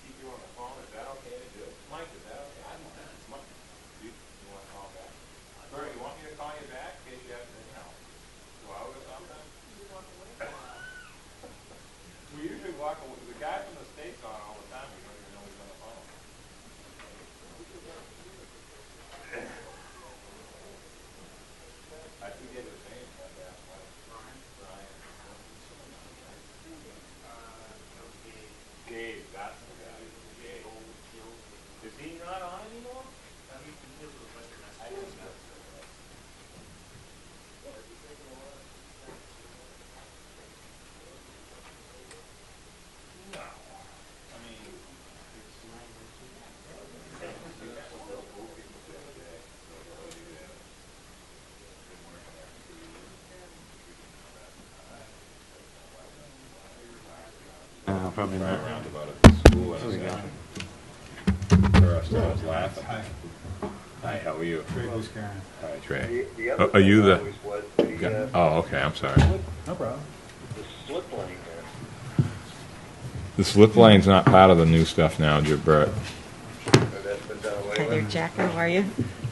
keep you on the phone? Is that okay to do? Mike, is that okay? I don't know. Mike, you want to call back? Bert, you want me to call you back in case you have to, go out or something? We usually walk away. The guy from the State's on all the time. We don't even know he's on the phone. I forget his name, but Brian. Gabe, that's the guy. Gabe. Is he not on anymore? I didn't know. No. I mean, Probably right not. around about it. School and session. First, I was laughing. Hi, how are you? Who's Karen? Hi, Trey. The other Are you thing the? always was the, Oh, okay. I'm sorry. No problem. the slip lane there. The slip lane's not part of the new stuff now, Bert. So that's been done away Hi there, with. Jack. How are you?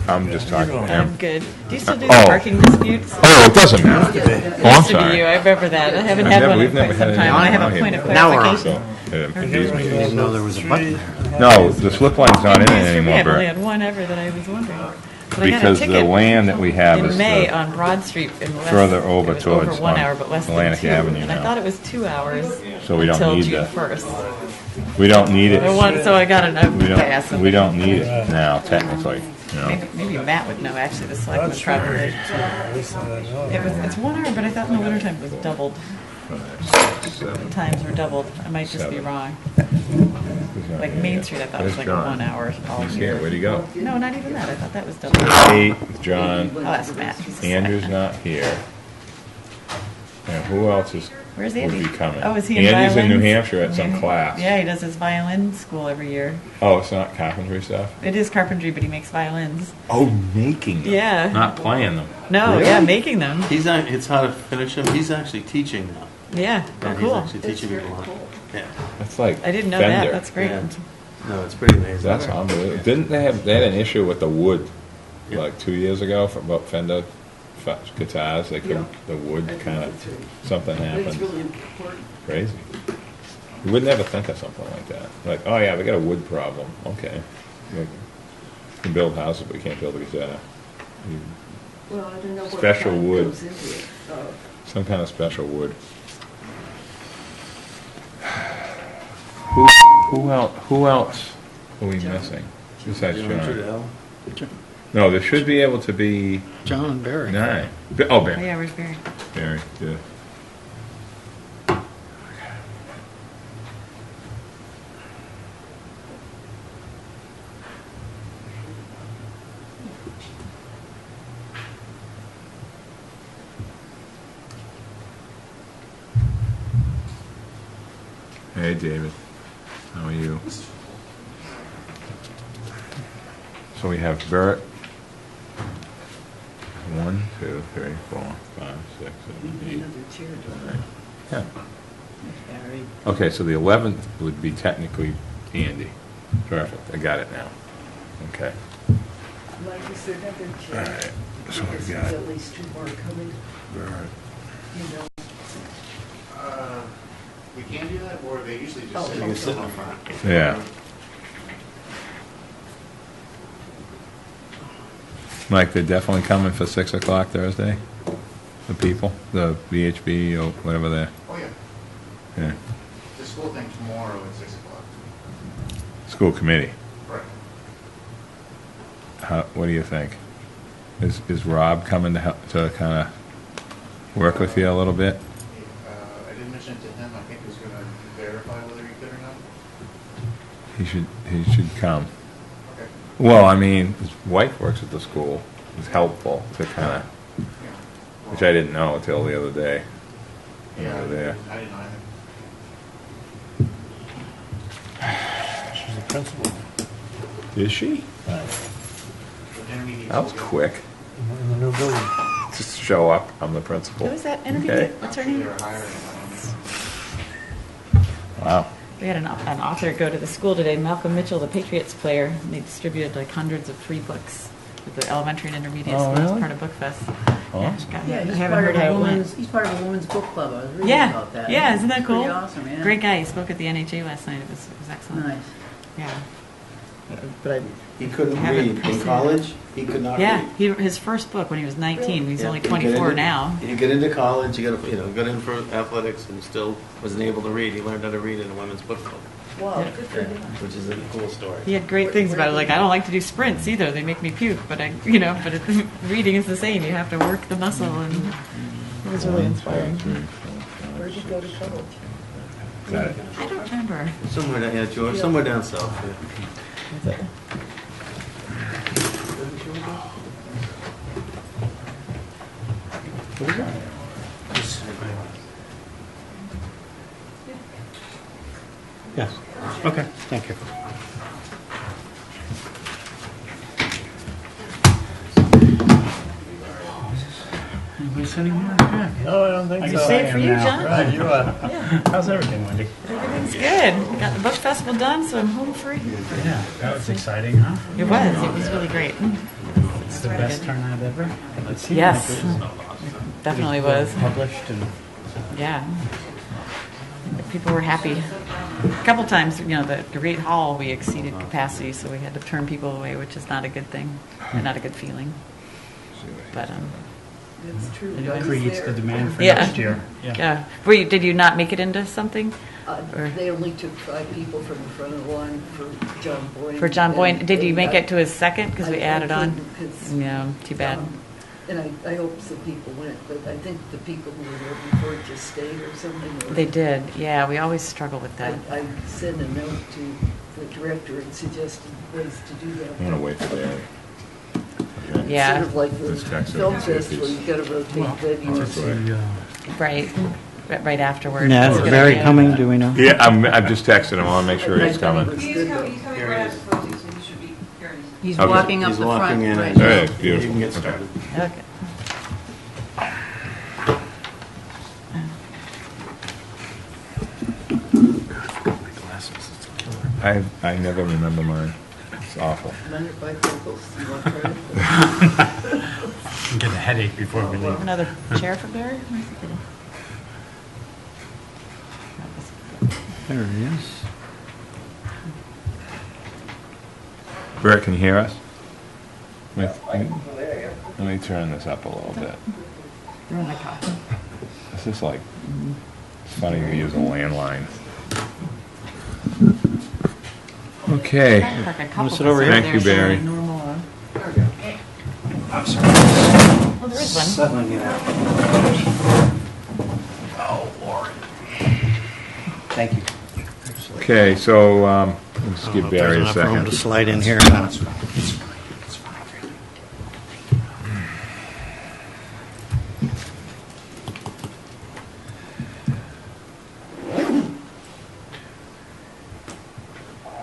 I'm just talking to I'm him. good. Do you still do Oh. parking disputes? Oh, it doesn't matter. Oh, I'm Used to be sorry. you. I remember that. I haven't had one in We've never quite some had time. anyone I have out a here point of Now we're on. clarification. Confuse me. I didn't know there was a button there. No, the slip line's not in it I've only anymore, had Bert. one ever that I was wondering. But I got a Because the ticket land that we have in is May the, on Broad Street in West. further over it was towards, over 1 on hour, but less Atlantic than 2. Avenue and I now. thought it was 2 hours So we don't until need June the- 1st. we don't need it. So I got an We pass. don't, we don't need it now, technically. You know. Maybe Matt would know. Actually, the selectman probably. It's 1 hour, but I thought in the wintertime it was doubled. The times were doubled. I might just be 7. wrong. Who's not Like here Main yet? Street, I thought Where's was like John? a 1 hour all He's year. here. Where'd he go? No, not even that. I thought that was doubled. 8, John. I'll ask Matt. He's the Andrew's selectman. not here. And who else is Where's would Andy? be coming? Oh, is he in Andy's in New violins? Hampshire at some class. Yeah, he does his violin school every year. Oh, it's not carpentry stuff? It is carpentry, but he makes violins. Oh, making them. Yeah. Not playing them. No, Really? yeah, making them. It's how to finish him. He's actually teaching now. Yeah, oh, He's cool. actually teaching people how. Yeah. That's like I didn't know Fender. that. That's great. Yeah. No, it's pretty amazing. That's unbelievable. Didn't they had an issue with the wood Yeah. like 2 years ago for about Fender guitars? They couldn't, the wood kind of, something happened. Crazy. You would never think of something like that. Like, oh yeah, we got a wood problem. Okay. You can build houses, but you can't build a guitar. Well, I don't know what Special kind wood. goes into it. Some kind of special wood. Who else are we missing besides John? No, there should be able to be John and Barry. 9. Oh, Oh, Barry. yeah, where's Barry? Barry, good. Hey, David. How are you? So we have Bert. 1, 2, 3, 4, 5, 6, 7, 8, Another chair door. 9, 10. Barry. Okay, so the 11th would be technically Andy. Perfect, I got it now. Okay. Like you said, another chair. All right, so we Because got there's at least 2 more coming, Bert. you know. We can do that, or they usually Oh, just sit okay. in the front. Yeah. Mike, they're definitely coming for 6 o'clock Thursday? The people? The VHB or whatever they're... Oh, yeah. Yeah. The school thing tomorrow at 6 o'clock. School committee. Right. What do you think? Is Rob coming to help, to kind of work with you a little bit? I didn't mention it to him. I think he was going to verify whether he could or not. He should come. Okay. Well, I mean, his wife works at the school. It's helpful to kind of, Yeah. which I didn't know until the other day. Yeah, Over there. I didn't know either. She's the principal Is she? But intermediate That was school. quick. in the new building. Just show up. I'm the principal. Who is that intermediate? Okay. What's her Actually, name? they were hiring. Wow. We had an author go to the school today, Malcolm Mitchell, the Patriots player, and they distributed like hundreds of free books with the elementary and intermediate Oh, schools, really? part of Book Fest. Awesome. Yeah, I he's haven't part heard of how a it went. women's, he's part of a women's book club. I was reading Yeah, about that. yeah, isn't that It's cool? pretty awesome, yeah. Great guy. He spoke at the NHA last night. It was excellent. Nice. Yeah. But I, He couldn't Haven't read in pursued college. He could not yeah, read. his first book when he was 19. He's Yeah, only he got 24 into- now. He got into college. He got got in for athletics and still wasn't able to read. He learned how to read in a women's book club, Wow, Yeah. good for him. which is a cool story. He had great things about it. Like, I don't like to do sprints either. They make me puke. But reading is the same. You have to work the muscle, and it was really inspiring. Where'd you go to college? Got it. I don't remember. Somewhere down, George, somewhere down south. Yeah. Yes. Okay, thank you. Anybody sitting here? Yeah. No, I don't think I so. can say it for you, John. Right, you are. Yeah, How's everything, Wendy? everything's good. Got the book festival done, so I'm home free. Yeah, that was exciting, huh? It was really great. It's the best turnout ever. It seemed Yes, like it definitely was. published and Yeah. People were happy. A couple times, the Great Hall, we exceeded capacity, so we had to turn people away, which is not a good thing, and not a good feeling. But It's true. Anyway. I was creates the there. demand for Yeah. next year. yeah, did you not make it into something? Or- They only took 5 people from the front of the line for John Boyne. For John Boyne, And- did you and make I- it to his second because we I added on? couldn't 'cause, Yeah, too bad. And I hope some people went, but I think the people who were there before just stayed or something. or- They did. Yeah, we always struggle with that. I sent a note to the director and suggested ways to do that. I'm gonna wait for Barry. Yeah. Sort of like the This text film message festival, is- you gotta rotate venues. Just the, Right, right afterwards. Yeah, That's a is good Barry idea. coming, do we know? Yeah, I've just texted him. I wanna make sure And I he's thought he coming. was good, though. Here it is. He's Okay. walking up He's the walking front in. right and- now. Hey, You beautiful. can get Okay. started. Okay. I never remember mine. It's awful. Minor bifocals, you want to try it? get a headache before we leave. Another chair for Barry? There he is. Bert, can you hear us? Let me turn this up a little bit. You're in my car. This is like, it's funny you use a landline. Okay. Park a couple sit over of us here? Thank you, there, so Barry. like normal, Oh, there is one. Settling it out. Thank you. Okay, so, let's give Barry a There's enough room to second. slide in here.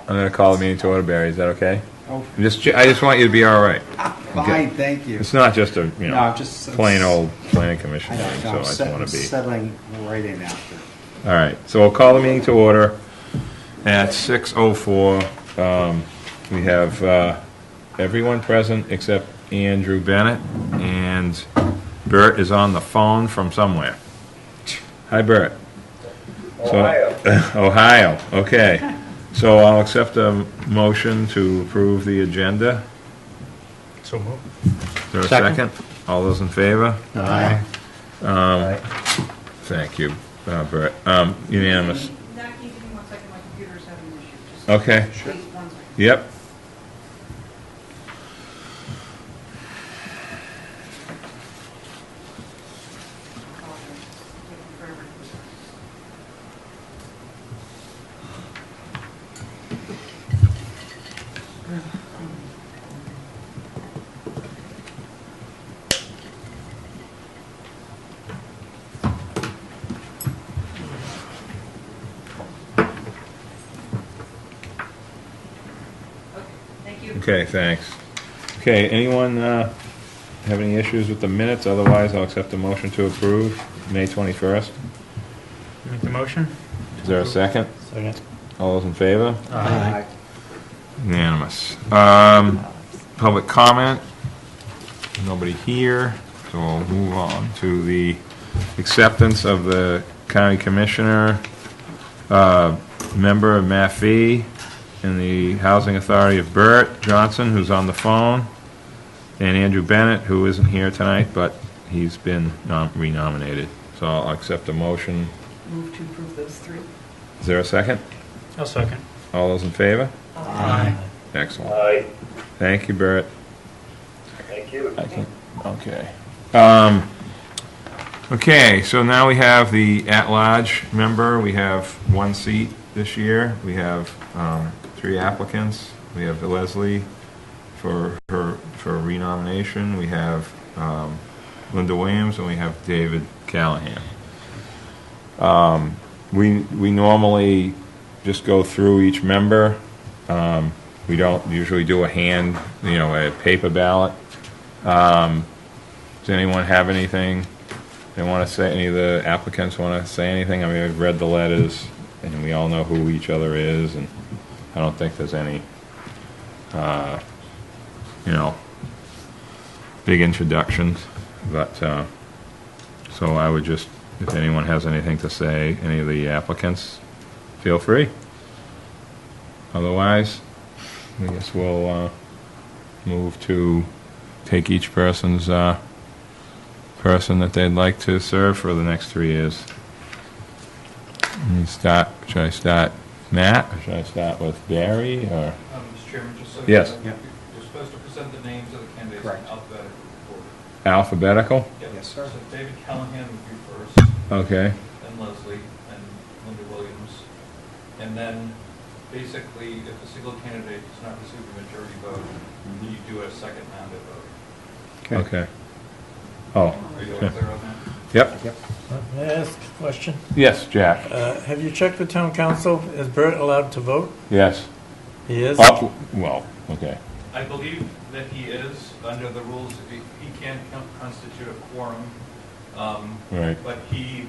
I'm gonna call the meeting to order, Barry. Is that okay? Oh. I just want you to be all right. Fine, thank you. It's not just a, No, just- plain old planning commission I thing, know, so I I'm just want to be. settling right in after. All right, so we'll call the meeting to order at 6:04. We have everyone present except Andrew Bennett, and Bert is on the phone from somewhere. Hi, Bert. Ohio. Ohio, okay. So I'll accept a motion to approve the agenda. So move. Is there a Second. second? All those in favor? Aye. Thank you, Bert. Unanimous. Zach, you give me 1 second, my computer's having an issue. Just Okay. wait 1 second. Yep. Taking forever to do this. Okay, thank you. Okay, thanks. Okay, anyone have any issues with the minutes? Otherwise, I'll accept a motion to approve May 21st. Make the motion? Is there a second? Second. All those in favor? Aye. Unanimous. Public comment? Nobody here, so we'll move on to the acceptance of the county commissioner, member of MAFE, and the Housing Authority of Burt Johnson, who's on the phone, and Andrew Bennett, who isn't here tonight, but he's been renominated. So I'll accept a motion. Move to approve those three. Is there a second? I'll second. All those in favor? Aye. Excellent. Aye. Thank you, Bert. Thank you. Okay. Okay, so now we have the at-large member. We have one seat this year. We have 3 applicants. We have Leslie for renomination. We have Linda Williams, and we have David Callahan. We normally just go through each member. We don't usually do a paper ballot. Does anyone have anything they want to say? Any of the applicants want to say anything? I mean, I've read the letters, and we all know who each other is, and I don't think there's any, big introductions. But so I would just, if anyone has anything to say, any of the applicants, feel free. Otherwise, I guess we'll move to take each person's person that they'd like to serve for the next 3 years. Should I start Matt, or should I start with Barry, or? Mr. Chairman, just so Yes. you know, you're supposed to present the names of the candidates in Correct. alphabetical order. Alphabetical? Yes, sir. So David Callahan would be first, Okay. then Leslie, and Linda Williams. And then, basically, if a single candidate does not receive a majority vote, you do a second round of vote. Okay. Oh, Are you all clear on that? yep. May I ask a question? Yes, Jack. Have you checked with town council? Is Bert allowed to vote? Yes. He is? Oh, well, okay. I believe that he is, under the rules, he can't constitute a quorum. Right. But he,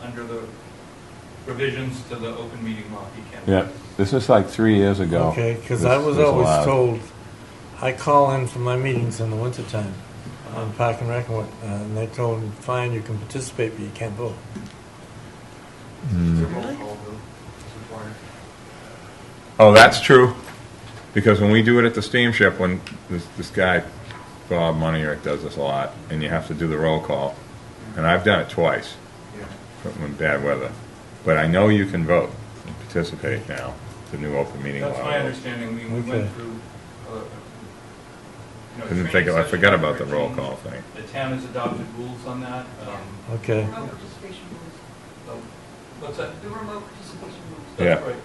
under the provisions to the open meeting law, he can. Yeah, this is like 3 years ago. Okay, because This I was was always allowed. told, I call in for my meetings in the wintertime on Park and Rec, and they told me, fine, you can participate, but you can't vote. The roll call vote is required. Oh, that's true. Because when we do it at the steamship, when this guy, Bob Moneyrick, does this a lot, and you have to do the roll call, and I've done it twice when bad weather. But I know you can vote and participate now, the new open meeting law. That's my understanding. We Okay. went through. I forgot about the roll call thing. The town has adopted rules on that. Okay. Remote participation rules. What's that? The remote participation rules. Yeah. That's right.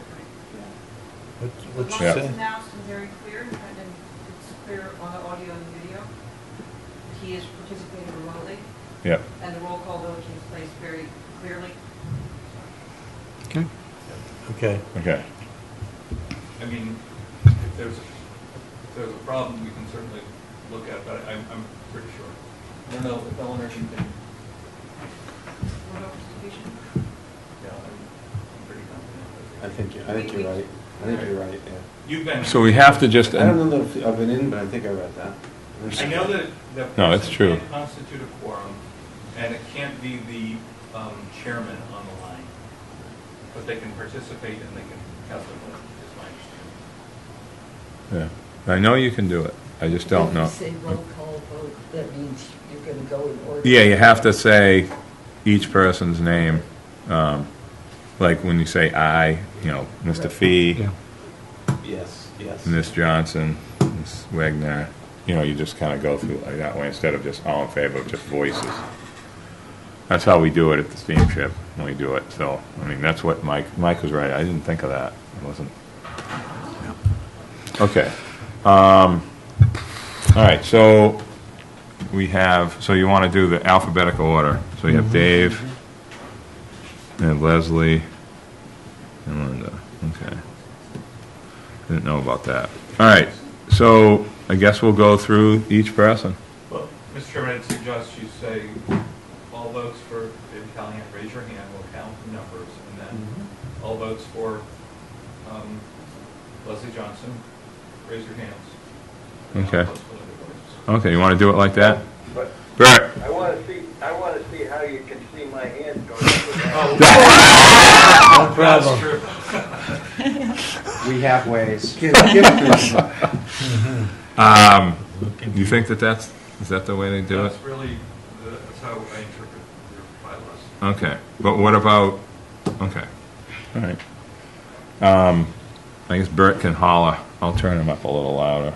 What As you long as say? it's announced and very clear, and then it's clear on the audio and the video, he is participating remotely, Yep. and the roll call vote takes place very clearly. Okay. Okay. I mean, if there's a problem, we can certainly look at, but I'm pretty sure. I don't know if Eleanor can. Remote participation. Yeah, I'm pretty confident. I think you're right. I think you're right, yeah. You've been. So we have to just, I don't know if I've been in, but I think I read that. I know that the No, it's person true. can't constitute a quorum, and it can't be the chairman on the line, but they can participate and they can cast a vote. Is my understanding. yeah. I know you can do it. I just don't know. When you say roll call vote, that means you're going to go in order. Yeah, you have to say each person's name. Like when you say I, Mr. Fee, Yes, yes. Ms. Johnson, Ms. Wagner, you just kind of go through like that way instead of just all in favor of just voices. That's how we do it at the steamship when we do it. So, I mean, that's what Mike was right. I didn't think of that. It wasn't. Okay. All right, so so you want to do the alphabetical order. So you have Dave, and Leslie, and Linda. Okay. Didn't know about that. All right, so I guess we'll go through each person. Well, Mr. Chairman, I'd suggest you say all votes for David Callahan, raise your hand, we'll count the numbers, and then all votes for Leslie Johnson, raise your hands. Okay. Plus Belinda Boyce. Okay, you want to do it like that? But Bert. I want to see how you can see my hand going. No problem. We have ways. You think is that the way they do it? That's really, that's how I interpret your bylaws. Okay, but what about, okay, all right. I guess Bert can holler. I'll turn him up a little louder.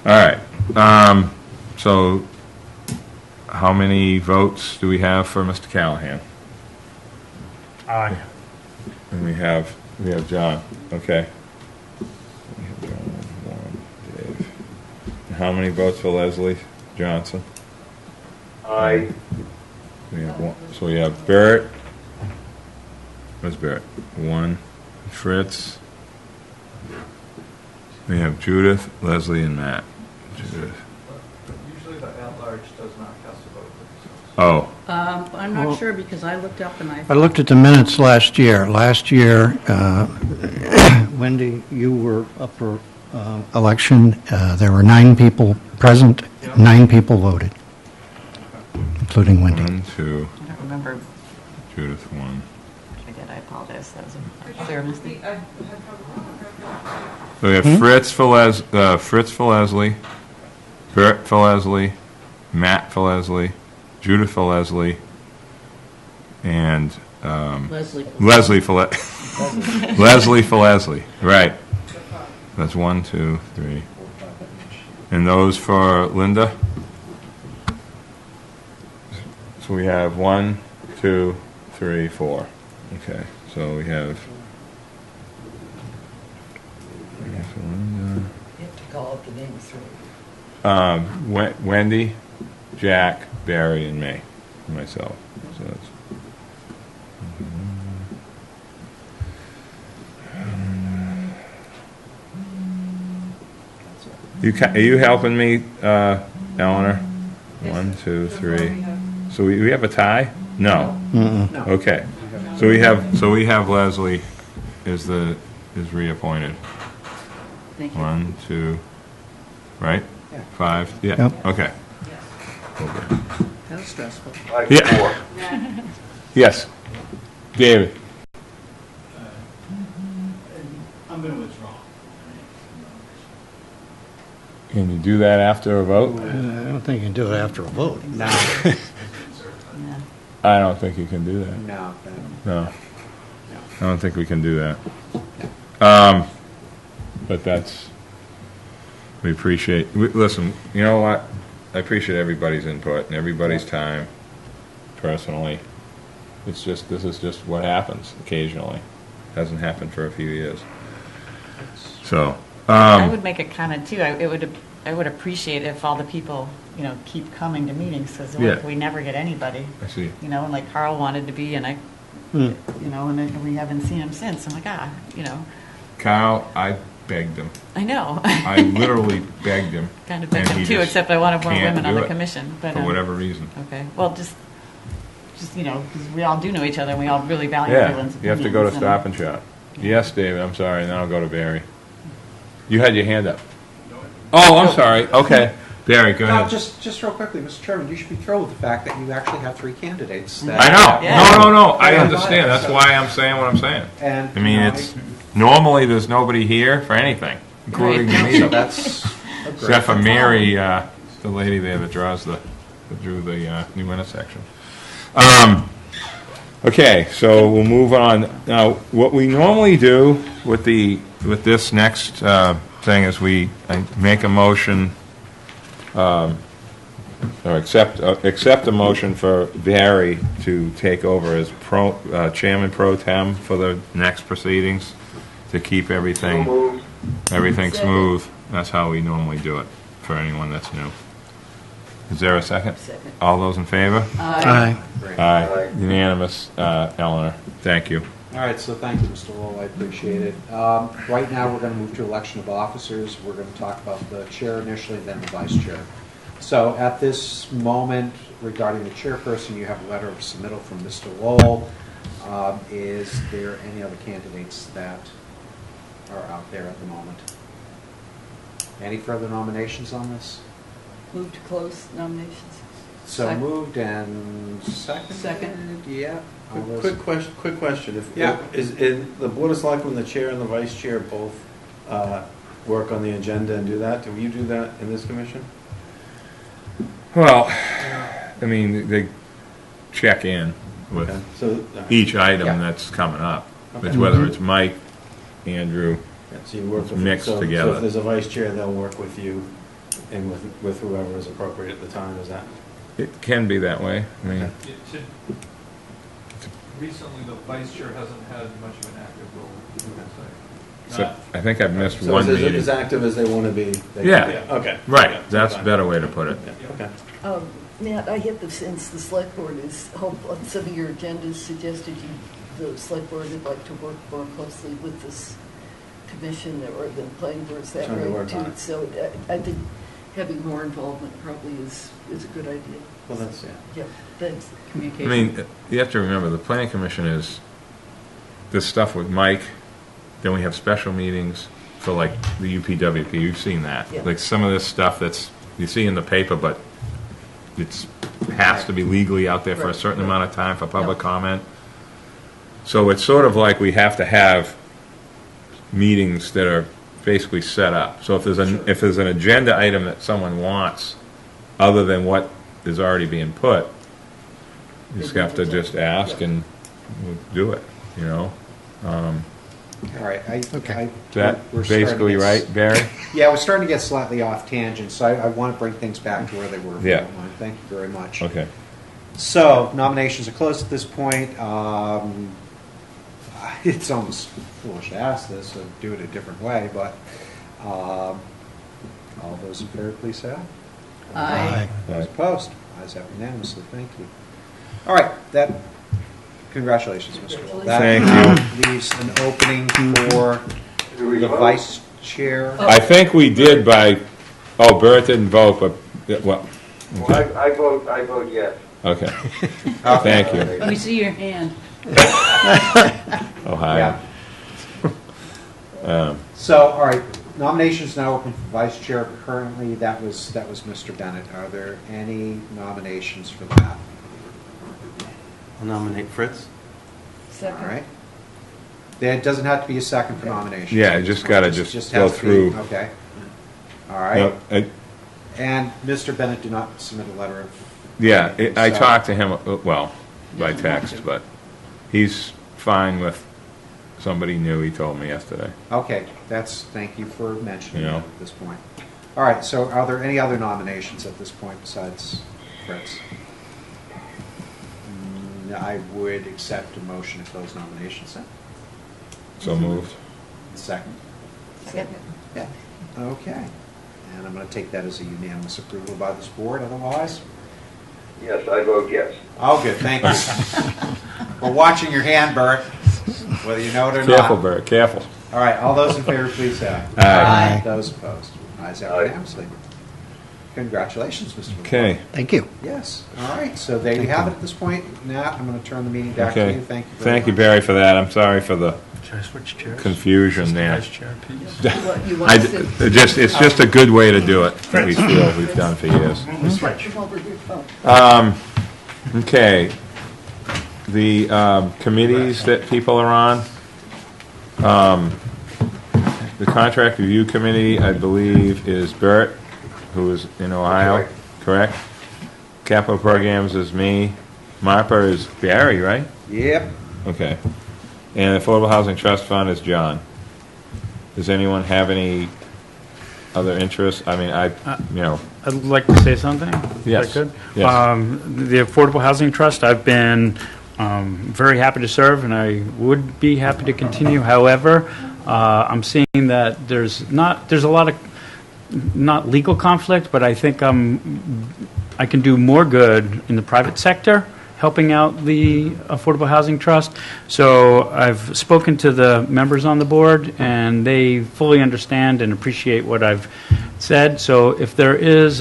All right, so how many votes do we have for Mr. Callahan? Aye. And we have John, okay. We have John, Warren, Dave. And how many votes for Leslie Johnson? I We have one. So we have Bert. Where's Bert? One. Fritz. We have Judith, Leslie, and Matt. Judith. But usually the at-large does not cast a vote for themselves. Oh, I'm not sure because I looked up and I looked at the minutes last year. Last year, Wendy, you were up for election. There were 9 people present, 9 people voted, including Wendy. 1, 2, I don't remember. Judith, 1. Again, I apologize. That was a clear mistake. I had trouble. So we have Fritz for Leslie, Bert for Leslie, Matt for Leslie, Judith for Leslie, and Leslie for Leslie for Leslie. Right. That's 1, 2, 3. And those for Linda? So we have 1, 2, 3, 4. Okay. So we have Linda. you have to call out the names right. Wendy, Jack, Barry, and me, and myself. So that's. Are you helping me, Eleanor? 1, 2, 3. So we have a tie? No. Okay. So we have Leslie is reappointed. Thank you. 1, 2, right? Yeah. 5. Yeah. Yep. Okay. That was stressful. Yeah. Yes. David. I'm going to withdraw. Can you do that after a vote? I don't think you can do it after a vote. No, Yeah. I don't think you can do that. no. No. I don't think we can do that. But we appreciate, listen, you know what? I appreciate everybody's input and everybody's time, personally. This is just what happens occasionally. Hasn't happened for a few years. So, I would make a comment too. I would appreciate if all the people, keep coming to meetings because Yeah. we never get anybody. I see. And like Carl wanted to be, and I, and then we haven't seen him since. I'm like, Kyle, I begged him. I know. I literally begged him. Kind of begged and him he too, just except I wanted more can't women on do the it commission. But for whatever reason. Okay. Well, just because we all do know each other, and we all really value Yeah, everyone's you have to go to opinions, Stop and Shop. Yes, David, I'm sorry, and then I'll go to Barry. You had your hand up. Oh, I'm sorry. Okay. Barry, go No, ahead. just real quickly, Mr. Chairman, you should be thrilled with the fact that you actually have 3 candidates. That, I know. Yeah. No. I Yeah. understand. That's why I'm saying what I'm saying. And I mean, it's normally there's nobody here for anything, including Right. me. so that's a great Except for thing. Mary, the lady there that drew the new intersection. Okay, so we'll move on. Now, what we normally do with this next thing is I make a motion, or accept a motion for Barry to take over as chairman pro tem for the next proceedings to keep everything smooth. That's how we normally do it for anyone that's new. Is there a second? Second. All those in favor? Aye. Aye. Unanimous, Eleanor. Thank you. All right, so thank you, Mr. Lowell, I appreciate it. Right now, we're going to move to election of officers. We're going to talk about the chair initially, then the vice chair. So at this moment, regarding the chairperson, you have a letter of submittal from Mr. Lowell. Is there any other candidates that are out there at the moment. Any further nominations on this? Move to close nominations. So Second. moved and seconded? Second. Yeah. All those- Quick question. Yeah. Is the Board of Selectmen, the chair and the vice chair both work on the agenda and do that? Do you do that in this commission? Well, I mean, they check in with Okay. So, each item Yeah. that's coming up. Okay. It's whether it's Mike, Andrew, yeah, so you work with Mixed so together. if there's a vice chair, they'll work with you and with whoever is appropriate at the time. Is that? it can be that way. I mean, Okay. Recently, the vice chair hasn't had much of an active role, I would say. so I think I've missed So one is meeting. as active as they want to be? Yeah. Okay. Right, Okay. that's a Fine. better way to put it. Okay. Matt, I had the sense the select board is, hope on some of your agendas suggested the select board would like to work more closely with this commission or the planning board, is that Trying to right? work on too? it. So I think having more involvement probably is a good idea. Well, that's, yeah. Yeah, thanks. I Communication. mean, you have to remember, the planning commission is this stuff with Mike, then we have special meetings for like the UPWP, you've seen that. Yeah. Like some of this stuff that's, you see in the paper, but it's, has to be legally out there for a Right, certain right. amount of time for public Yep. comment. So it's sort of like we have to have meetings that are basically set up. So if there's if there's an agenda item that someone wants, other than what is already being put, you just have to just ask and we'll do it, you know? All right. Okay. Is that we're starting basically to get- right, Barry? Yeah, we're starting to get slightly off tangent, so I want to bring things back to where they were. if you Yeah. don't mind. Thank you very much. Okay. So nominations are closed at this point. It's almost foolish to ask this, so do it a different way, but all those in favor, please say aye. Aye. Those opposed? Ayes have unanimously. Thank you. All right, congratulations, Mr. Wall. Thank That leaves an opening for the vice chair. I think we did Bert didn't vote, but, well, Well, I vote yes. okay. Thank you. Let me see your hand. Ohio. Yeah. So, all right, nominations now open for vice chair. Currently, that was Mr. Bennett. Are there any nominations for that? I'll nominate Fritz. All Second. right. Then it doesn't have to be a second for nominations. Yeah, you just gotta just go has to be- through. Okay. All No, right. And Mr. Bennett did not submit a letter of. Yeah, I So- talked to him, well, by text, but he's fine with somebody new, he told me yesterday. Okay, thank you for mentioning Yeah. that at this point. All right, so are there any other nominations at this point besides Fritz? I would accept a motion to close nominations then. So moved. Second? Second. Yeah. Okay. And I'm going to take that as a unanimous approval by this board otherwise. Yes, I vote yes. Oh, good, thank you. We're watching your hand, Bert, whether you know it or Careful, not. Bert, careful. All right, all those in favor, please say aye. Aye. Those opposed? Ayes have Aye. unanimously. Congratulations, Mr. McCall. Okay, Thank you. Yes, all right, so there you have it at this point. Nat, I'm going to turn the meeting back to okay. you. Thank you very Thank you, much. Barry, for that. I'm sorry for the Should I switch chairs? confusion there. Vice chair, please. You want to sit? It's just a good way to do it, that we feel we've done for years. Come over here. Oh. Okay, the committees that people are on, the contract review committee, I believe, is Bert, who is in Ohio, correct? Capital programs is me. MARPA is Barry, right? Yep. Okay. And Affordable Housing Trust Fund is John. Does anyone have any other interests? I mean, I'd like to say something. Yes. If I could. Yes. The Affordable Housing Trust, I've been very happy to serve, and I would be happy to continue. However, I'm seeing that there's a lot of not legal conflict, but I think I can do more good in the private sector, helping out the Affordable Housing Trust. So I've spoken to the members on the board, and they fully understand and appreciate what I've said. So if there is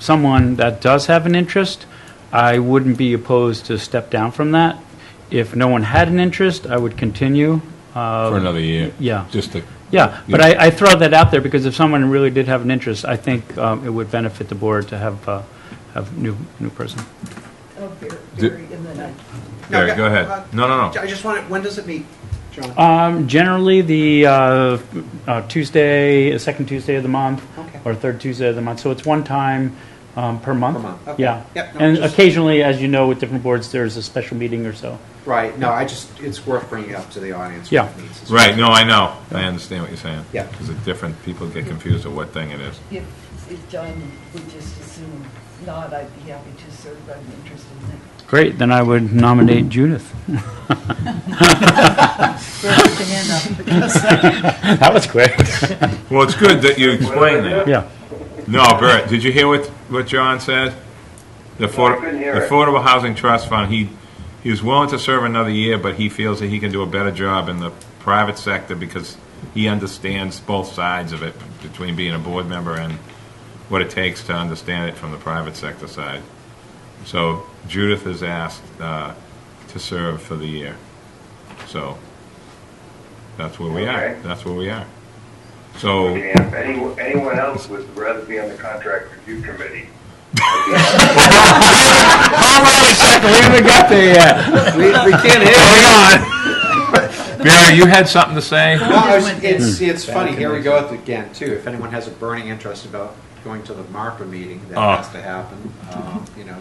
someone that does have an interest, I wouldn't be opposed to step down from that. If no one had an interest, I would continue. for another year? Yeah. Just to Yeah, but I throw that out there because if someone really did have an interest, I think it would benefit the board to have new person. Oh, Do- Barry, and then I. Barry, go ahead. No. I just wanted, when does it meet, John? Generally, the second Tuesday of the month, Okay. or third Tuesday of the month. So it's one time per month. Per month, okay. Yeah. Yep, no, And just- occasionally, as you know, with different boards, there's a special meeting or so. Right, no, it's worth bringing up to the audience. when Yeah. it meets. Right, no, I know. I understand what you're saying. Yeah. Because different people get confused of what thing it is. If John would just assume not, I'd be happy to serve. I'm interested in it. Great, then I would nominate Judith. That was quick. Well, it's good that you explained that. Yeah. No, Bert, did you hear what John said? The I couldn't hear it. Affordable Housing Trust Fund, he was willing to serve another year, but he feels that he can do a better job in the private sector because he understands both sides of it, between being a board member and what it takes to understand it from the private sector side. So Judith is asked to serve for the year. So that's where we are. Okay. That's where we are. So Okay, if anyone else would rather be on the contract review committee, hold on a second, we haven't got there yet. We can't hit Hang on. Barry, you had something to say? No, it's funny, here we go again, too. If anyone has a burning interest about going to the MARPA meeting, that has to happen.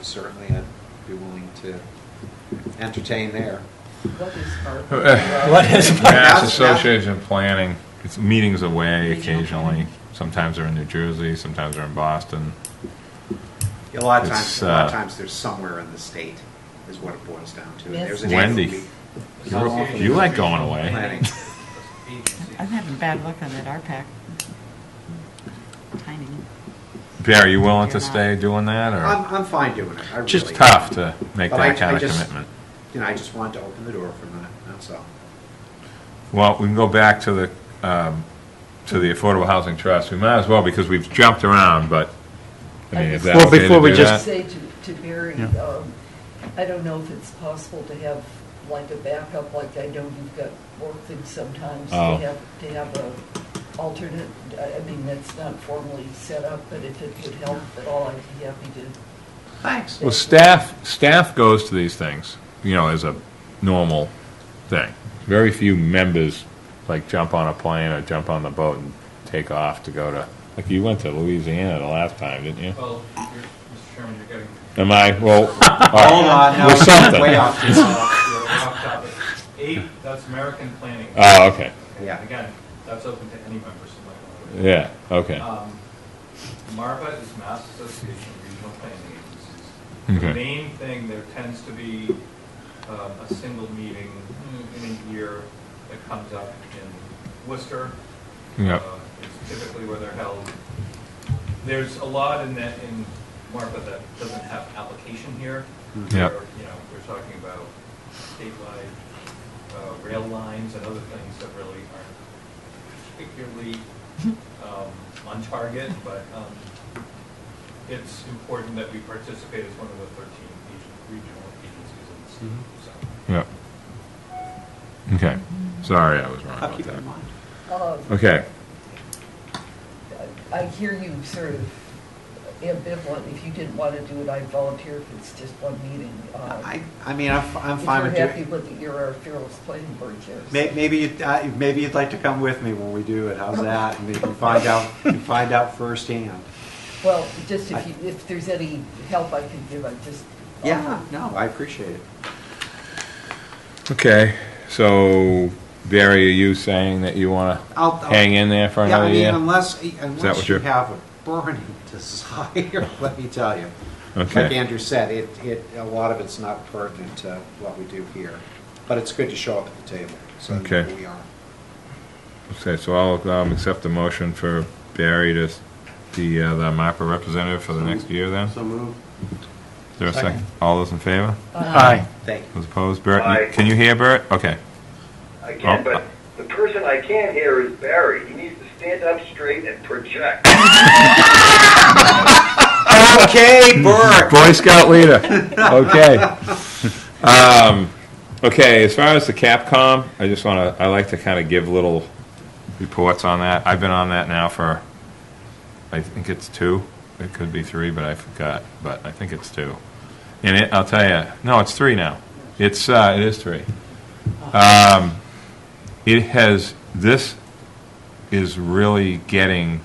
Certainly I'd be willing to entertain there. What is our? What is Mass Mass- Association of Planning? It's meetings away occasionally. Sometimes they're in New Jersey, sometimes they're in Boston. A lot of It's, times there's somewhere in the state, is what it boils down to. And Yes. there's an Wendy. annual meeting. You like going away. Planning. I'm having bad luck on that RPAC. Tiny. Barry, you willing to stay doing that, or I'm fine doing it. I just really tough to make But that I kind of just- commitment? I just wanted to open the door for a minute, that's all. Well, we can go back to the Affordable Housing Trust. We might as well because we've jumped around, but I mean, if that's Well, okay before to we do just- that? Say to Barry, I don't know if it's possible to have like a backup, like I know you've got work things sometimes, Oh. to have a alternate. I mean, that's not formally set up, but if it would help at all, I'd be happy to. Thanks. Well, staff goes to these things, as a normal thing. Very few members like jump on a plane or jump on the boat and take off to go to. Like you went to Louisiana the last time, didn't you? Well, Mr. Chairman, you're getting Am I? Well, Hold on, no, With something. way off. you're off topic. 8, that's American Planning. Oh, okay. Yeah. Again, that's open to any members who might want to. Yeah. Okay. MARPA is Mass Association of Regional Planning Agencies. Okay. The main thing, there tends to be a single meeting in a year that comes up in Worcester. Yep. It's typically where they're held. There's a lot in MARPA that doesn't have application here. Yep. Where, we're talking about statewide rail lines and other things that really aren't particularly on target, but it's important that we participate as one of the 13 regional agencies in the state. So. Yep. Okay. Sorry, I was wrong I'll about keep it that. in mind. Okay. I hear you sort of ambivalent. If you didn't want to do it, I'd volunteer if it's just one meeting. I mean, I'm fine with If you're happy doing. with it, you're our fearless planning board chair. Maybe you'd like to come with me when we do it. How's that? And you can find out firsthand. Well, just if there's any help I can give, I just. Yeah, no, I appreciate it. Okay. So, Barry, are you saying that you want to I'll hang in there for Yeah, another I mean, year? unless what you you're- have a burning desire, let me tell you. Okay. Like Andrew said, a lot of it's not pertinent to what we do here, but it's good to show up at the table. So Okay. we are. Okay, so I'll accept the motion for Barry to be the MARPA representative for the next year then. So move. Is there a second? All those in favor? Aye. Thank you. Those opposed? Bert, Aye. can you hear Bert? Okay. I can, but the person I can't hear is Barry. He needs to stand up straight and project. Okay, Bert. Boy Scout leader. Okay. Okay, as far as the Capcom, I like to kind of give little reports on that. I've been on that now for, I think it's 2. It could be 3, but I forgot. But I think it's 2. And I'll tell you, no, it's 3 now. It is 3. This is really getting,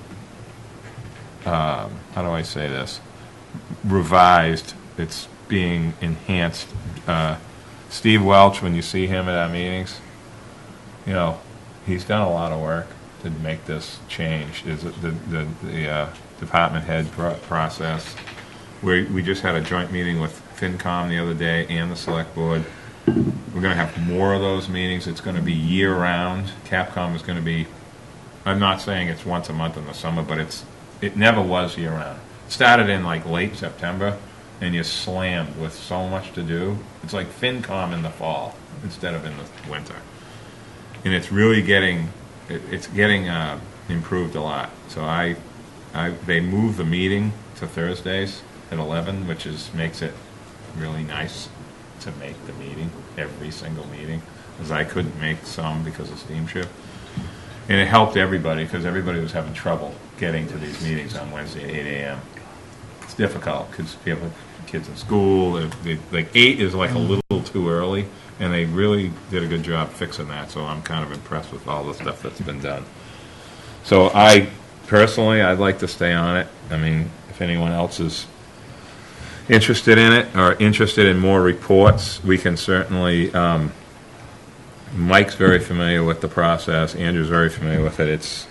how do I say this, revised. It's being enhanced. Steve Welch, when you see him at our meetings, he's done a lot of work to make this change. Is the department head process. We just had a joint meeting with FinCom the other day and the Select Board. We're going to have more of those meetings. It's going to be year-round. Capcom is going to be, I'm not saying it's once a month in the summer, but it never was year-round. It started in like late September, and you're slammed with so much to do. It's like FinCom in the fall instead of in the winter. And it's really getting improved a lot. So they moved the meeting to Thursdays at 11, which makes it really nice to make the meeting, every single meeting, because I couldn't make some because of steamship. And it helped everybody because everybody was having trouble getting to these meetings on Wednesday at 8 a.m. It's difficult because people have kids in school. Like 8 is like a little too early, and they really did a good job fixing that, so I'm kind of impressed with all the stuff that's been done. So I'd like to stay on it. I mean, if anyone else is interested in it or interested in more reports, we can certainly, Mike's very familiar with the process, Andrew's very familiar with it. It's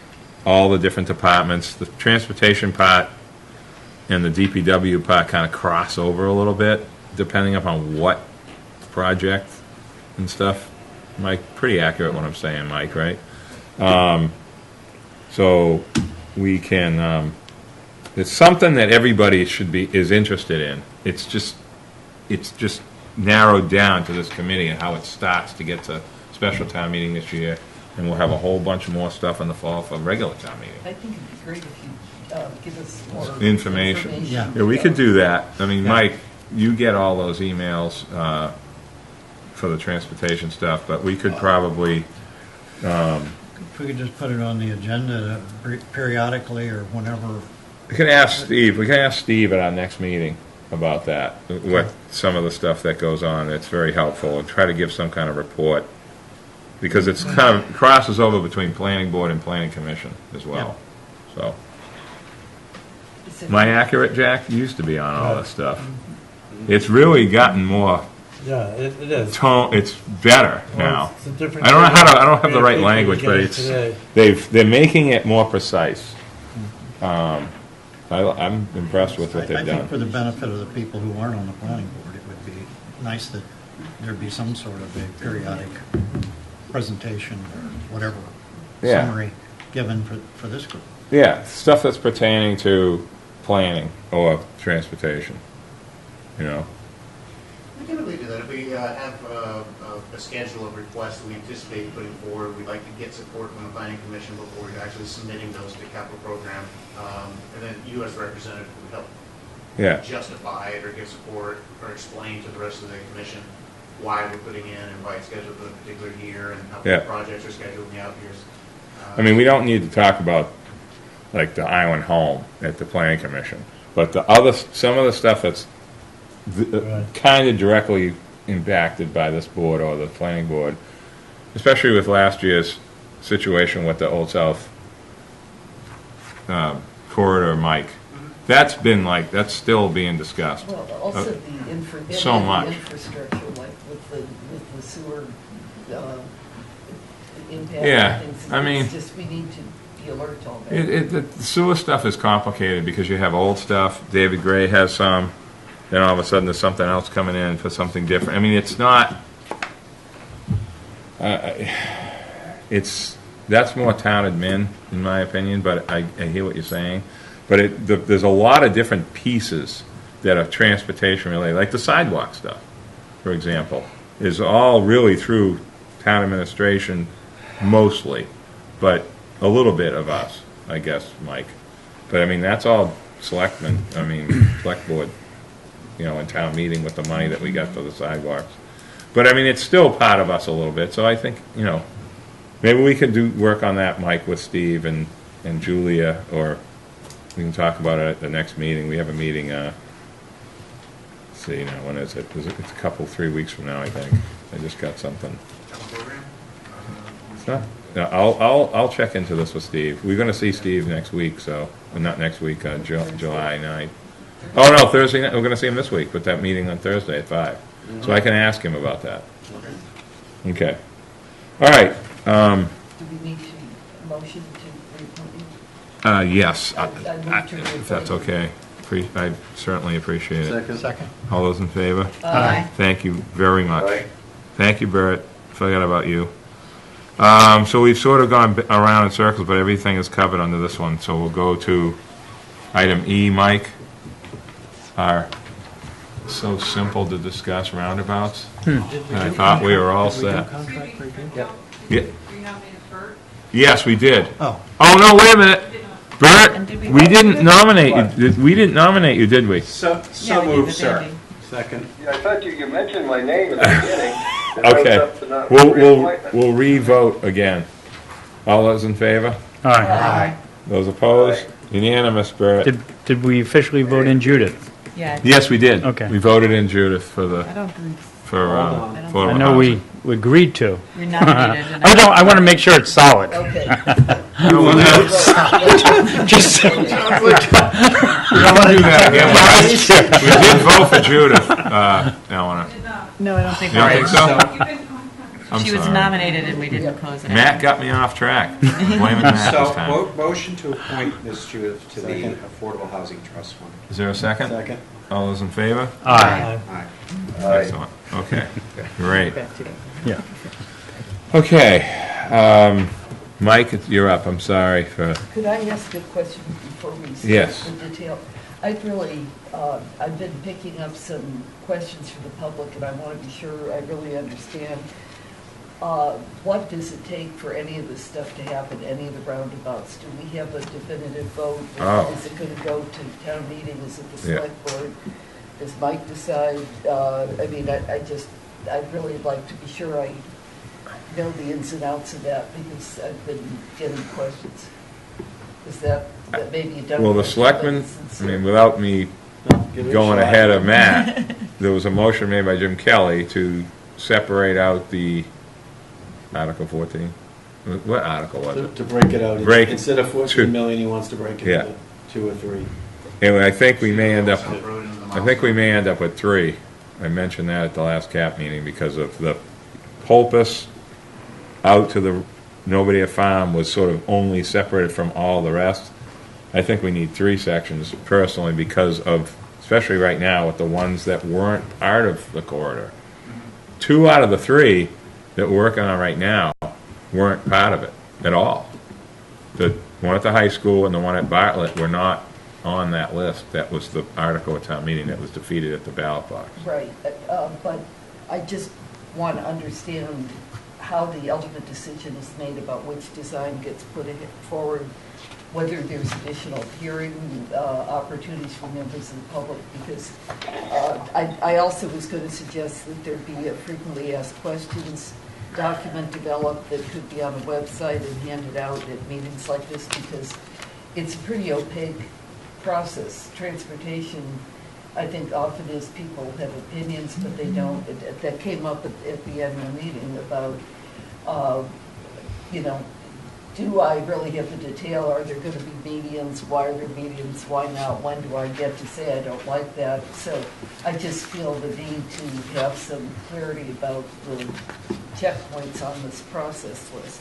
all the different departments. The transportation part and the DPW part kind of cross over a little bit, depending upon what project and stuff. Mike, pretty accurate what I'm saying, Mike, right? So we can, it's something that everybody is interested in. It's just narrowed down to this committee and how it starts to get to special town meeting this year, and we'll have a whole bunch more stuff in the fall for regular town meeting. I think it'd be great if you give us more information. Yeah. Yeah, we could do that. I mean, Mike, you get all those emails for the transportation stuff, but we could probably. If we could just put it on the agenda periodically or whenever. We can ask Steve. We can ask Steve at our next meeting about that. What some of the stuff that goes on. It's very helpful, and try to give some kind of report because it's kind of crosses over between planning board and planning commission as well. So, am I accurate, Jack? You used to be on all this stuff. It's really gotten more. Yeah, it is. Tone. It's better now. It's a different I don't know how to. I don't have the right language, but today. they're making it more precise. I'm impressed with what they've I done. think for the benefit of the people who aren't on the planning board, it would be nice that there'd be some sort of a periodic presentation or whatever summary given for this group. Yeah, stuff that's pertaining to planning or transportation. We typically do that. If we have a schedule of requests we anticipate putting forward, we'd like to get support from the Planning Commission before we're actually submitting those to capital program. And then you as representative would help justify it or give support or explain to the rest of the commission why we're putting in and why it's scheduled for a particular year and how the projects are scheduled in the out years. I mean, we don't need to talk about like the island home at the Planning Commission, but some of the stuff that's kind of directly impacted by this board or the planning board, especially with last year's situation with the Old South corridor, Mike. That's still being discussed. Well, also the so much infrastructure, like with the sewer impact. Yeah, and things. I mean, it's just we need to be alert to all that. The sewer stuff is complicated because you have old stuff. David Gray has some. Then all of a sudden there's something else coming in for something different. I mean, it's not. That's more town admin, in my opinion. But I hear what you're saying. But there's a lot of different pieces that are transportation related, like the sidewalk stuff, for example, is all really through town administration, mostly, but a little bit of us, I guess, Mike. But I mean, that's all select board. In town meeting with the money that we got for the sidewalks. But I mean, it's still part of us a little bit. So I think, Maybe we could work on that, Mike, with Steve and Julia, or we can talk about it at the next meeting. We have a meeting, let's see, now, when is it? It's a couple, 3 weeks from now, I think. I just got something. Program? It's not, no, I'll check into this with Steve. We're gonna see Steve next week, so, well, not next week, July 9th. Oh, no, Thursday night, we're gonna see him this week, with that meeting on Thursday at 5. So I can ask him about that. Okay. All right, Do we need to motion to reappoint you? yes, I move to if that's okay. I certainly appreciate it. Second. All those in favor? Aye. Thank you very much. Aye. Thank you, Bert. Forgot about you. So we've sort of gone around in circles, but everything is covered under this one. So we'll go to item E, Mike. So simple to discuss roundabouts. And I thought we were all set. Contract review? Yeah. You nominated Bert? Yes, we did. Oh. Oh, no, wait a minute. Bert, And did we didn't nominate you. We didn't nominate you, did we? So Yeah, we did moved, with sir. Andy. Second. Yeah, I thought you mentioned my name in the beginning. and I was Okay. up to not We'll reappointment. re-vote again. All those in favor? All right. Those opposed? Unanimous, Bert. Did we officially vote in Judith? Yeah. Yes, we did. Okay. We voted in Judith for the, I don't think, for, Hold on. affordable I know housing. we agreed to. you're nominated. and I want to make sure it's solid. Okay. Just We don't want to do that again, but we did vote for Judith, Eleanor. Did not. No, I don't think You don't think so? You've been, I'm She was sorry. nominated and we didn't close it. Matt got me off track. Blaming Matt this So, time. motion to appoint Ms. Judith to the Second. Affordable Housing Trust Fund. Is there a second? Second. All those in favor? Aye. Aye. Excellent. Okay, great. Yeah. Okay, Mike, you're up. I'm sorry for, Could I ask a question before we start Yes. the detail? I've really, I've been picking up some questions from the public, and I want to be sure I really understand. What does it take for any of this stuff to happen, any of the roundabouts? Do we have a definitive vote? Oh. Is it going to go to town meeting? Is it the Yeah. select board? Does Mike decide? I mean, I'd really like to be sure I know the ins and outs of that, because I've been getting questions. Is that maybe you don't? well, the know, selectmen, but I mean, without me Give it a going shot. ahead of Matt, there was a motion made by Jim Kelly to separate out the Article 14. What article was it? To break it out. Break Instead of two. 14 million, he wants to break it Yeah. into 2 or 3. Anyway, I think we may end up, South Road into the I think we may end up with 3. I mentioned that at the last CAP meeting because of the pulpus out to the Nobody Farm was sort of only separated from all the rest. I think we need 3 sections personally because of, especially right now with the ones that weren't part of the corridor. 2 out of the 3 that we're working on right now weren't part of it at all. The one at the high school and the one at Bartlett were not on that list. That was the article at town meeting that was defeated at the ballot box. Right, but I just want to understand how the ultimate decision is made about which design gets put forward, whether there's additional hearing opportunities for members of the public, because I also was going to suggest that there be a frequently asked questions document developed that could be on the website and handed out at meetings like this, because it's a pretty opaque process. Transportation, I think often is people have opinions, but they don't. That came up at the annual meeting about, do I really have the detail? Are there going to be medians? Why are there medians? Why not? When do I get to say I don't like that? So I just feel the need to have some clarity about the checkpoints on this process list.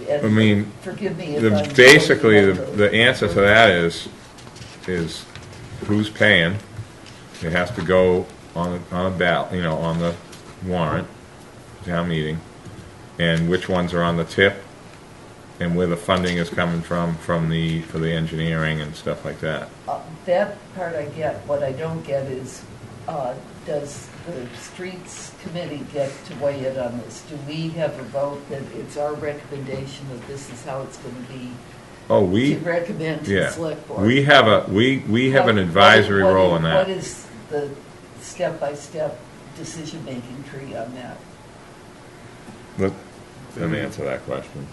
And I mean, forgive me if I'm basically, going over the answer to that is who's paying. It has to go on a ballot, on the warrant, town meeting, and which ones are on the tip, and where the funding is coming from for the engineering and stuff like that. That part I get. What I don't get is, does the streets committee get to weigh in on this? Do we have a vote that it's our recommendation that this is how it's going to be? Oh, we To recommend to the select board. we have an advisory role in that. What is the step-by-step decision-making tree on that? Look, Let me answer that question.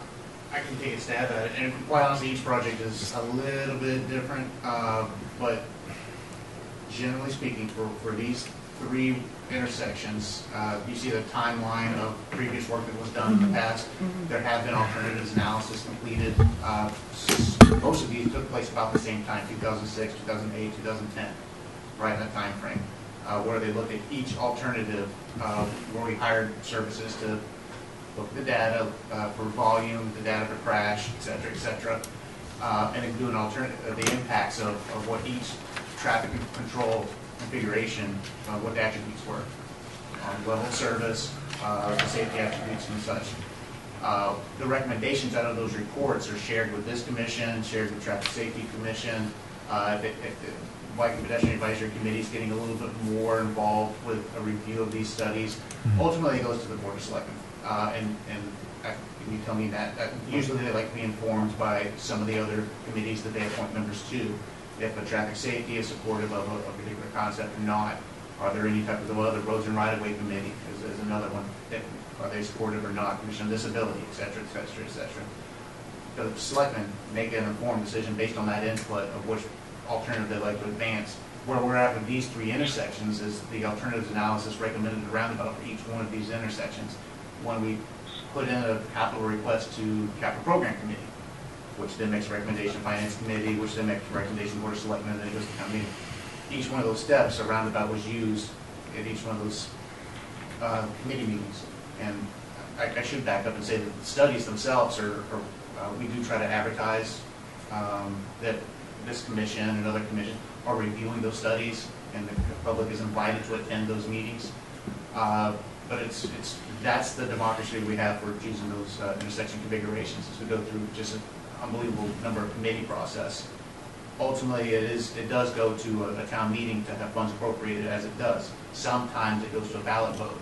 I can take a stab at it, and quite honestly, each project is a little bit different, but generally speaking, for these 3 intersections, you see the timeline of previous work that was done in the past. There have been alternatives analysis completed. Most of these took place about the same time, 2006, 2008, 2010, right in that time frame, where they looked at each alternative, where we hired services to look at the data for volume, the data for crash, et cetera, and then do an alternative, the impacts of what each traffic control configuration, what the attributes were, level of service, the safety attributes and such. The recommendations out of those reports are shared with this commission, shared with Traffic Safety Commission. If the Bike and Pedestrian Advisory Committee is getting a little bit more involved with a review of these studies, ultimately it goes to the Board of Selectmen. And can you tell me that usually they like to be informed by some of the other committees that they appoint members to. If a traffic safety is supportive of a particular concept or not. Are there any type of other roads and right-of-way committee is another one. Are they supportive or not? Commission on Disability, et cetera, et cetera, et cetera. The selectmen make an informed decision based on that input of which alternative they'd like to advance. Where we're at with these 3 intersections is the alternatives analysis recommended a roundabout for each one of these intersections. When we put in a capital request to Capital Program Committee, which then makes a recommendation to Finance Committee, which then makes a recommendation to Board of Selectmen, and then it goes to town meeting. Each one of those steps, a roundabout was used at each one of those committee meetings. And I should back up and say that the studies themselves we do try to advertise that this commission and other commissions are reviewing those studies, and the public is invited to attend those meetings. But that's the democracy we have for choosing those intersection configurations as we go through just an unbelievable number of committee process. Ultimately, it does go to a town meeting to have funds appropriated as it does. Sometimes it goes to a ballot vote.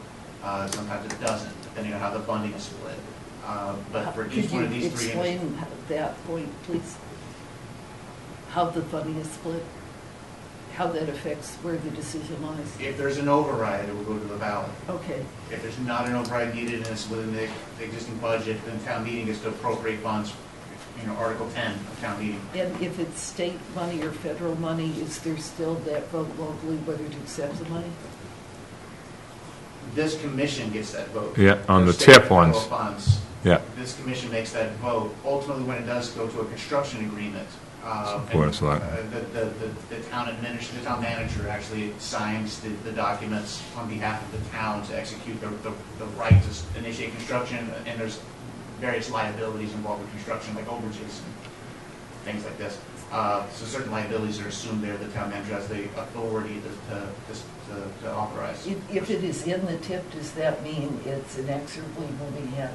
Sometimes it doesn't, depending on how the funding is split. But for each one of these 3 explain that point, please? How the funding is split? How that affects where the decision lies? If there's an override, it will go to the ballot. Okay. If there's not an override needed and it's within the existing budget, then town meeting is to appropriate funds, Article 10 of town meeting. And if it's state money or federal money, is there still that vote locally whether to accept the money? This commission gets that vote. Yeah, on the State tip and federal ones. Funds. Yeah. This commission makes that vote. Ultimately, when it does go to a construction agreement, Board of Selectmen. the town manager actually signs the documents on behalf of the town to execute the right to initiate construction, and there's various liabilities involved with construction, like overages and things like this. So certain liabilities are assumed there. The town manager has the authority to authorize. If it is in the tip, does that mean it's inexorably moving ahead?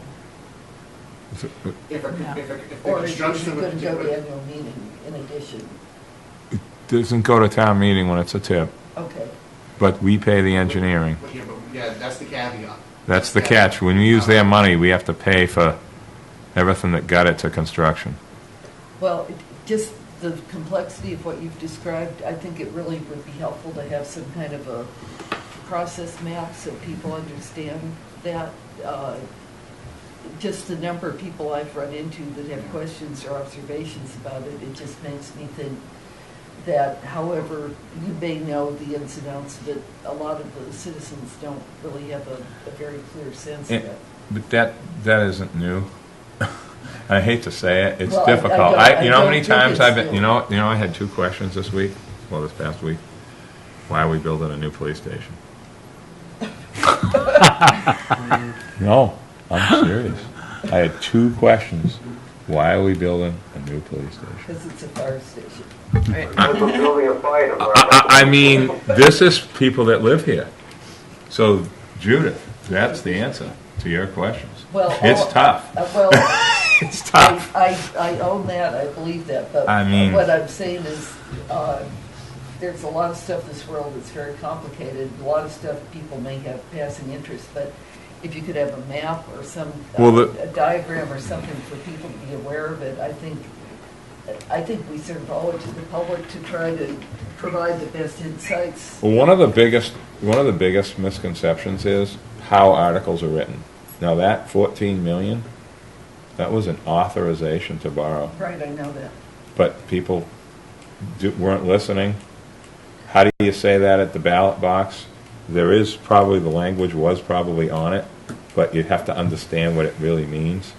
If the Or is it construction going to go would- to annual meeting in addition? Doesn't go to town meeting when it's a tip, Okay. but we pay the engineering. Yeah, that's the caveat. That's the catch. When we use their money, we have to pay for everything that got it to construction. Well, just the complexity of what you've described, I think it really would be helpful to have some kind of a process map so people understand that. Just the number of people I've run into that have questions or observations about it, it just makes me think that however you may know the ins and outs of it, a lot of the citizens don't really have a very clear sense of it. But that isn't new. I hate to say it, it's Well, difficult. I You know how many don't think times it's I've been, new. you know, I had 2 questions this week, well, this past week. Why are we building a new police station? No, I'm serious. I had 2 questions. Why are we building a new police station? Because it's a fire station. We're building a fire department. I mean, this is people that live here. So, Judith, that's the answer to your questions. Well, It's tough. Well, It's tough. I own that, I believe that, but I mean- what I'm saying is, there's a lot of stuff in this world that's very complicated, a lot of stuff people may have passing interest, but if you could have a map or some, a diagram or something for people to be aware of it, I think we sort of owe it to the public to try to provide the best insights. Well, one of the biggest misconceptions is how articles are written. Now that 14 million, that was an authorization to borrow, Right, I know that. but people weren't listening. How do you say that at the ballot box? There is probably, the language was probably on it, but you have to understand what it really means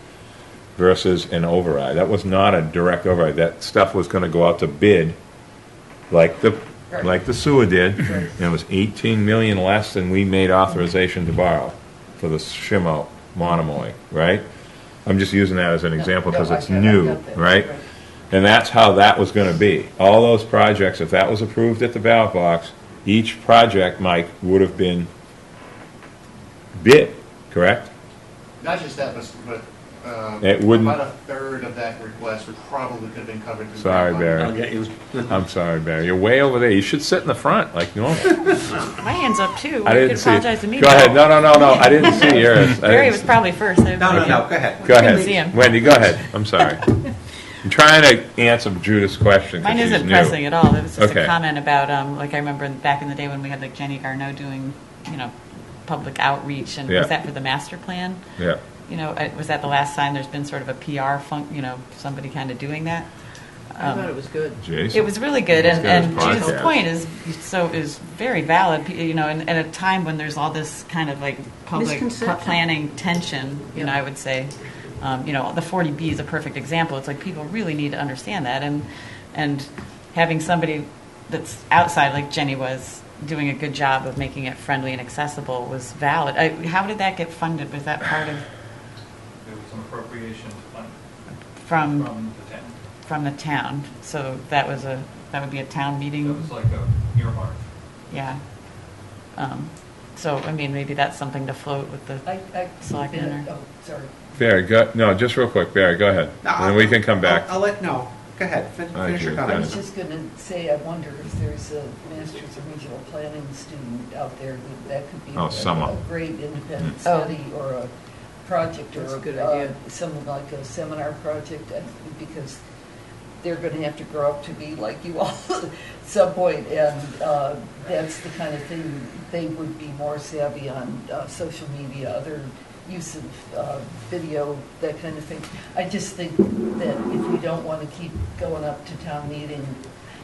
versus an override. That was not a direct override. That stuff was going to go out to bid like the sewer did, and it was 18 million less than we made authorization to borrow for the Shimo Monomoy, right? I'm just using that as an example because it's new, right? And that's how that was going to be. All those projects, if that was approved at the ballot box, each project, Mike, would have been bid, correct? Not just that, but It wouldn't- about a third of that request would probably could have been covered. through Sorry, grant money. Barry. I'm sorry, Barry. You're way over there. You should sit in the front like normal. My hand's up too. I You didn't could see. apologize to me. Go ahead. No. I didn't see yours. Barry was probably first. No, go ahead. Go Couldn't ahead. see him. Wendy, go ahead. I'm sorry. I'm trying to answer Judith's question. 'Cause Mine she's isn't new. pressing at all. It was just Okay. a comment about, like I remember back in the day when we had like Jenny Garneau doing, public outreach, and Yeah. was that for the master plan? Yeah. Was that the last time there's been sort of a PR somebody kind of doing that? I thought it was good. Jason. It was really good, He's and, got his and Judith's podcast. point is very valid. And at a time when there's all this kind of like public Misconception. planning tension, Yeah. I would say, the 40B is a perfect example. It's like people really need to understand that, and having somebody that's outside, like Jenny was, doing a good job of making it friendly and accessible was valid. How did that get funded? Was that part of There was some appropriation fund from the town. from the town? So that would be a town meeting. That was like a earmark. Yeah. So, I mean, maybe that's something to float with the selectmen. Oh, sorry. Barry, no, just real quick. Barry, go ahead. And then we can come back. I'll let, no, go ahead, finish your Judith, I comments. was just going to say, I wonder if there's a master's of regional planning student out there that could be Summer. a great independent Oh. study or a project or That's a good idea. something like a seminar project, because they're going to have to grow up to be like you all at some point, and that's the kind of thing they would be more savvy on social media, other use of video, that kind of thing. I just think that if we don't want to keep going up to town meeting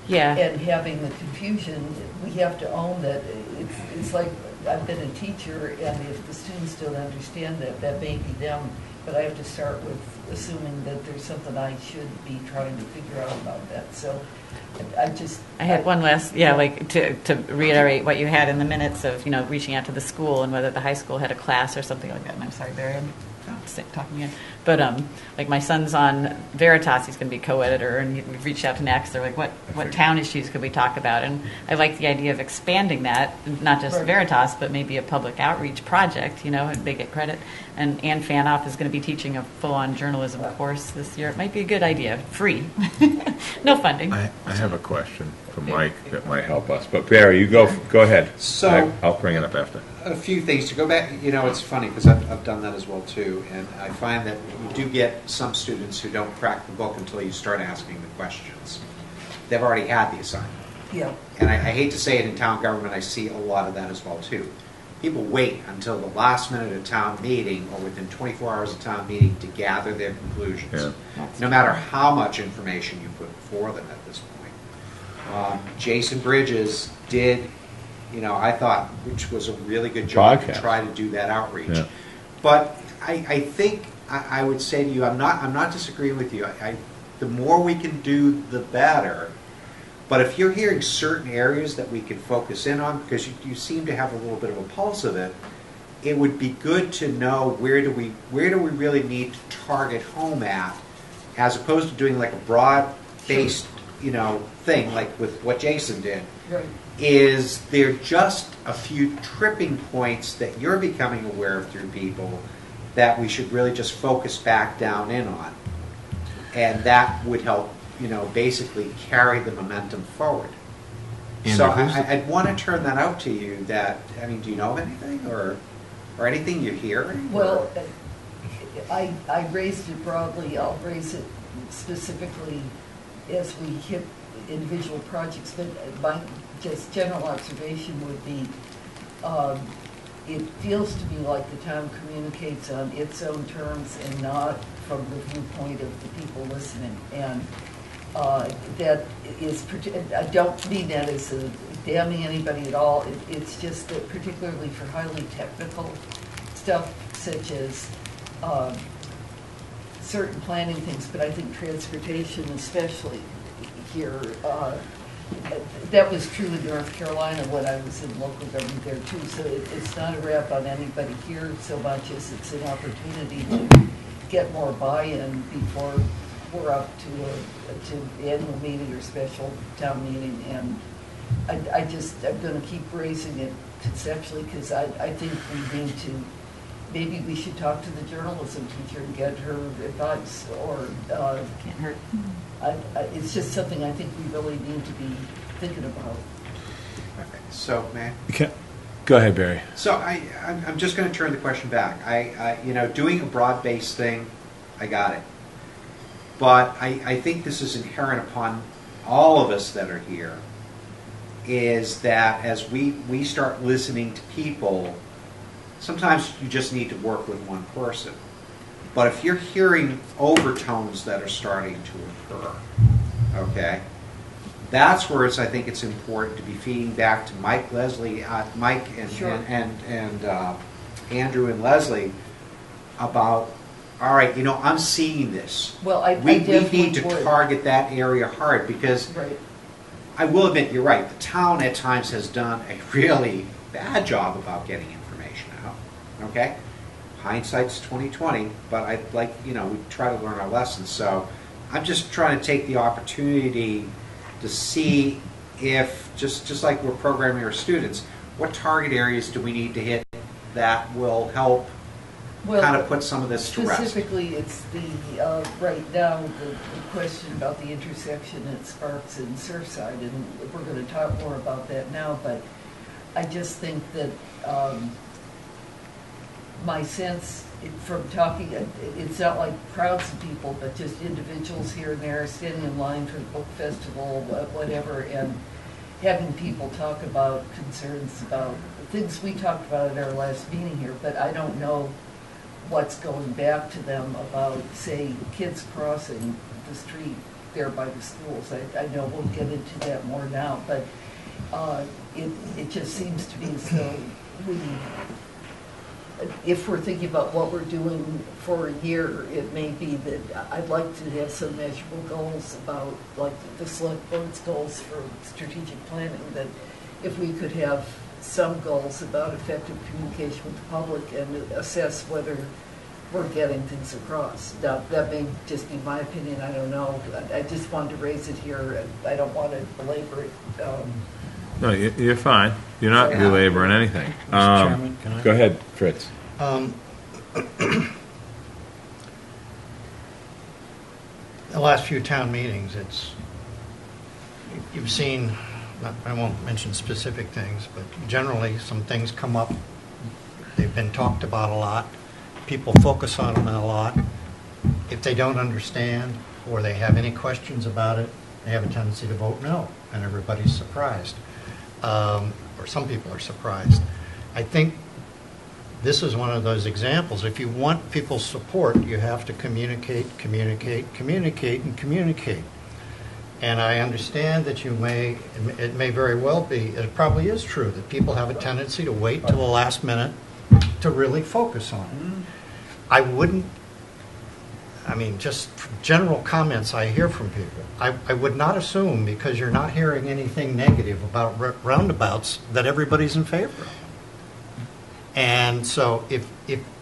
Yeah. and having the confusion, we have to own that. It's like, I've been a teacher, and if the students don't understand that may be them, but I have to start with assuming that there's something I should be trying to figure out about that. So I had one last, to reiterate what you had in the minutes of, reaching out to the school and whether the high school had a class or something like that. And I'm sorry, Barry, I'm talking again. But like my son's on Veritas, he's going to be co-editor, and we've reached out to NACS. They're like, what town issues could we talk about? And I like the idea of expanding that, not just Right. Veritas, but maybe a public outreach project, and they get credit. And Ann Fanoff is going to be teaching a full-on journalism course this year. It might be a good idea, free, no funding. I have a question for Mike that might help us. But Barry, you go ahead. So- I'll bring it up after. A few things to go back. It's funny because I've done that as well too, and I find that you do get some students who don't crack the book until you start asking the questions. They've already had the assignment, Yeah. and I hate to say it in town government. I see a lot of that as well too. People wait until the last minute of town meeting or within 24 hours of town meeting to gather their conclusions, no matter how much information you put before them at this point. Jason Bridges did, I thought, which was a really good job Podcast. to try to do that outreach. Yeah. But I think I would say to you, I'm not disagreeing with you. The more we can do, the better. But if you're hearing certain areas that we can focus in on, because you seem to have a little bit of a pulse of it, it would be good to know where do we really need to target home at, as opposed to doing like a broad-based thing like with what Jason did. Right. Is there just a few tripping points that you're becoming aware of through people that we should really just focus back down in on? And that would help, basically carry the momentum forward. Andrew, So who's I'd want to turn that out to you that, do you know of anything or anything you're hearing? Well, I raised it broadly. I'll raise it specifically as we hit individual projects. But my just general observation would be it feels to me like the town communicates on its own terms and not from the viewpoint of the people listening. And that is, I don't mean that as a damning anybody at all. It's just that particularly for highly technical stuff, such as certain planning things, but I think transportation especially here, that was true in North Carolina when I was in local government there too. So it's not a rap on anybody here so much as it's an opportunity to get more buy-in before we're up to annual meeting or special town meeting. And I'm going to keep raising it conceptually because I think we need to, maybe we should talk to the journalism teacher and get her advice, or Can't hurt. it's just something I think we really need to be thinking about. Okay. So, man. Go ahead, Barry. So I'm just going to turn the question back. Doing a broad-based thing, I got it. But I think this is inherent upon all of us that are here, is that as we start listening to people, sometimes you just need to work with one person. But if you're hearing overtones that are starting to occur, okay, that's where I think it's important to be feeding back to Mike and Sure. and Andrew and Leslie about, all right, I'm seeing this. Well, we need to target that area hard, because right. I will admit you're right. The town at times has done a really bad job about getting information out. Okay, hindsight's 20/20, but we try to learn our lessons. So I'm just trying to take the opportunity to see if, just like we're programming our students, what target areas do we need to hit that will help kind of put some of this to rest. Specifically, it's the, right now, the question about the intersection at Sparks and Surfside, and we're going to talk more about that now, but I just think that my sense from talking, it's not like crowds of people, but just individuals here and there standing in line for the book festival, whatever, and having people talk about concerns about things we talked about at our last meeting here, but I don't know what's going back to them about, say, kids crossing the street there by the schools. I know we'll get into that more now, but it just seems to me as though if we're thinking about what we're doing for a year, it may be that I'd like to have some measurable goals about, like the select board's goals for strategic planning, that if we could have some goals about effective communication with the public and assess whether we're getting things across. Now, that may just be my opinion, I don't know. I just wanted to raise it here. I don't want to belabor it. No, you're fine. You're not belaboring anything. Mr. Chairman, can I? Go ahead, Fritz. The last few town meetings, you've seen, I won't mention specific things, but generally some things come up. They've been talked about a lot. People focus on them a lot. If they don't understand or they have any questions about it, they have a tendency to vote no, and everybody's surprised. Or some people are surprised. I think this is one of those examples. If you want people's support, you have to communicate, communicate, communicate, and communicate. And I understand that it may very well be, it probably is true, that people have a tendency to wait till the last minute to really focus on it. Just general comments I hear from people. I would not assume, because you're not hearing anything negative about roundabouts, that everybody's in favor of. And so if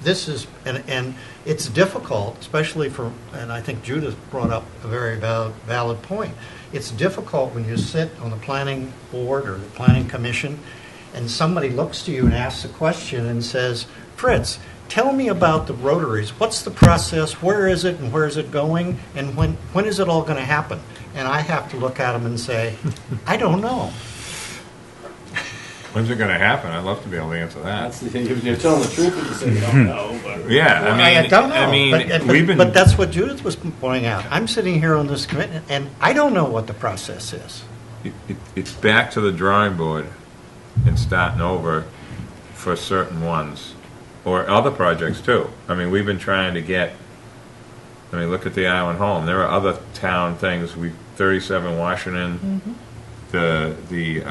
this is, and it's difficult, especially and I think Judith brought up a very valid point. It's difficult when you sit on the planning board or the planning commission and somebody looks to you and asks a question and says, Fritz, tell me about the rotaries. What's the process? Where is it and where is it going? And when is it all going to happen? And I have to look at them and say, I don't know. When's it going to happen? I'd love to be able to answer that. That's the thing. You're telling the truth when you say you don't know. But Yeah, I don't know. but but that's what Judith was pointing out. I'm sitting here on this committee, and I don't know what the process is. It's back to the drawing board and starting over for certain ones, or other projects too. I mean, we've been trying to get, I mean, look at the Island Home. There are other town things. 37 Washington, the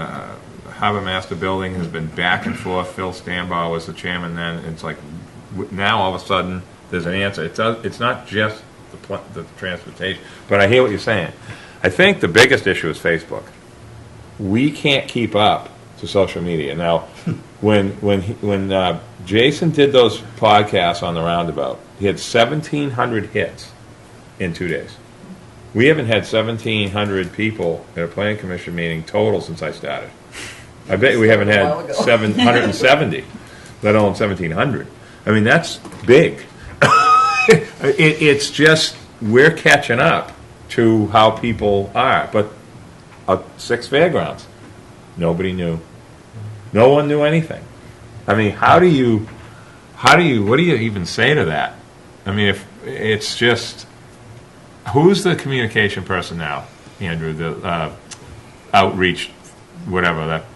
Harbor Master Building has been back and forth. Phil Stambaugh was the chairman then. It's like now all of a sudden there's an answer. It's not just the transportation, but I hear what you're saying. I think the biggest issue is Facebook. We can't keep up to social media now. When Jason did those podcasts on the roundabout, he had 1,700 hits in 2 days. We haven't had 1,700 people at a planning commission meeting total since I started. I bet we haven't had 770, let alone 1,700. I mean, that's big. It's just we're catching up to how people are. But 6 fairgrounds, nobody knew. No one knew anything. I mean, what do you even say to that? I mean, if it's just, who's the communication person now, Andrew? The outreach, whatever that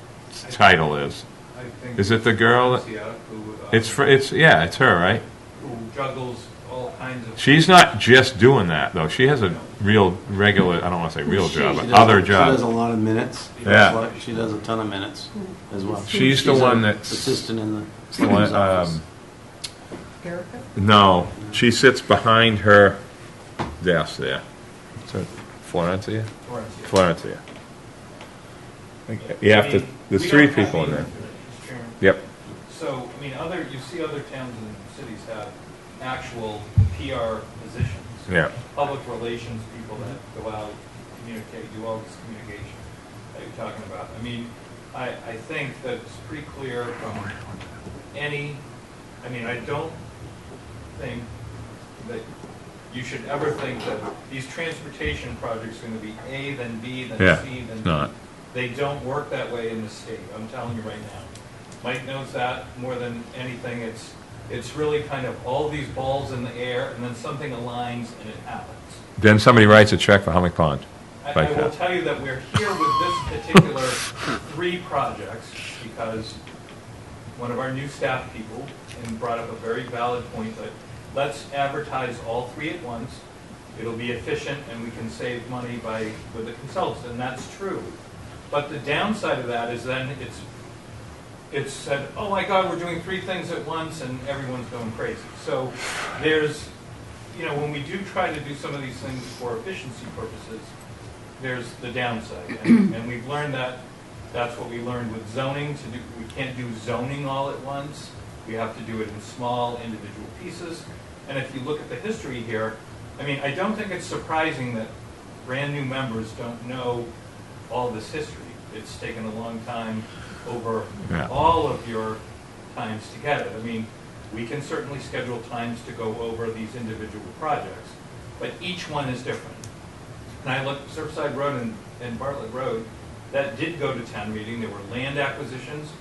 title is. I think Is it the girl? It's her, right? Who juggles all kinds of. She's not just doing that though. She has a regular. I don't want to say real job, but other She does job. a lot of minutes. Yeah. She does a ton of minutes as well. She's the one that's assistant in the the one, office. Erica? No, she sits behind her desk there. So Florencia. Florencia. You have to. There's We 3 don't have people in there. either, Mr. Chairman. Yep. So, I mean, you see other towns and cities have actual PR positions. Yeah. Public relations people that go out, communicate, do all this communication that you're talking about. I mean, I think that it's pretty clear from I don't think that you should ever think that these transportation projects are going to be A, then B, then Yeah, C, then it's D. not. They don't work that way in the state. I'm telling you right now. Mike knows that more than anything. It's really kind of all these balls in the air, and then something aligns, and it happens. Then somebody writes a check for Hummock Pond. I will tell you that we're here with this particular 3 projects because one of our new staff people brought up a very valid point that let's advertise all 3 at once. It'll be efficient, and we can save money with the consultants, and that's true. But the downside of that is then it's said, oh my God, we're doing 3 things at once, and everyone's going crazy. So there's, when we do try to do some of these things for efficiency purposes, there's the downside. And we've learned that's what we learned with zoning. We can't do zoning all at once. We have to do it in small individual pieces. And if you look at the history here, I mean, I don't think it's surprising that brand new members don't know all this history. It's taken a long time over all of your times to get it. I mean, we can certainly schedule times to go over these individual projects, but each one is different. And I looked at Surfside Road and Bartlett Road, that did go to town meeting. There were land acquisitions,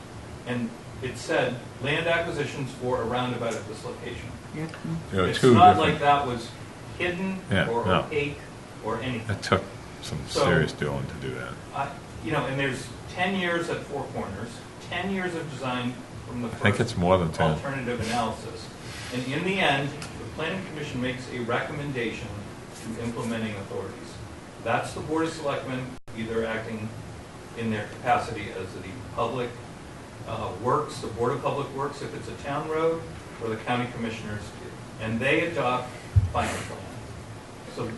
and it said land acquisitions for a roundabout at this location. It's not like that was hidden or opaque or anything. It took some serious doing to do that. And there's 10 years at Four Corners, 10 years of design from the first I think it's more than 10. alternative analysis. And in the end, the Planning Commission makes a recommendation to implementing authorities. That's the Board of Selectmen either acting in their capacity as the Public Works, the Board of Public Works if it's a town road, or the county commissioners, and they adopt final plan. So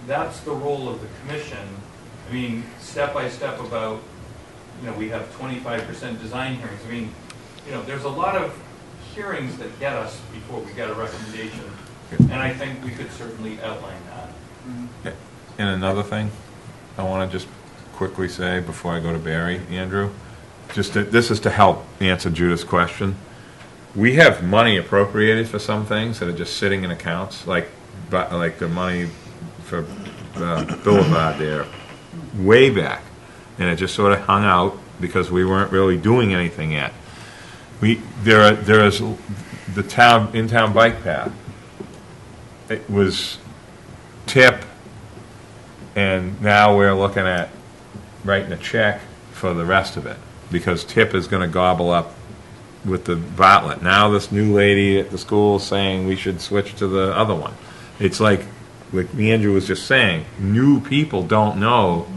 that's the role of the commission. I mean, step by step about, we have 25% design hearings. I mean, there's a lot of hearings that get us before we get a recommendation, and I think we could certainly outline that. And another thing I want to just quickly say before I go to Barry, Andrew, this is to help answer Judith's question. We have money appropriated for some things that are just sitting in accounts, like the money for Boulevard there, way back, and it just sort of hung out because we weren't really doing anything yet. There is the in-town bike path. It was tip, and now we're looking at writing a check for the rest of it. because Tip is going to gobble up with the Bartlett. Now this new lady at the school is saying we should switch to the other one. It's like Andrew was just saying, new people don't know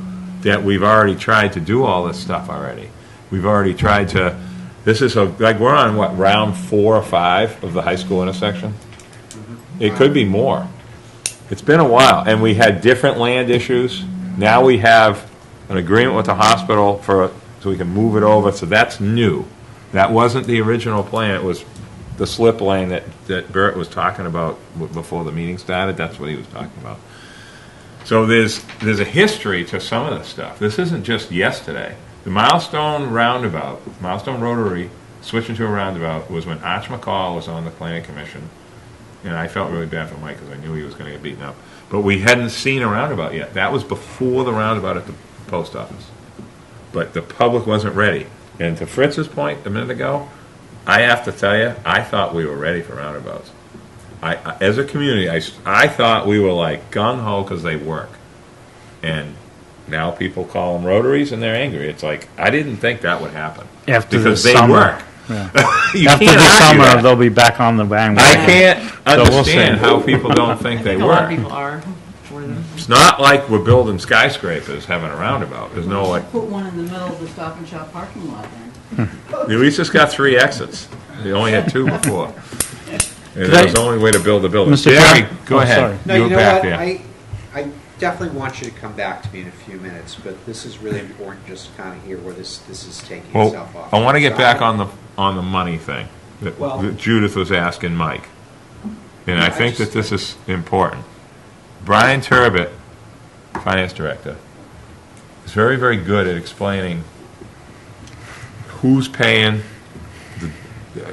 that we've already tried to do all this stuff already. We've already tried to, this is like we're on what, round 4 or 5 of the high school intersection? It could be more. It's been a while, and we had different land issues. Now we have an agreement with the hospital so we can move it over, so that's new. That wasn't the original plan. It was the slip lane that Bert was talking about before the meeting started. That's what he was talking about. So there's a history to some of this stuff. This isn't just yesterday. The Milestone Roundabout, Milestone Rotary, switching to a roundabout, was when Arch McCall was on the Planning Commission. And I felt really bad for Mike because I knew he was going to get beaten up. But we hadn't seen a roundabout yet. That was before the roundabout at the post office. But the public wasn't ready. And to Fritz's point a minute ago, I have to tell you, I thought we were ready for roundabouts. As a community, I thought we were like gung-ho because they work. And now people call them rotaries and they're angry. It's like, I didn't think that would happen. After because the they summer. work. Yeah. You After can't the argue summer, that. they'll be back on the bandwagon. I can't So we'll understand see. how people don't think I they think a lot of work. people are for them. It's not like we're building skyscrapers having a roundabout. There's no like. Put one in the middle of the Stop and Shop parking lot then. We just got 3 exits. We only had 2 before. And Did that was I- the only way to build a building. Mr. Jerry, Chair? go Oh, ahead. sorry. No, You you were know back what? there. I definitely want you to come back to me in a few minutes, but this is really important just to kind of hear where this is taking Well, itself off. I want to get So back on the money thing that Well- that Judith was asking Mike. And I I think just- that this is important. Brian Turbot, Finance Director, is very, very good at explaining who's paying,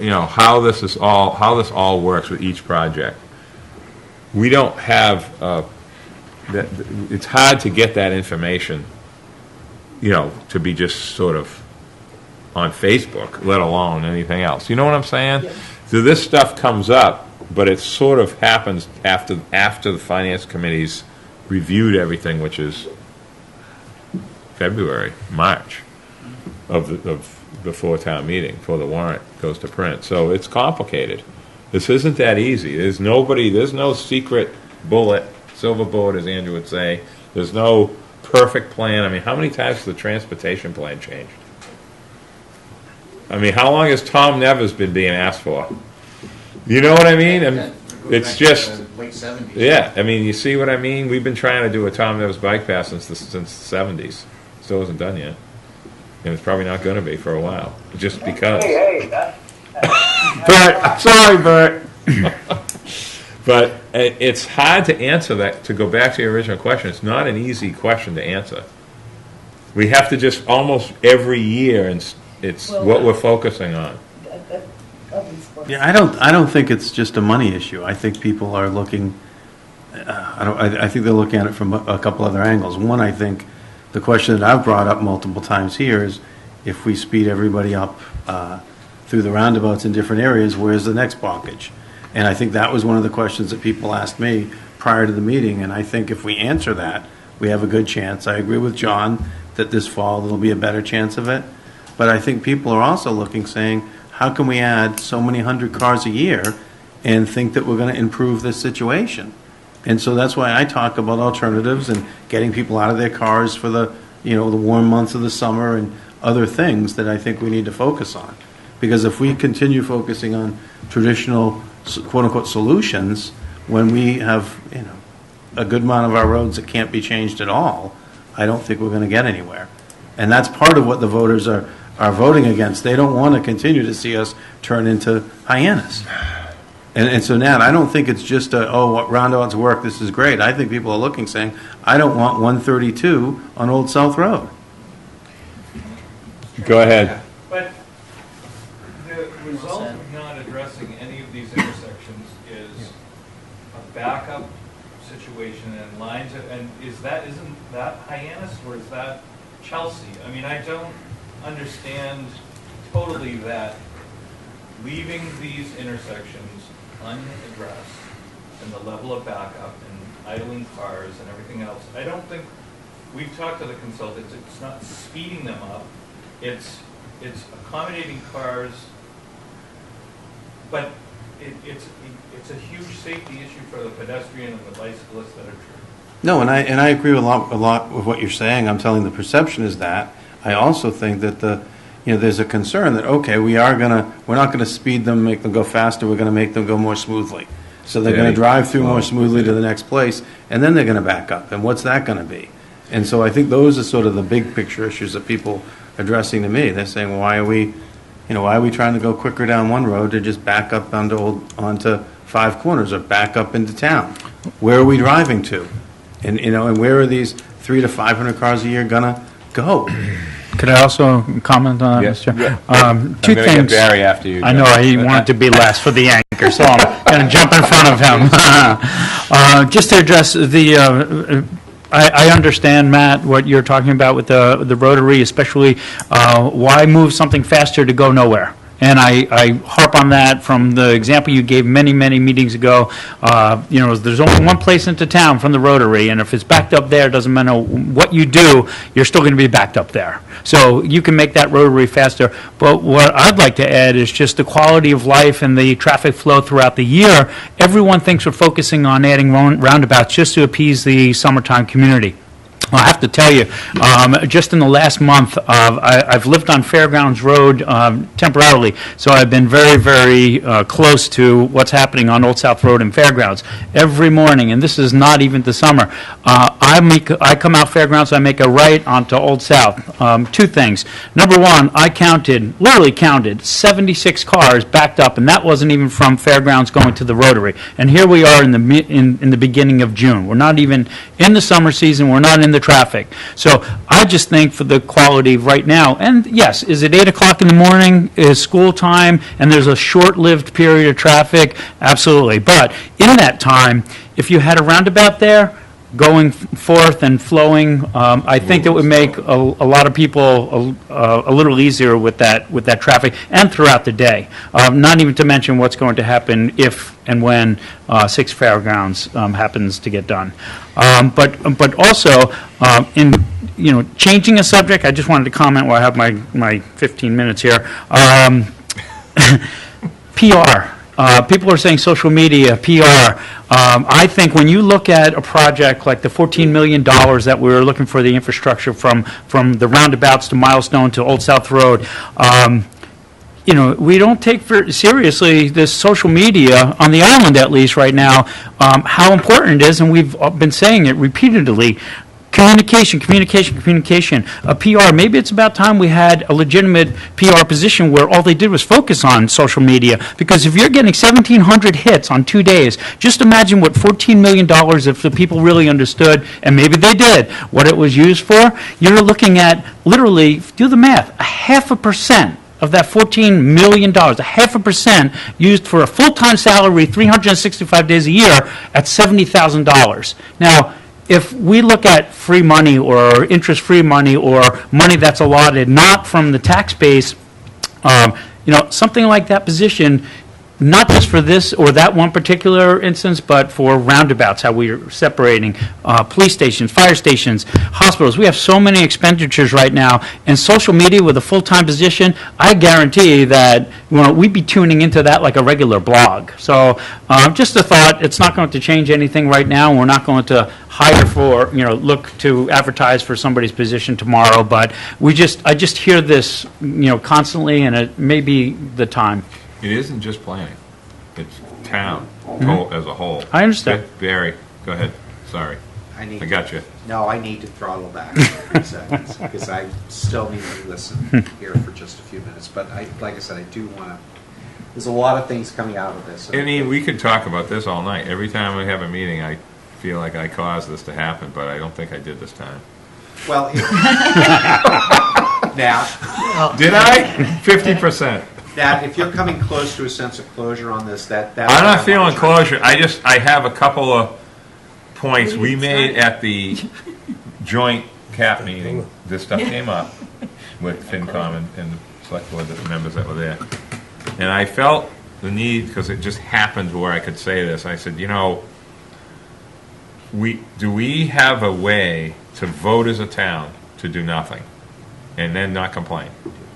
how this all works with each project. We don't have it's hard to get that information, to be just sort of on Facebook, let alone anything else. You know what I'm saying? Yes. So this stuff comes up, but it sort of happens after the finance committee's reviewed everything, which is February, March of before town meeting, before the warrant goes to print. So it's complicated. This isn't that easy. There's no secret bullet, silver bullet, as Andrew would say. There's no perfect plan. I mean, how many times has the transportation plan changed? I mean, how long has Tom Nevers been being asked for? You know what I mean? And it's just, Late 70s. yeah. I mean, you see what I mean? We've been trying to do a Tom Nevers bike pass since the 70s. Still isn't done yet. And it's probably not going to be for a while, just because. Hey, that's Bert, sorry, Bert. But it's hard to answer that, to go back to your original question. It's not an easy question to answer. We have to just almost every year, and it's what we're focusing on. Yeah, I don't think it's just a money issue. I think people are looking. I think they're looking at it from a couple other angles. One, I think the question that I've brought up multiple times here is, if we speed everybody up through the roundabouts in different areas, where's the next blockage? And I think that was one of the questions that people asked me prior to the meeting. And I think if we answer that, we have a good chance. I agree with John that this fall there'll be a better chance of it. But I think people are also looking, saying, how can we add so many hundred cars a year and think that we're going to improve this situation? And so that's why I talk about alternatives and getting people out of their cars for the warm months of the summer and other things that I think we need to focus on. Because if we continue focusing on traditional, quote-unquote, solutions, when we have a good amount of our roads that can't be changed at all, I don't think we're going to get anywhere. And that's part of what the voters are voting against. They don't want to continue to see us turn into hyenas. And so, Nat, I don't think it's just what roundabouts work, this is great. I think people are looking, saying, I don't want 132 on Old South Road. Go ahead. But the result of not addressing any of these intersections is a backup situation and lines, and isn't that Hyannis or is that Chelsea? I mean, I don't understand totally that leaving these intersections unaddressed and the level of backup and idling cars and everything else. I don't think, we've talked to the consultants, it's not speeding them up, it's it's accommodating cars, but it's a huge safety issue for the pedestrian and the bicyclists that are true. No, and I agree with a lot with what you're saying. I'm telling the perception is that. I also think that there's a concern that, okay, we're not gonna speed them, make them go faster, we're gonna make them go more smoothly. So they're gonna drive through more smoothly to the next place, and then they're gonna back up, and what's that gonna be? And so I think those are sort of the big picture issues that people are addressing to me. They're saying, why are we trying to go quicker down one road to just back up onto Five Corners or back up into town? Where are we driving to? And where are these 300 to 500 cars a year gonna go? Could I also comment on that, Yes. Mr. Yeah. Two I'm gonna things. get Barry after you. I know, he wanted to be last for the anchor, so I'm going to jump in front of him. Just to address I understand, Matt, what you're talking about with the Rotary, especially why move something faster to go nowhere? And I harp on that from the example you gave many, many meetings ago. There's only one place into town from the Rotary, and if it's backed up there, it doesn't matter what you do, you're still going to be backed up there. So you can make that Rotary faster. But what I'd like to add is just the quality of life and the traffic flow throughout the year. Everyone thinks we're focusing on adding roundabouts just to appease the summertime community. Well, I have to tell you, just in the last month, I've lived on Fairgrounds Road temporarily, so I've been very, very close to what's happening on Old South Road and Fairgrounds every morning, and this is not even the summer. I come out Fairgrounds, I make a right onto Old South. Two things. Number one, I literally counted 76 cars backed up, and that wasn't even from Fairgrounds going to the Rotary. And here we are in the beginning of June. We're not even in the summer season. We're not in the traffic. So I just think for the quality right now, and yes, is it 8 o'clock in the morning, is school time, and there's a short-lived period of traffic? Absolutely. But in that time, if you had a roundabout there, going forth and flowing, I think it would make a lot of people a little easier with that traffic and throughout the day. Not even to mention what's going to happen if and when Six Fairgrounds happens to get done. But also in changing a subject, I just wanted to comment while I have my 15 minutes here. PR. People are saying social media, PR. I think when you look at a project like the $14 million that we were looking for the infrastructure from the roundabouts to Milestone to Old South Road, we don't take seriously this social media, on the island at least right now, how important it is, and we've been saying it repeatedly. Communication. A PR, maybe it's about time we had a legitimate PR position where all they did was focus on social media. Because if you're getting 1,700 hits on 2 days, just imagine what $14 million, if the people really understood, and maybe they did, what it was used for. You're looking at, literally, do the math, 0.5% of that $14 million, 0.5% used for a full-time salary, 365 days a year, at $70,000. Now, if we look at free money or interest-free money or money that's allotted not from the tax base, something like that position, not just for this or that one particular instance, but for roundabouts, how we're separating police stations, fire stations, hospitals. We have so many expenditures right now, and social media with a full-time position, I guarantee that we'd be tuning into that like a regular blog. So just a thought, it's not going to change anything right now. We're not going to hire for, look to advertise for somebody's position tomorrow, but I just hear this, constantly, and it may be the time. It isn't just planning. It's town as a whole. I understand. Barry, go ahead. Sorry. I got you. No, I need to throttle back for 3 seconds because I still need to listen here for just a few minutes. But like I said, I do want to. There's a lot of things coming out of this. I mean, we could talk about this all night. Every time we have a meeting, I feel like I caused this to happen, but I don't think I did this time. Well, now. Did I? 50%. That if you're coming close to a sense of closure on this, that I'm not feeling closure. I have a couple of points we made at the joint CAP meeting. This stuff came up with FinCom and the select board members that were there, and I felt the need, because it just happened where I could say this. I said, we have a way to vote as a town to do nothing and then not complain?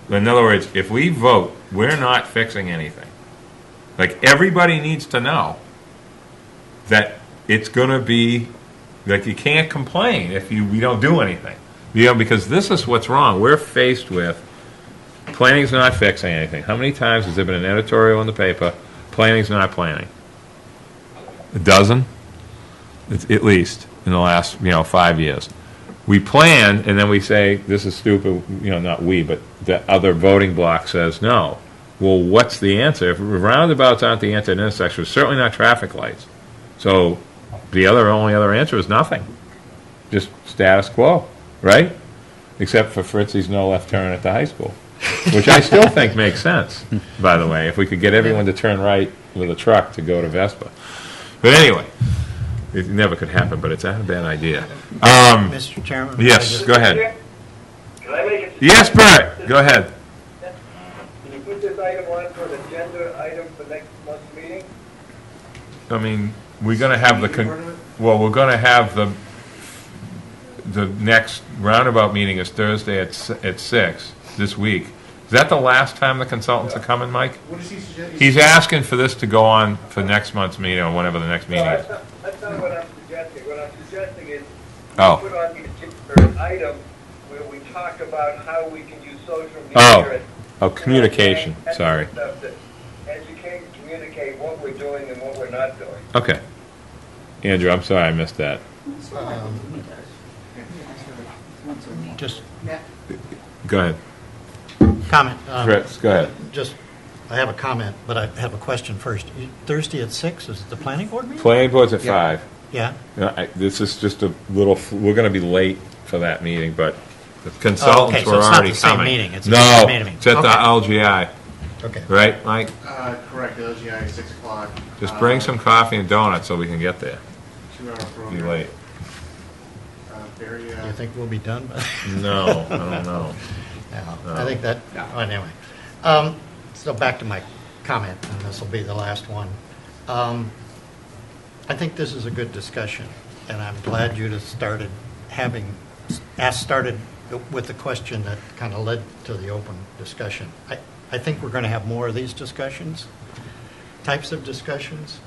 In other words, if we vote, we're not fixing anything. Like, everybody needs to know that it's going to be, like, you can't complain if we don't do anything. Because this is what's wrong. We're faced with planning's not fixing anything. How many times has there been an editorial in the paper, planning's not planning? A dozen? At least in the last, 5 years. We plan, and then we say, this is stupid, not we, but the other voting bloc says no. Well, what's the answer? If roundabouts aren't the answer at intersections, certainly not traffic lights. So the only other answer is nothing. Just status quo, right? Except for Fritzy's no left turn at the high school, which I still think makes sense, by the way, if we could get everyone to turn right with a truck to go to Vespa. But anyway, it never could happen, but it's not a bad idea. Mr. Chairman? Yes, go ahead. Can I make it? Yes, Bert, go ahead. Can you put this item on for an agenda item for next month's meeting? I mean, we're going to have we're going to have the next roundabout meeting is Thursday at 6 this week. Is that the last time the consultants are coming, Mike? What is he suggesting? He's asking for this to go on for next month's meeting or whenever the next meeting is. That's not what I'm suggesting. What I'm suggesting is Oh. put on the agenda an item where we talk about how we can use social media. Oh, communication, sorry. Stuff to educate and communicate what we're doing and what we're not doing. Okay. Andrew, I'm sorry I missed that. Just Go ahead. comment. Chris, go ahead. I have a comment, but I have a question first. Thursday at 6 is the planning board meeting? Planning board's at 5. Yeah. This is just a little, we're going to be late for that meeting, but the consultants so were it's not already the same coming. meeting, it's a No, different meeting. it's at the Okay. LGI. Okay. Right, Mike? Correct, LGI, 6 o'clock. Just bring some coffee and donuts so we can get there. 2-hour program. Be late. Very, Do you think we'll be done by No, I don't know. No, I think that, anyway. So back to my comment, and this will be the last one. I think this is a good discussion, and I'm glad you started with the question that kind of led to the open discussion. I think we're going to have more of these types of discussions,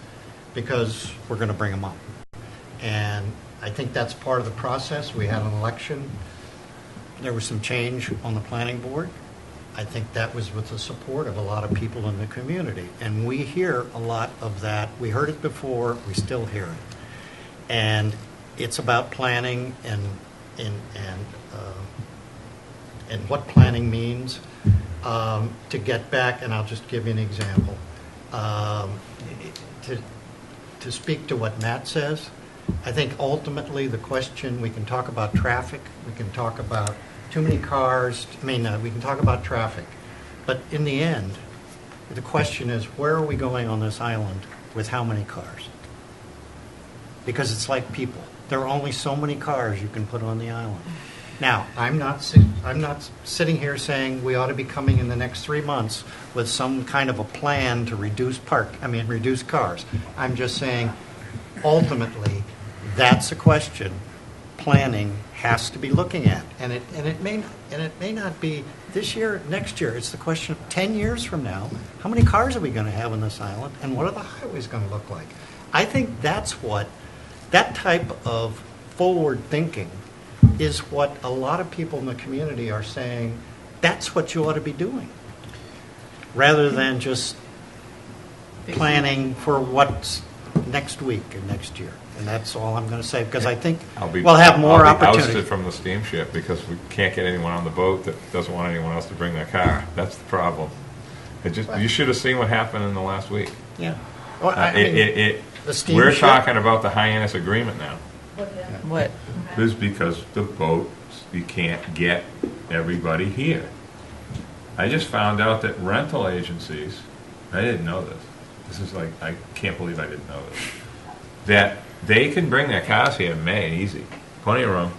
because we're going to bring them up. And I think that's part of the process. We had an election. There was some change on the planning board. I think that was with the support of a lot of people in the community. And we hear a lot of that. We heard it before. We still hear it. And it's about planning and what planning means. To get back, and I'll just give you an example. To speak to what Matt says, I think ultimately the question, we can talk about traffic, we can talk about too many cars, we can talk about traffic. But in the end, the question is, where are we going on this island with how many cars? Because it's like people. There are only so many cars you can put on the island. Now, I'm not sitting here saying we ought to be coming in the next 3 months with some kind of a plan to reduce cars. I'm just saying, ultimately, that's a question planning has to be looking at, and it may not be this year, next year. It's the question of 10 years from now. How many cars are we going to have on this island, and what are the highways going to look like? I think that type of forward thinking is what a lot of people in the community are saying. That's what you ought to be doing, rather than just planning for what's next week and next year. And that's all I'm going to say, because I think we'll have more opportunity. I'll be ousted from the steamship because we can't get anyone on the boat that doesn't want anyone else to bring their car. That's the problem. You should have seen what happened in the last week. Yeah. Well, we're talking about the Hyannis agreement now. What? This is because the boats, you can't get everybody here. I just found out that rental agencies, I didn't know this. This is like, I can't believe I didn't know this. That they can bring their cars here in May, easy. Plenty of room.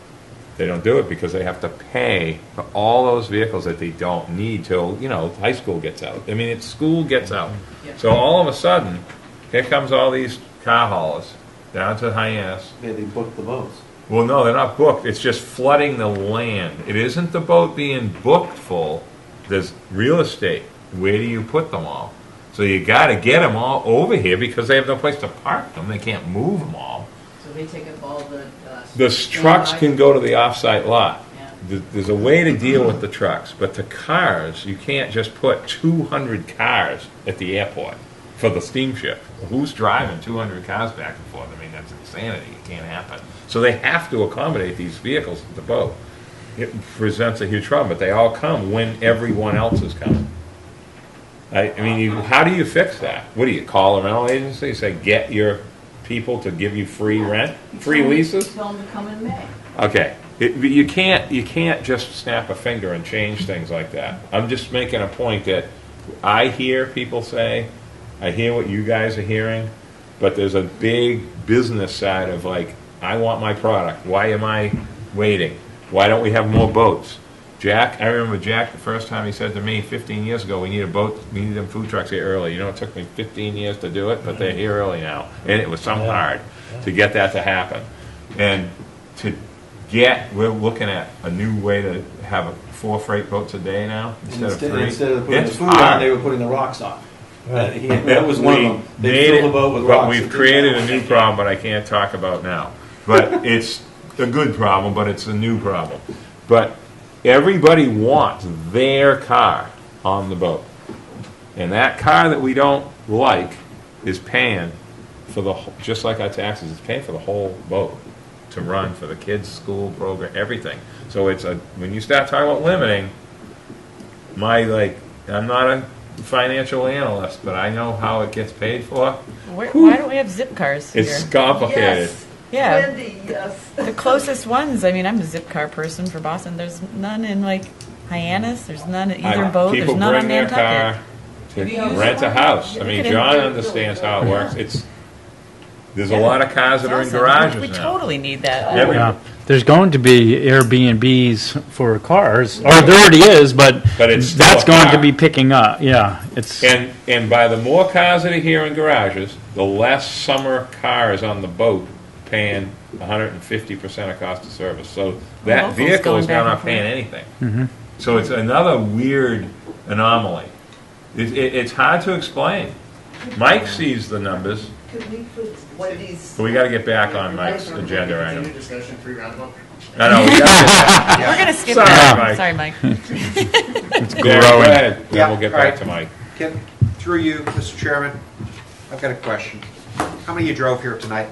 They don't do it because they have to pay for all those vehicles that they don't need till, high school gets out. School gets out. So all of a sudden, here comes all these car haulers down to Hyannis. Yeah, they booked the boats. Well, no, they're not booked. It's just flooding the land. It isn't the boat being booked full. there's real estate. Where do you put them all? So you got to get them all over here because they have no place to park them. They can't move them all. So they take up all the. The trucks can go to the off-site lot. Yeah. There's a way to deal with the trucks, but the cars, you can't just put 200 cars at the airport for the steamship. Who's driving 200 cars back and forth? I mean, that's insanity. It can't happen. So they have to accommodate these vehicles at the boat. It presents a huge problem, but they all come when everyone else is coming. I mean, how do you fix that? What do you call a rental agency? Say, get your people to give you free rent, free leases? Tell them to come in May. Okay, you can't just snap a finger and change things like that. I'm just making a point that I hear people say, I hear what you guys are hearing, but there's a big business side of like, I want my product. Why am I waiting? Why don't we have more boats? Jack, I remember Jack the first time he said to me 15 years ago, we need a boat, we need them food trucks here early. You know, it took me 15 years to do it, but they're here early now. And it was some hard to get that to happen. And we're looking at a new way to have 4 freight boats a day now instead of 3. Instead of putting It's the food hard. on, they were putting the rocks on. That was one of them. They Made filled it, the boat with but rocks. we've created a new problem, but I can't talk about now. But it's a good problem, but it's a new problem. But everybody wants their car on the boat. And that car that we don't like is paying for just like our taxes, it's paying for the whole boat to run for the kids' school program, everything. So when you start talking about limiting, I'm not a financial analyst, but I know how it gets paid for. Why don't we have zip cars here? It's complicated. Yes. Yeah. Wendy, yes. The closest ones, I mean, I'm a zip car person for Boston. There's none in like Hyannis. There's none at either boat. People There's none bring on their Nantucket. car to rent a house. I mean, John understands how it works. There's a lot of cars that are in garages We now. totally need that. Yeah. There's going to be Airbnbs for cars, or there already is, but it's still that's a going car. to be picking up. Yeah, it's And by the more cars that are here in garages, the less summer cars on the boat paying 150% of cost of service. So that locals vehicle going is back not and paying forth. anything. So it's another weird anomaly. It's hard to explain. Mike sees the numbers. Could we put Wendy's? But we got to get back on Mike's agenda item. Continue discussion, 3 roundabout. No, we got to get back. We're going to skip Sorry, that. Mike. Sorry, Mike. It's growing. Go ahead. Then Yeah, we'll get all back right. to Mike. Through you, Mr. Chairman, I've got a question. How many of you drove here tonight?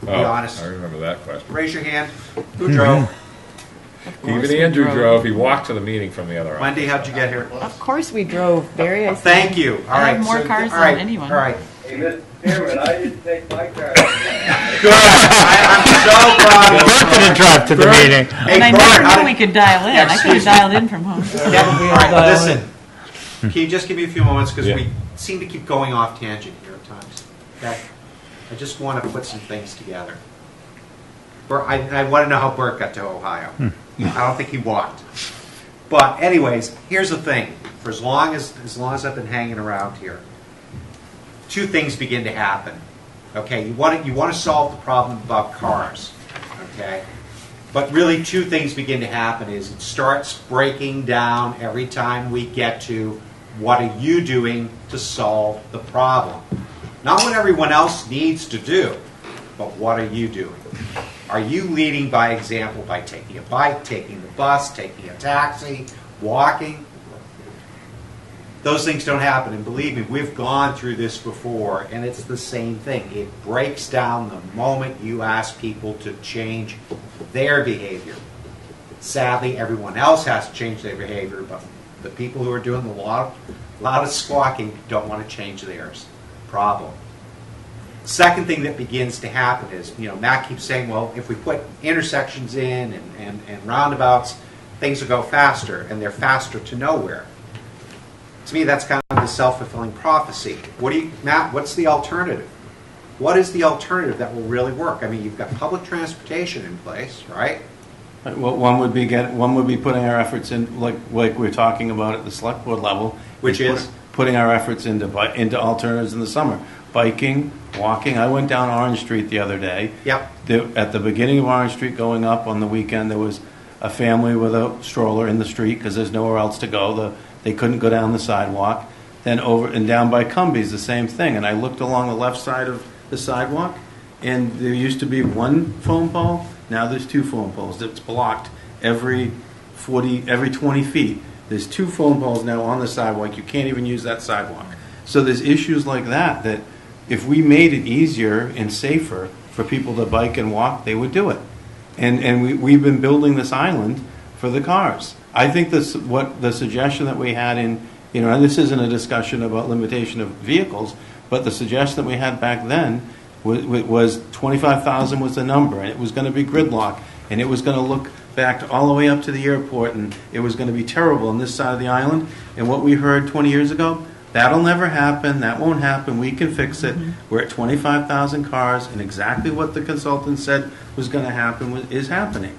Be Oh, honest. I remember that question. Raise your hand. Who drove? Even Andrew drove. He walked to the meeting from the other office. Wendy, how'd you get here? Of course we drove, Barry. I Thank you. All I right. have more so- cars all right, than anyone. All right. Hey, Mr. Chairman, I didn't take my car. Good. I'm so proud of you. going to drive to the meeting. Hey, And I Bart, never how knew did- we could dial in. I could Excuse have me. dialed in from home. Yeah, all right, listen. Can you just give me a few moments because Yeah. we seem to keep going off tangent here at times. Okay? I just want to put some things together. I want to know how Bert got to Ohio. I don't think he walked. But anyways, here's the thing. For as long as I've been hanging around here, 2 things begin to happen. Okay, you want to solve the problem about cars. Okay, but really 2 things begin to happen. Is it starts breaking down every time we get to what are you doing to solve the problem? Not what everyone else needs to do, but what are you doing? Are you leading by example by taking a bike, taking the bus, taking a taxi, walking? Those things don't happen, and believe me, we've gone through this before, and it's the same thing. It breaks down the moment you ask people to change their behavior. Sadly, everyone else has to change their behavior, but the people who are doing the loudest squawking don't want to change theirs. Problem. Second thing that begins to happen is, Matt keeps saying, well, if we put intersections in and roundabouts, things will go faster, and they're faster to nowhere. To me, that's kind of a self-fulfilling prophecy. Matt, what's the alternative? What is the alternative that will really work? I mean, you've got public transportation in place, right? Well, one would be putting our efforts in, like we're talking about at the select board level, Which is? putting our efforts into alternatives in the summer. Biking, walking. I went down Orange Street the other day. Yep. At the beginning of Orange Street going up on the weekend, there was a family with a stroller in the street because there's nowhere else to go. The They couldn't go down the sidewalk. Then over and down by Cumbies, the same thing. And I looked along the left side of the sidewalk, and there used to be one phone pole. Now there's two phone poles. It's blocked every 20 feet. There's two phone poles now on the sidewalk. You can't even use that sidewalk. So there's issues like that that if we made it easier and safer for people to bike and walk, they would do it. And we've been building this island for the cars. I think what the suggestion that we had in, and this isn't a discussion about limitation of vehicles, but the suggestion that we had back then was 25,000 was the number, and it was going to be gridlock, and it was going to look back all the way up to the airport, and it was going to be terrible on this side of the island. And what we heard 20 years ago, that'll never happen, that won't happen, we can fix it. We're at 25,000 cars, and exactly what the consultant said was going to happen is happening.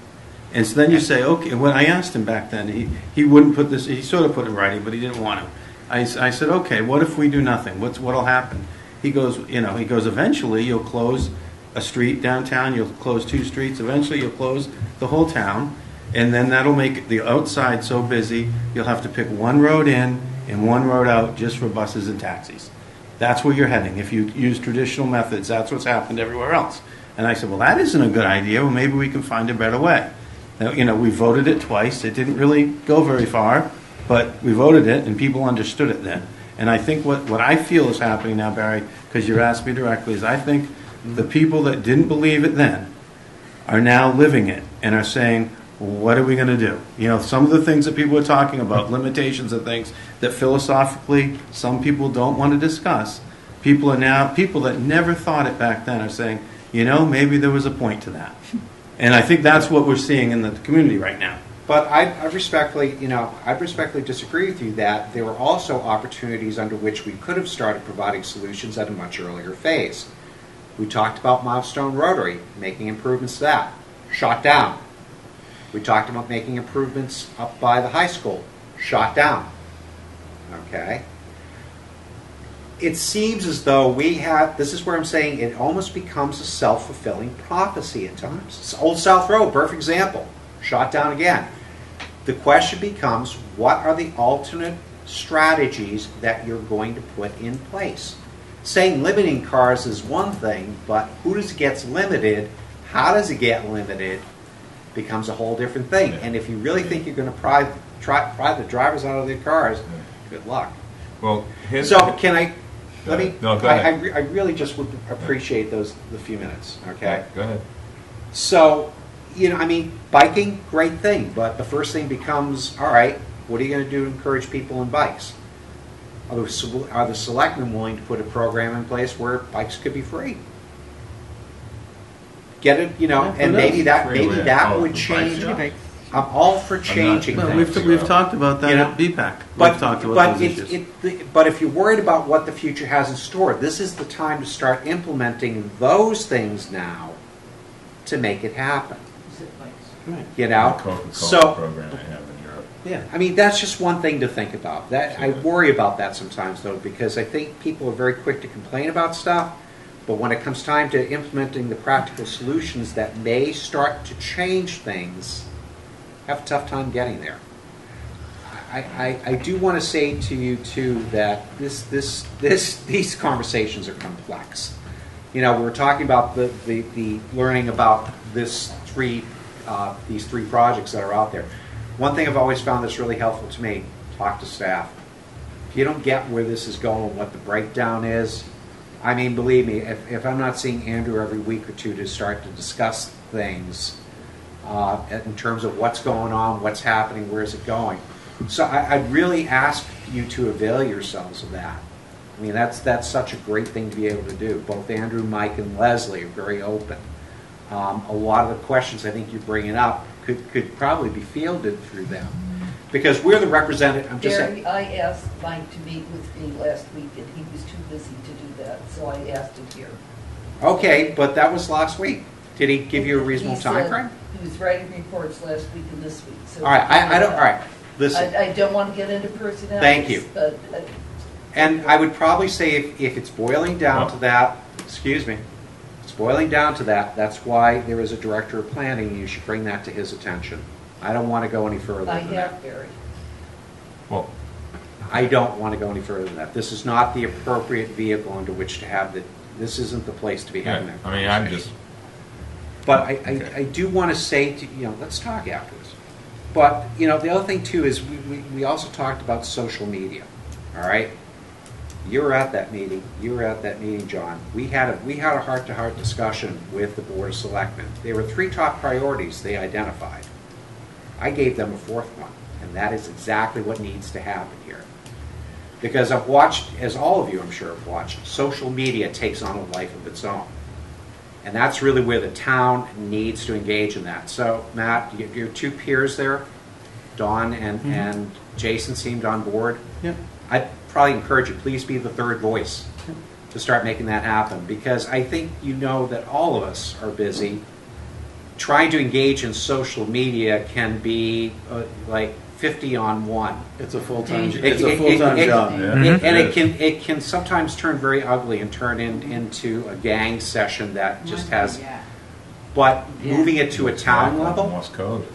And so then you say, okay, when I asked him back then, he wouldn't put this, he sort of put it in writing, but he didn't want to. I said, okay, what if we do nothing? What'll happen? He goes, eventually you'll close a street downtown, you'll close 2 streets, eventually you'll close the whole town, and then that'll make the outside so busy, you'll have to pick one road in and one road out just for buses and taxis. That's where you're heading. If you use traditional methods, that's what's happened everywhere else. And I said, well, that isn't a good idea. Well, maybe we can find a better way. Now, we voted it twice. It didn't really go very far, but we voted it, and people understood it then. And I think what I feel is happening now, Barry, because you asked me directly, is I think the people that didn't believe it then are now living it and are saying, well, what are we going to do? Some of the things that people are talking about, limitations of things that philosophically some people don't want to discuss, people that never thought it back then are saying, maybe there was a point to that. And I think that's what we're seeing in the community right now. But I respectfully disagree with you that there were also opportunities under which we could have started providing solutions at a much earlier phase. We talked about Milestone Rotary, making improvements to that, shot down. We talked about making improvements up by the high school, shot down. Okay? It seems as though this is where I'm saying it almost becomes a self-fulfilling prophecy at times. Old South Road, perfect example, shot down again. The question becomes, what are the alternate strategies that you're going to put in place? Saying limiting cars is one thing, but who gets limited, how does it get limited, becomes a whole different thing. And if you really think you're going to pry the drivers out of their cars, good luck. Well, can I... Go ahead. I really just would appreciate the few minutes, okay? Go ahead. So, biking, great thing, but the first thing becomes, all right, what are you going to do to encourage people in bikes? Are the selectmen willing to put a program in place where bikes could be free? Get it, and maybe that would change. I'm all for changing things. We've talked about that at BPAC. We've talked about those issues. But if you're worried about what the future has in store, this is the time to start implementing those things now to make it happen. Right. The Coca-Cola program I have in Europe. Yeah, that's just one thing to think about. I worry about that sometimes, though, because I think people are very quick to complain about stuff, but when it comes time to implementing the practical solutions that may start to change things, have a tough time getting there. I do want to say to you too that these conversations are complex. We're talking about the learning about these three projects that are out there. One thing I've always found that's really helpful to me: talk to staff. If you don't get where this is going, what the breakdown is, believe me, if I'm not seeing Andrew every week or two to start to discuss things. In terms of what's going on, what's happening, where is it going. So I'd really ask you to avail yourselves of that. That's such a great thing to be able to do. Both Andrew, Mike, and Leslie are very open. A lot of the questions I think you're bringing up could probably be fielded through them. Because we're the representative. Gary, I asked Mike to meet with me last week, and he was too busy to do that, so I asked him here. Okay, but that was last week. Did he give you a reasonable time frame? He was writing reports last week and this week. So all right, I don't. All right, listen. I don't want to get into personalities. Thank you. But, and I would probably say if it's boiling down to that, it's boiling down to that. That's why there is a director of planning. And you should bring that to his attention. I don't want to go any further. I have, Barry. Well, I don't want to go any further than that. This is not the appropriate vehicle under which to have this isn't the place to be having that I mean, I'm conversation. just, But Okay. I do want to say, let's talk afterwards. But, the other thing, too, is we also talked about social media, all right? You were at that meeting. John. We had a heart-to-heart discussion with the Board of Selectmen. There were 3 top priorities they identified. I gave them a 4th one, and that is exactly what needs to happen here. Because I've watched, as all of you I'm sure have watched, social media takes on a life of its own. And that's really where the town needs to engage in that. So, Matt, your 2 peers there, Dawn and Jason, seemed on board. Yep. I'd probably encourage you, please be the 3rd voice to start making that happen. Because I think that all of us are busy. Trying to engage in social media can be like 50 on 1. It's a full-time job. And it can sometimes turn very ugly and turn into a gang session that just has. But moving it to a town level, Morse code.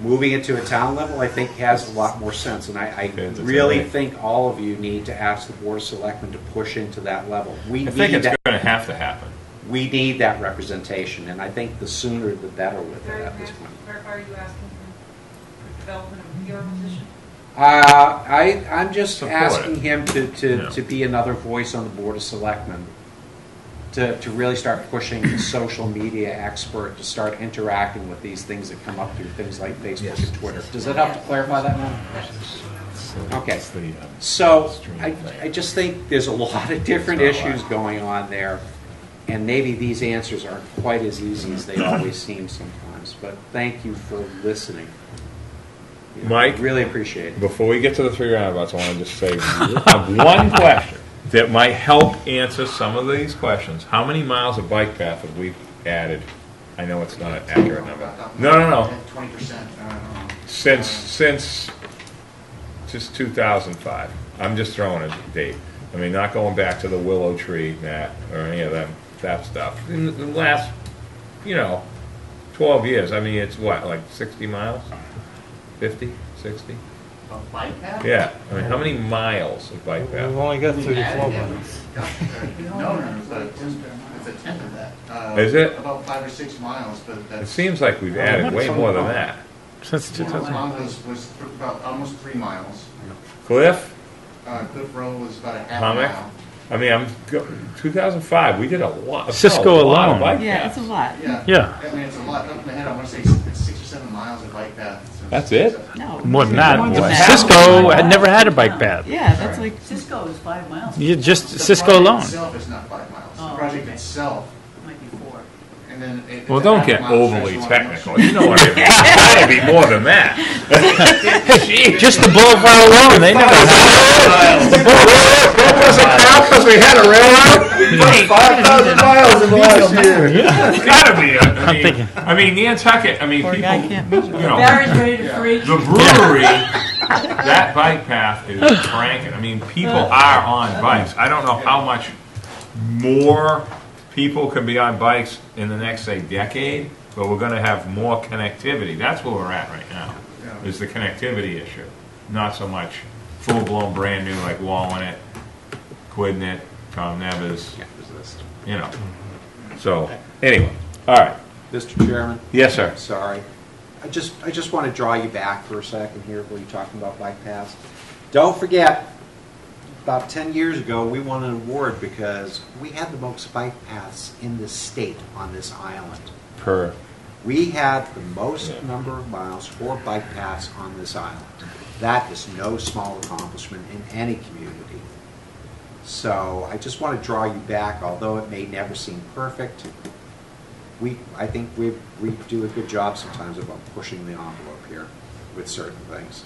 I think has a lot more sense. And I really think all of you need to ask the Board of Selectmen to push into that level. I think it's going to have to happen. We need that representation, and I think the sooner the better with it at this point. Are you asking for development of your position? I'm just Support asking it. him to be another voice on the Board of Selectmen, to really start pushing the social media expert to start interacting with these things that come up through things like Facebook and Twitter. Does that help to clarify that now? Okay. So I just think there's a lot of different issues going on there, and maybe these answers aren't quite as easy as they always seem sometimes. But thank you for listening. Mike, really appreciate it. Before we get to the 3 roundabouts, I want to just say one question that might help answer some of these questions. How many miles of bike path have we added? I know it's not an accurate number. No. 20%. Since 2005. I'm just throwing a date. I mean, not going back to the willow tree, Matt, or any of that stuff. In the last, 12 years, I mean, it's what, like 60 miles? 50, 60? A bike path? Yeah. I mean, how many miles of bike path? We've only got 34 miles. No, it's a tenth of that. Is it? About 5 or 6 miles, but It that's. seems like we've added way more than that. Since 2000. Was about almost 3 miles. Cliff? Cliff Road was about a half Comic? mile. I mean, 2005, we did a lot. Cisco a lot of alone. bike Yeah, paths. it's a lot. Yeah. I mean, it's a lot. Up in my head, I want to say it's 6 or 7 miles of bike path. That's it? No. More than that. More than that. Cisco had never had a bike path. Yeah, that's like, Cisco is 5 miles. You just The Cisco alone. project itself is not 5 miles. Oh, The project okay. itself, Might be 4. and then. Well, don't get overly technical. You know what I mean? It's got to be more than that. Just the boulevard alone, they never had. Was it count because we had a railroad? 5,000 miles in the last year. It's got to be. I mean, Nantucket. I mean, poor people. guy can't move. Barry's ready to freak. The brewery, that bike path is cranking. I mean, people are on bikes. I don't know how much more people can be on bikes in the next, say, decade, but we're going to have more connectivity. That's where we're at right now, is the connectivity issue. Not so much full-blown brand new like Wallen it, Quidden it, Tom Nevers, So, anyway, all right. Mr. Chairman? Yes, sir. Sorry. I just want to draw you back for a second here when you're talking about bike paths. Don't forget, about 10 years ago, we won an award because we had the most bike paths in the state on this island. We had the most number of miles for bike paths on this island. That is no small accomplishment in any community. So I just want to draw you back, although it may never seem perfect. I think we do a good job sometimes about pushing the envelope here with certain things.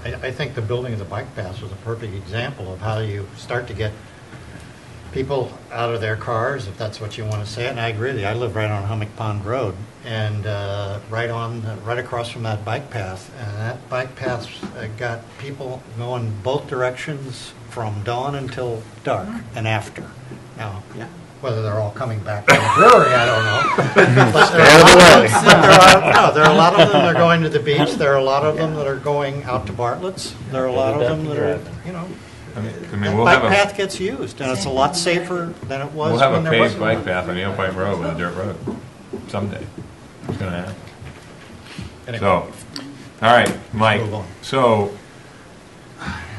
I think the building of the bike paths was a perfect example of how you start to get people out of their cars, if that's what you want to say. And I agree with you. I live right on Hummock Pond Road, and right across from that bike path. And that bike path's got people going both directions from dawn until dark and after. Now, Whether they're all coming back to the brewery, I don't know. But there are a lot of them that are going to the beach. There are a lot of them that are going out to Bartlett's. There are a lot of them that are, I mean, that we'll bike have path gets used, and it's a lot safer than it was we'll have when a there paved wasn't bike one. path on the Pike Road with a dirt road someday. It's gonna happen. Anyway. So, all right, Mike. Move on. So,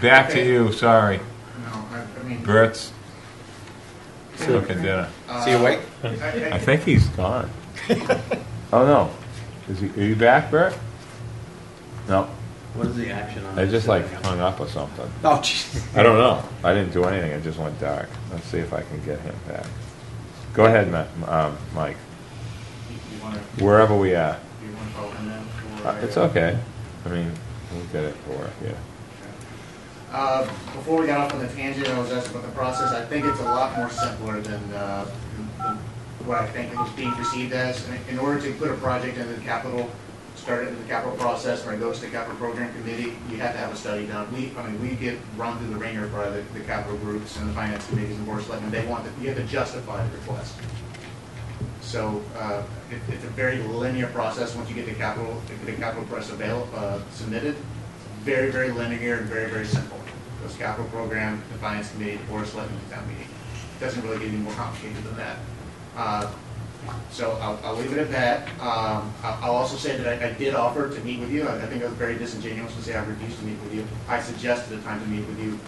back to you. Sorry, No, I mean. Bert's cooking dinner. See you awake? I think he's gone. Oh no, are you back, Bert? No, What is the action on I this? just like hung up or something. Oh, jeez. I don't know. I didn't do anything. It just went dark. Let's see if I can get him back. Go ahead, Mike. You want to, Wherever we are. do you want to call him in? Or It's okay. I mean, we'll get it for work. Yeah. Before we got off on the tangent, I was asked about the process. I think it's a lot more simpler than what I think it was being perceived as. In order to put a project into the capital, start it in the capital process, when it goes to the capital program committee, you have to have a study done. We get run through the ringer by the capital groups and the finance committees and board of selectmen. They want that you have to justify the request. So it's a very linear process once you get the capital press submitted. Very, very linear and very, very simple. Goes capital program, the finance committee, the board of selectmen, the town meeting. It doesn't really get any more complicated than that. So I'll leave it at that. I'll also say that I did offer to meet with you. I think it was very disingenuous to say I refused to meet with you. I suggested a time to meet with you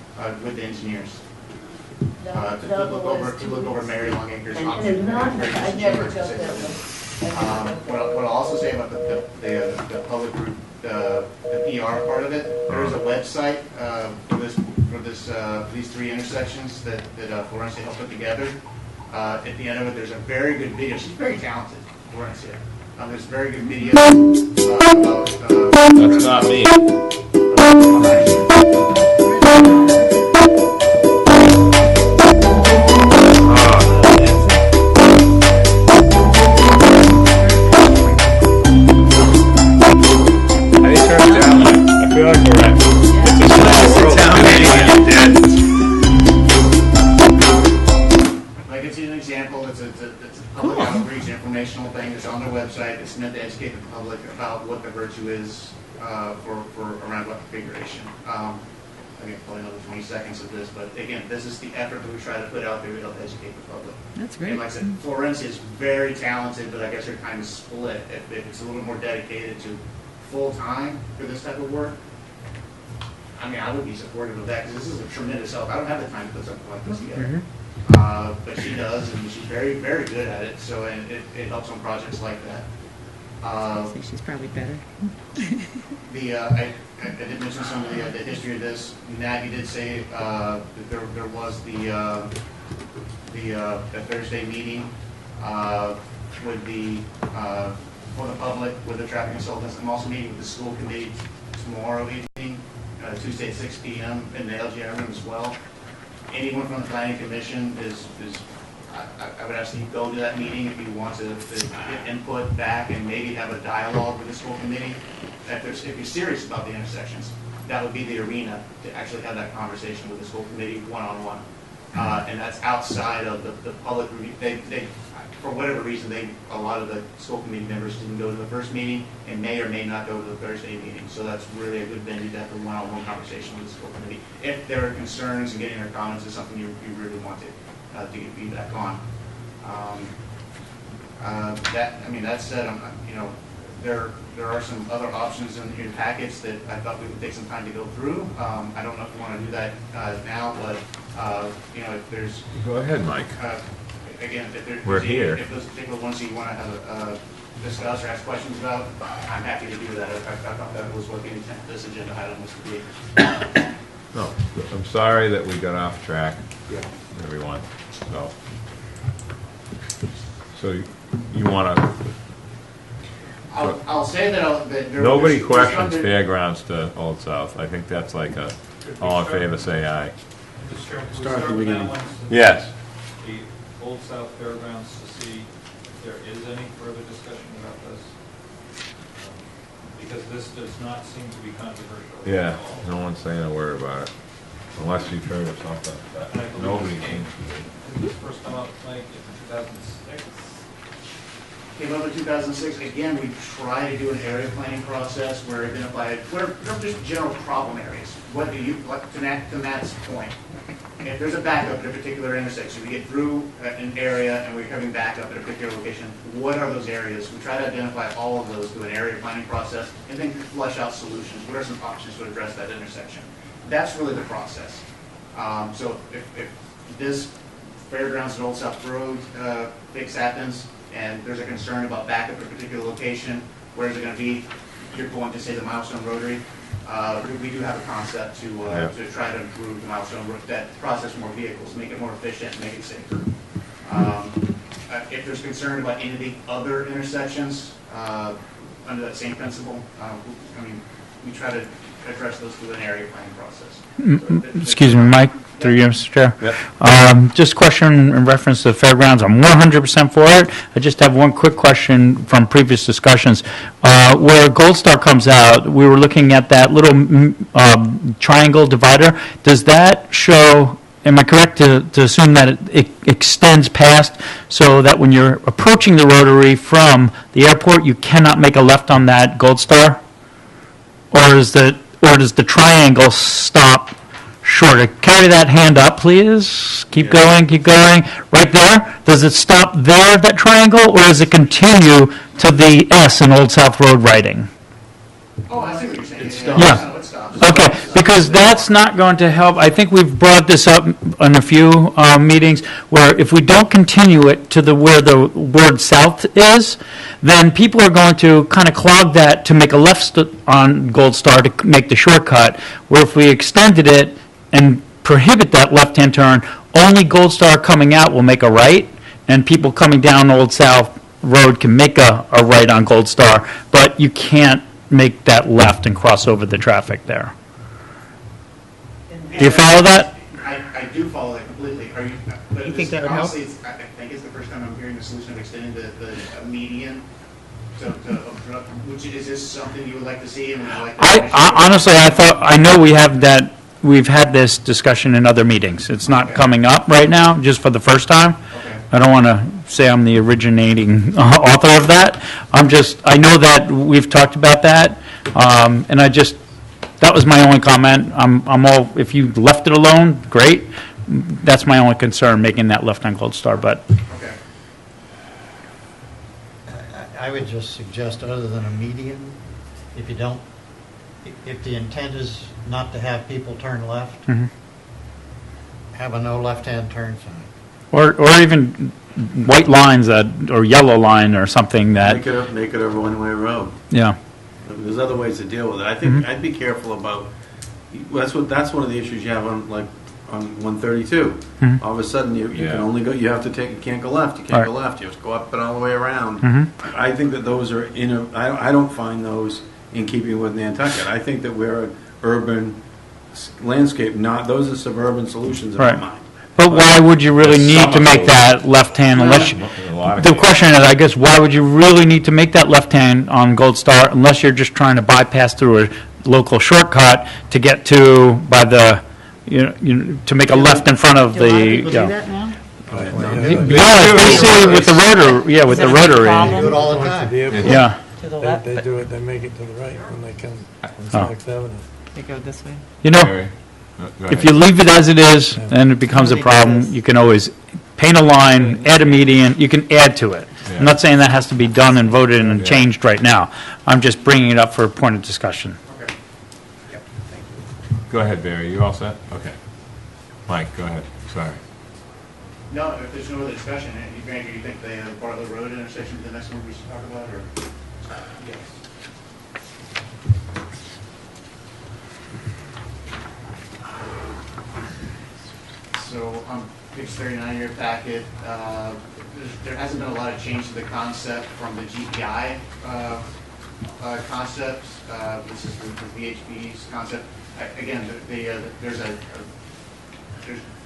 with the engineers. To look over Mary Longacre's option. I never got that one. What I'll also say about the public group, the PR part of it, there is a website for these three intersections that Florencia helped put together. At the end of it, there's a very good video. She's very talented, Florencia. There's a very good video. That's not me. How do you turn it down? I feel like we're at. Like it's an example, it's a public outreach informational thing. It's on their website. It's meant to educate the public about what the virtue is for around what configuration. I can play another 20 seconds of this, but again, this is the effort that we try to put out there to help educate the public. That's great. And like I said, Florencia is very talented, but I guess her time is split. If it's a little more dedicated to full time for this type of work, I mean, I would be supportive of that because this is a tremendous help. I don't have the time to put something like this together. But she does, and she's very, very good at it. So, and it helps on projects like that. I think she's probably better. I did mention some of the history of this. Nat, did say that there was the Thursday meeting with for the public with the traffic consultants. I'm also meeting with the school committee tomorrow evening, Tuesday at 6 p.m. in the LGI room as well. Anyone from the planning commission I would ask that you go to that meeting if you want to get input back and maybe have a dialogue with the school committee. If you're serious about the intersections, that would be the arena to actually have that conversation with the school committee one-on-one. And that's outside of the public review. They, for whatever reason, a lot of the school committee members didn't go to the first meeting and may or may not go to the Thursday meeting. So that's really a good venue to have a one-on-one conversation with the school committee. If there are concerns and getting their comments is something you really want to get feedback on. That said, there are some other options in your packets that I thought we would take some time to go through. I don't know if you want to do that now, but if there's Go ahead, Mike. again, We're here. If those particular ones that you want to have discuss or ask questions about, I'm happy to do that. I thought that was what the intent of this agenda item was to be. No, I'm sorry that we got off track, Yeah. everyone. So you want to? I'll say that there Nobody there's questions under- fairgrounds to Old South. I think that's like a all in favor, say aye. Start at the beginning. Yes. The Old South Fairgrounds to see if there is any further discussion about this. Because this does not seem to be controversial. Yeah. at all. No one's saying a word about it. unless you've heard of something that nobody seems to be. Did this first come up, Mike, in 2006? Came up in 2006. Again, we try to do an area planning process where we identify what are just general problem areas. What do you, like, to Matt's point, if there's a backup at a particular intersection, we get through an area and we're coming back up at a particular location, what are those areas? We try to identify all of those through an area planning process and then flesh out solutions. What are some options to address that intersection? That's really the process. So if this Fairgrounds and Old South Road fix happens and there's a concern about backup at a particular location, where is it going to be? You're going to say the Milestone Rotary. We do have a concept to try to improve the Milestone Road, that process more vehicles, make it more efficient, make it safer. If there's concern about any of the other intersections under that same principle, we try to address those through an area planning process. Excuse me, Mike, through you, Mr. Chair. Yep. Just a question in reference to the fairgrounds. I'm 100% for it. I just have one quick question from previous discussions. Where Gold Star comes out, we were looking at that little triangle divider. Does that show, am I correct to assume that it extends past so that when you're approaching the Rotary from the airport, you cannot make a left on that Gold Star? Or does the triangle stop shorter? Carry that hand up, please. Keep going, keep going. Right there. Does it stop there, that triangle, or does it continue to the S in Old South Road writing? Oh, I see what you're saying. It stops. Yeah. It stops. Okay, because that's not going to help. I think we've brought this up in a few meetings, where if we don't continue it to where the word south is, then people are going to kind of clog that to make a left on Gold Star to make the shortcut, where if we extended it and prohibit that left-hand turn, only Gold Star coming out will make a right, and people coming down Old South Road can make a right on Gold Star, but you can't make that left and cross over the traffic there. Do you follow that? I do follow that completely. Are you? But You think that would help? honestly, I think it's the first time I'm hearing the solution of extending the median to which is this something you would like to see? And would you like to Honestly, I know we've had this discussion in other meetings. It's not coming up right now, just for the first time. Okay. I don't want to say I'm the originating author of that. I know that we've talked about that, and that was my only comment. I'm all, if you left it alone, great. That's my only concern, making that left on Gold Star, but. Okay. I would just suggest, other than a median, if the intent is not to have people turn left, have a no left-hand turn sign. Or even white lines or yellow line or something that. Make it a one-way road. Yeah. There's other ways to deal with it. I think I'd be careful about. That's one of the issues you have on 132. All of a sudden, you can only go. You have to take. You can't go left. You can't go left. You have to go up and all the way around. I think that those are I don't find those in keeping with Nantucket. I think that we're an urban landscape. Those are suburban solutions in my mind. But why would you really need to make that left hand unless the question is, I guess, why would you really need to make that left hand on Gold Star unless you're just trying to bypass through a local shortcut to get to to make a left in front of the. People do that now? Yeah, we see with the rotary. Yeah, with the rotary. They do it all the time. Yeah. To the left, They but do it, they make it to the right when they come on Saks Avenue. they go this way. Mary, go If ahead. you leave it as it is, and it becomes a problem, you can always paint a line, add a median, you can add to it. Yeah. I'm not saying that has to be done and voted and changed right now. I'm just bringing it up for a point of discussion. Okay. Yep. Thank you. Go ahead, Barry. You all set? Okay. Mike, go ahead. Sorry. No, if there's no other discussion, Grant, do you think the Bartlett Road intersection is the next one we should talk about, or? Yes. So on page 39 of your packet, there hasn't been a lot of change to the concept from the GPI concept. This is the VHB's concept. Again,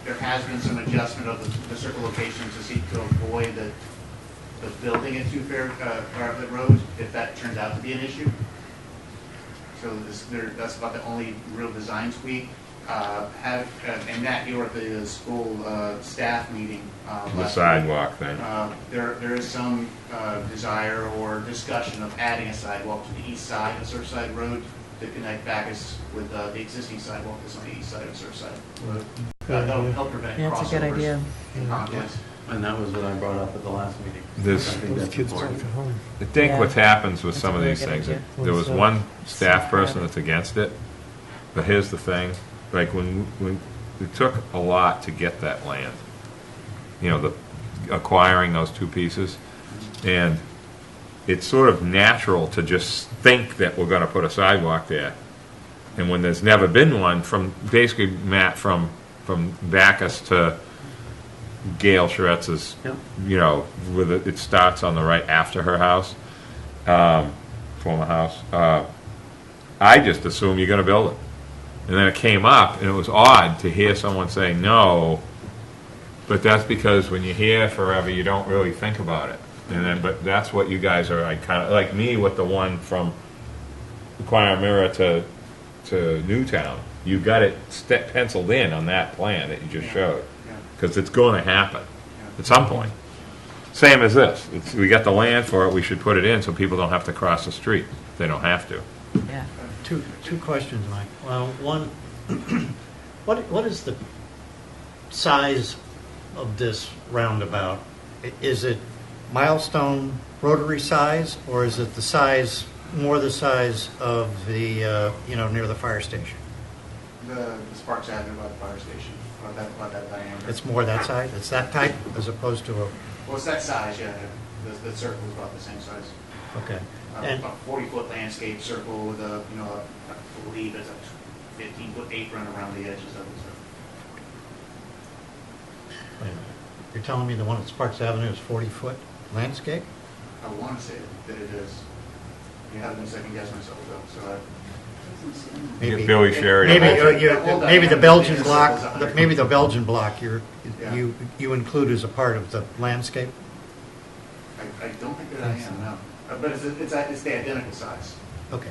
there has been some adjustment of the circle locations to seek to avoid the building at Bartlett Road, if that turns out to be an issue. So that's about the only real design tweak. and Nat, you were at the school staff meeting last The week. sidewalk thing. There is some desire or discussion of adding a sidewalk to the east side of Surfside Road to connect Bacchus with the existing sidewalk that's on the east side of Surfside. That'll help prevent Yeah, it's a good crossovers idea. and conflicts. And that was what I brought up at the last meeting. This- I think Those that's kids important. don't go home. I think Yeah. what happens with That's some a of very these good things, idea. there was one staff person that's against it, but here's the thing, like when it took a lot to get that land, acquiring those two pieces, and it's sort of natural to just think that we're gonna put a sidewalk there. And when there's never been one, from basically, Matt, from Bacchus to Gail Sharetz's, Yep. it starts on the right after her house, former house. I just assume you're going to build it. And then it came up, and it was odd to hear someone say no, but that's because when you hear forever, you don't really think about it. But that's what you guys are, kind of like me with the one from Choir Mirror to Newtown. You got it penciled in on that plan that you just showed. Because it's going to happen at some point. Same as this. We got the land for it. We should put it in so people don't have to cross the street. They don't have to. Yeah. Two questions, Mike. Well, one, what is the size of this roundabout? Is it milestone rotary size, or is it the size of the, near the fire station? The Sparks Avenue by the fire station, about that diameter. It's more that size? It's that type as opposed to a, Well, it's that size, yeah. The circle is about the same size. okay. And, A 40-foot landscape circle with I believe it's a 15-foot apron around the edges of it. wait a minute. You're telling me the one at Sparks Avenue is 40-foot landscape? I want to say that it is. You haven't been second guessing myself though, so Maybe, Billy Sheridan. maybe the Belgian block, maybe the Belgian block Yeah. you include as a part of the landscape? I don't think that I am, no. But it's the identical size. Okay.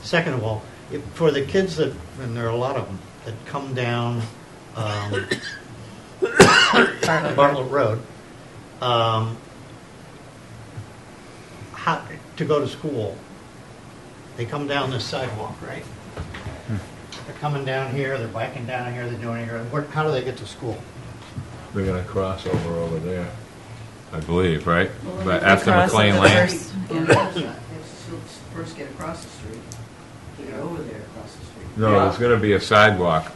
Second of all, for the kids and there are a lot of them, that come down Bartlett Road, to go to school, they come down this sidewalk, right? They're coming down here, they're biking down here, they're doing here. How do they get to school? They're going to cross over there, I believe, right? Well, But they after cross McLean at the Lane. first- They have to first get across the street, to get over there across the street. No, there's going to be a sidewalk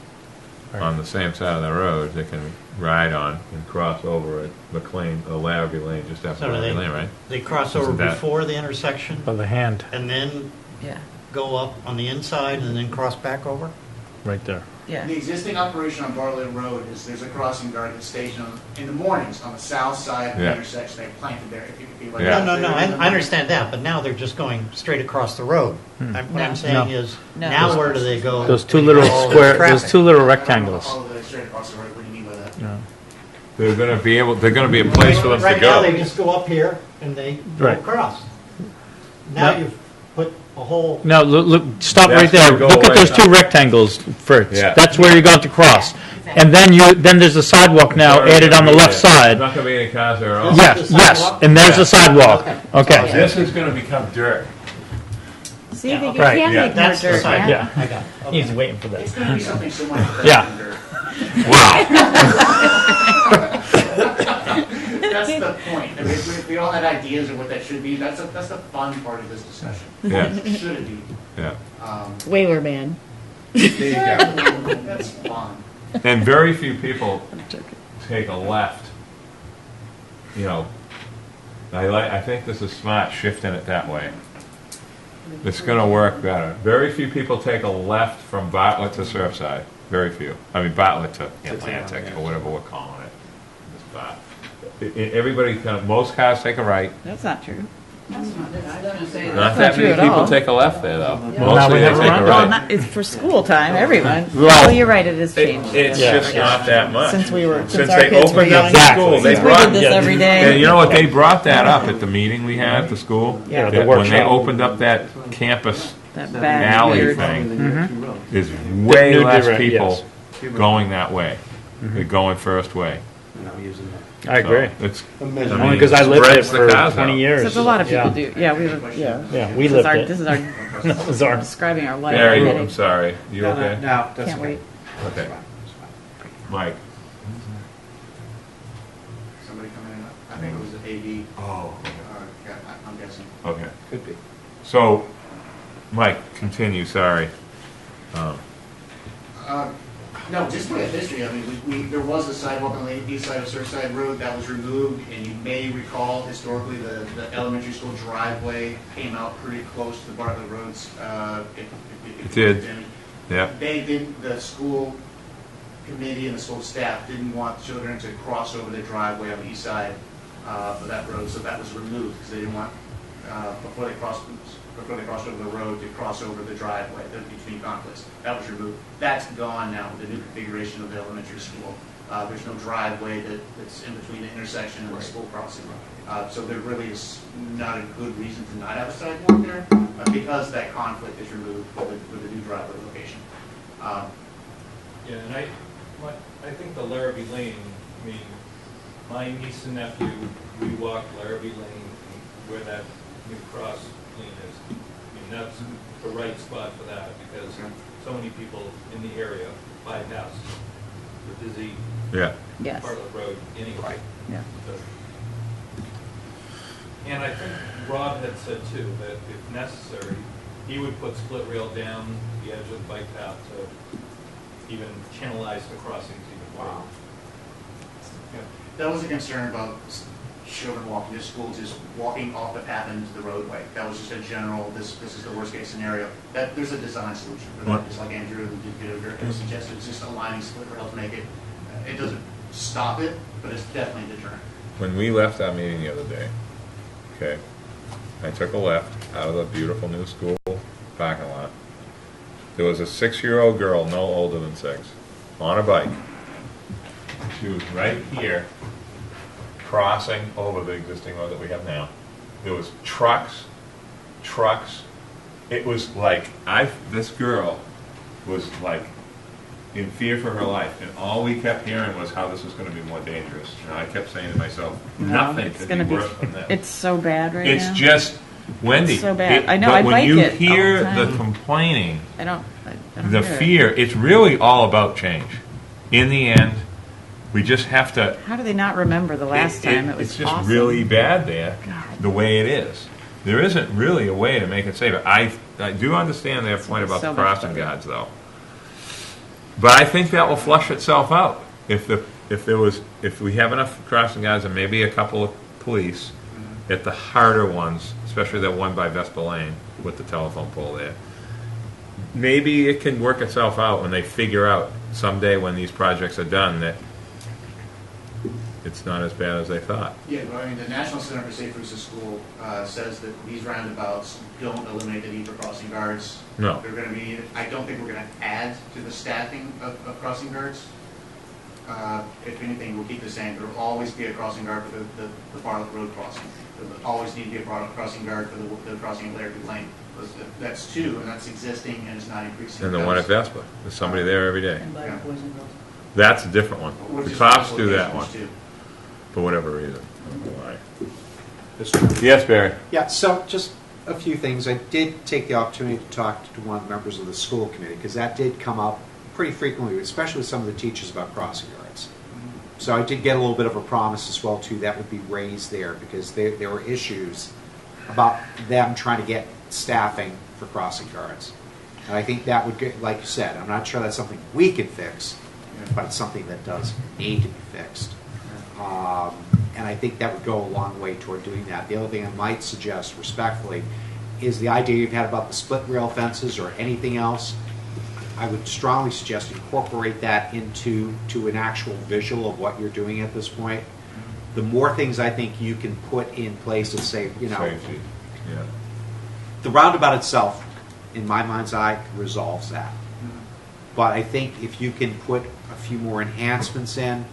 on the same side of the road they can ride on and cross over at McLean, Larrabee Lane, just after So do Larrabee Lane, right? They cross over Isn't that- before the intersection By the hand, and then Yeah. go up on the inside and then cross back over? right there. Yeah. The existing operation on Bartlett Road is there's a crossing guard that's stationed in the mornings on the south side of the Yeah. intersection. They planted there. If you could be like Yeah. No, I understand that, but now they're just going straight across the road. What I'm saying No. is, No. now where do they go? Those two when little you get all square, this those traffic? two little rectangles. Oh, they're straight across the road. What do you mean by that? Yeah. They're going to be a place for them to Right now, they go. just go up here and they go Right. across. Now No. you've put a whole, Now, look, stop That's right there. gonna go Look at right those two now. rectangles first. Yeah. That's where you're going to cross. And then there's a sidewalk now added on the left There's side. not going to be any cars there at all. Yes, yes, and there's a sidewalk. Okay. This is going to become dirt. See, they Right. can Yeah. make more that's the dirt, side. man. Yeah. I got it. He's waiting for It's this. going to be something similar to Yeah. That's the point. I mean, if we all had ideas of what that should be, that's the fun part of this discussion. Yeah. Should it be? Yeah. Whaler man. That's fun. And very few people take a left. I think this is smart, shifting it that way. It's going to work better. Very few people take a left from Bartlett to Surfside. Very few. I mean, Bartlett to Atlantic, or whatever we're calling it. Everybody, most cars take a right. That's not true. That's not, I was gonna say, Not not that true many at people all. take a left there, though. now Mostly we they have take a a right. Well, right. not, it's for school time, everyone. Well, Well, you're right, it has changed. It's Yeah. just not that much. Since we were, Since our they kids were opened up young. the school, they Since we brought. did this every day. And you know what? They brought that up at the meeting we had at the school. Yeah. the That when they workshop. opened up that campus That bad, alley weird. thing, is The way new less direct, people yes. going that way. They're going first way. And I'm using that. I agree. So it's, Only because I lived it for 20 years. Because a lot of people Yeah. do. Yeah, we live. Yeah. Yeah, we This is lived our- it. This is our That was our. describing our life. Barry, already. I'm sorry. You okay? No, that's Can't okay. wait. Okay. It's fine. It's fine. Mike? Somebody coming in? I think it was the AD. Oh. I'm guessing. Okay. Could be. So, Mike, continue, sorry. No, just for the history, I mean, there was a sidewalk on the east side of Surfside Road that was removed, and you may recall historically the elementary school driveway came out pretty close to Bartlett Roads. It did. Yeah. They didn't, the school committee and the school staff didn't want children to cross over the driveway on the east side of that road, so that was removed, because they didn't want, before they crossed over the road, to cross over the driveway between conflicts. That was removed. That's gone now with the new configuration of the elementary school. There's no driveway that's in between the intersection and the school crossing. So there really is not a good reason to not have a sidewalk there, because that conflict is removed with the new driveway location. Yeah, and I think the Larrabee Lane, I mean, my niece and nephew, we walked Larrabee Lane where that new cross clean is. I mean, that's the right spot for that, because so many people in the area bypass the busy Yeah. Yes. Bartlett Road anyway. Yeah. So- And I think Rob had said too, that if necessary, he would put split rail down the edge of the bike path to even channelize the crossings even wider. Yeah. That was a concern about children walking to school, just walking off the path into the roadway. That was just a general, this is the worst case scenario. That there's a design solution for that, just like Andrew suggested, it's just aligning split rail to make it, it doesn't stop it, but it's definitely a deterrent. When we left that meeting the other day, okay, I took a left out of the beautiful new school parking lot. There was a 6-year-old girl, no older than 6, on a bike. She was right here, crossing over the existing road that we have now. There was trucks. It was like, this girl was like in fear for her life, and all we kept hearing was how this was going to be more dangerous. And I kept saying to myself, nothing it's could gonna be worse than this. It's so bad right now. It's just, Wendy. It's so bad. I know, But I when bike you it all hear the the time. complaining, I don't the hear it. fear, it's really all about change. In the end, we just have to. How do they not remember the last time it was It's just awesome? really bad there, God. the way it is. There isn't really a way to make it safer. I do understand their point about so the much crossing better. guards, though. But I think that will flush itself out if we have enough crossing guards and maybe a couple of police at the harder ones, especially that one by Vespa Lane with the telephone pole there. Maybe it can work itself out when they figure out someday when these projects are done that it's not as bad as they thought. Yeah, well, I mean, the National Center for Safe Routes to School says that these roundabouts don't eliminate the need for crossing guards. No. They're going to be, I don't think we're going to add to the staffing of crossing guards. If anything, we'll keep the same. There will always be a crossing guard for the Bartlett Road crossing. There will always need to be a crossing guard for the crossing of Larrabee Lane. That's 2, and that's existing, and it's not increasing. And the one at Vespa, there's somebody there every day. And by the boys and girls. That's a different one. Which The is cops special do that one, occasions, too. for whatever reason. I don't know why. This one. Yes, Barry? Yeah, so just a few things. I did take the opportunity to talk to one of the members of the school committee, because that did come up pretty frequently, especially with some of the teachers about crossing guards. So I did get a little bit of a promise as well, too, that would be raised there, because there were issues about them trying to get staffing for crossing guards. And I think that would get, like you said, I'm not sure that's something we can fix, but it's something that does need to be fixed. And I think that would go a long way toward doing that. The other thing I might suggest respectfully is the idea you've had about the split rail fences or anything else. I would strongly suggest incorporate that into an actual visual of what you're doing at this point. The more things I think you can put in place to say, Safety, yeah. the roundabout itself, in my mind's eye, resolves that. But I think if you can put a few more enhancements in,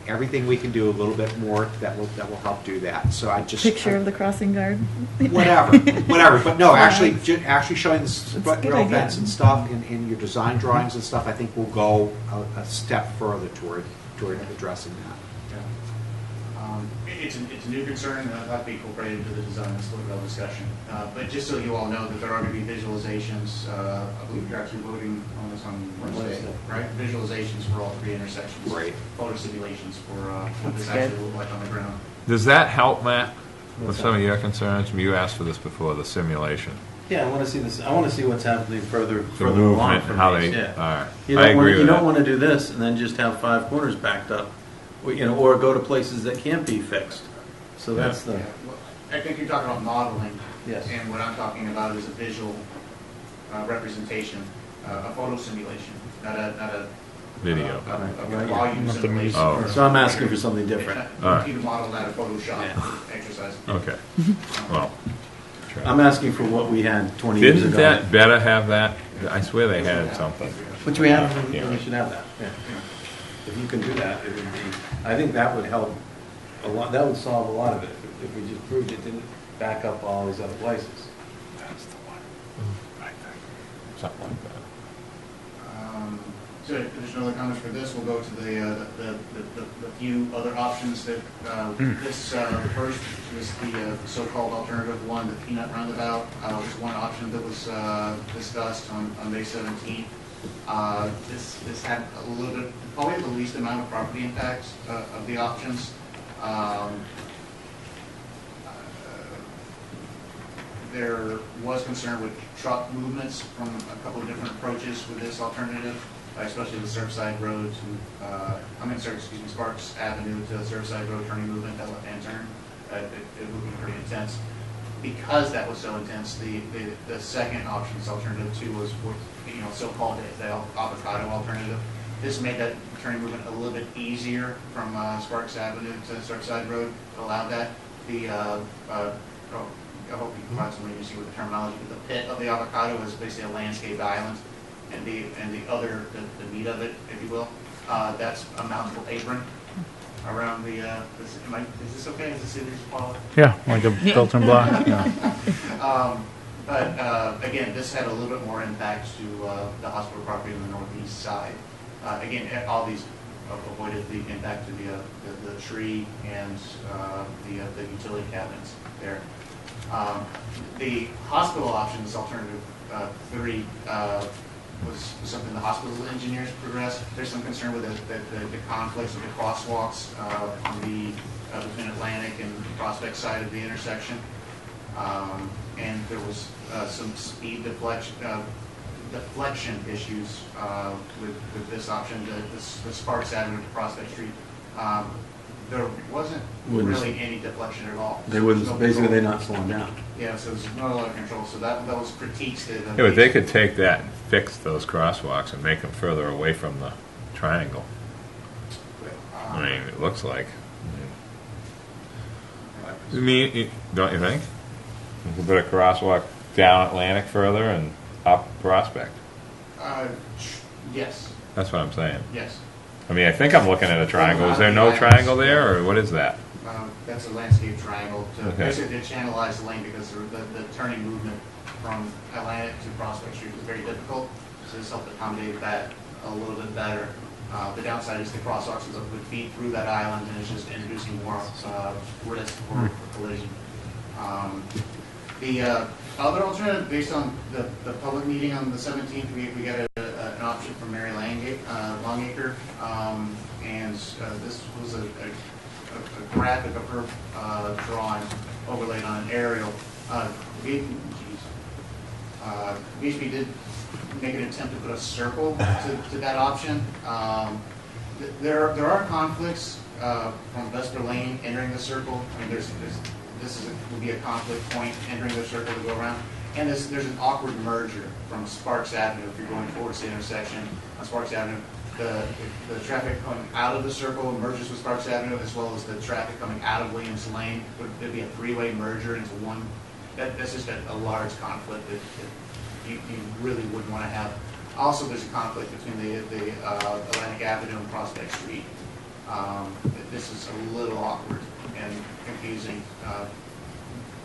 everything we can do a little bit more that will help do that. So I just Picture of the crossing guard. whatever. But no, Yeah. actually showing the split a good rail idea. fence and stuff in your design drawings and stuff, I think will go a step further toward addressing that. It's a new concern, and that'll be incorporated into the design and split rail discussion. But just so you all know that there are going to be visualizations, I believe you're actually voting on this on Wednesday, right? Visualizations for all three intersections. Great. Photo simulations for what this actually will look like on the ground. Does that help, Matt, with some of your concerns? You asked for this before, the simulation. Yeah, I want to see this. I want to see what's happening further along movement, from how these. they- Yeah. all right. You I don't want, agree you with don't that. want to do this and then just have 5 corners backed up, or go to places that can't be fixed. So that's the. Yeah, well, I think you're talking about modeling. Yes. And what I'm talking about is a visual representation, a photo simulation, not a Video. a volume Not the simulation. music. Oh. So I'm asking for something different. All right. You can model that a Photoshop Yeah. exercise. Okay. Well, I'm asking for what we had 20 years didn't ago. that better have that? I swear they had something. Which we have. Yeah. We should have that. Yeah. If you can do that, it would be. I think that would help a lot. That would solve a lot of it if we just proved it didn't back up all these other places. That's the one. Right there. Something like that. So if there's no other comments for this, we'll go to the few other options that, this, the first is the so-called alternative one, the peanut roundabout, was one option that was discussed on May 17th. This had a little bit, probably the least amount of property impact of the options. There was concern with truck movements from a couple of different approaches with this alternative, especially the Surfside Road to, Sparks Avenue to Surfside Road turning movement, that left-hand turn. It would be pretty intense. Because that was so intense, the second option, this alternative 2, was so-called the avocado alternative. This made that turning movement a little bit easier from Sparks Avenue to Surfside Road. It allowed that. I hope you can find somebody to see what the terminology, but the pit of the avocado is basically a landscaped island, and the meat of it, if you will, that's a mountable apron around the. Is this okay? Is this either Paula? Yeah, like a built-in block. Yeah. But again, this had a little bit more impact to the hospital property on the northeast side. Again, all these avoided the impact to the tree and the utility cabinets there. The hospital option, this alternative 3, was something the hospital engineers progressed. There's some concern with the conflicts of the crosswalks on the between Atlantic and Prospect side of the intersection, and there was some speed deflection issues with this option. The Sparks Avenue to Prospect Street. There wasn't really any deflection at all. They wouldn't. Basically, they're not slowing down. Yeah, so there's not a lot of control. So that was critiques that. Yeah, but they could take that and fix those crosswalks and make them further away from the triangle. I mean, it looks like. Don't you think? You could put a crosswalk down Atlantic further and up Prospect. Yes. That's what I'm saying. Yes. I mean, I think I'm looking at a triangle. Is there no triangle there, or what is that? That's a landscape triangle to Okay. basically channelize the lane because the turning movement from Atlantic to Prospect Street was very difficult. So this helped accommodate that a little bit better. The downside is the crosswalks would feed through that island, and it's just introducing more risk for collision. The other alternative, based on the public meeting on the 17th, we got an option from Mary Longacre, and this was a graphic of her drawing overlaid on an aerial. VHB did make an attempt to put a circle to that option. There are conflicts from Vesper Lane entering the circle. I mean, would be a conflict point entering the circle to go around. And there's an awkward merger from Sparks Avenue if you're going towards the intersection on Sparks Avenue. The traffic coming out of the circle merges with Sparks Avenue, as well as the traffic coming out of Williams Lane. There'd be a three-way merger into one. That's just a large conflict that you really wouldn't want to have. Also, there's a conflict between the Atlantic Avenue and Prospect Street. This is a little awkward and confusing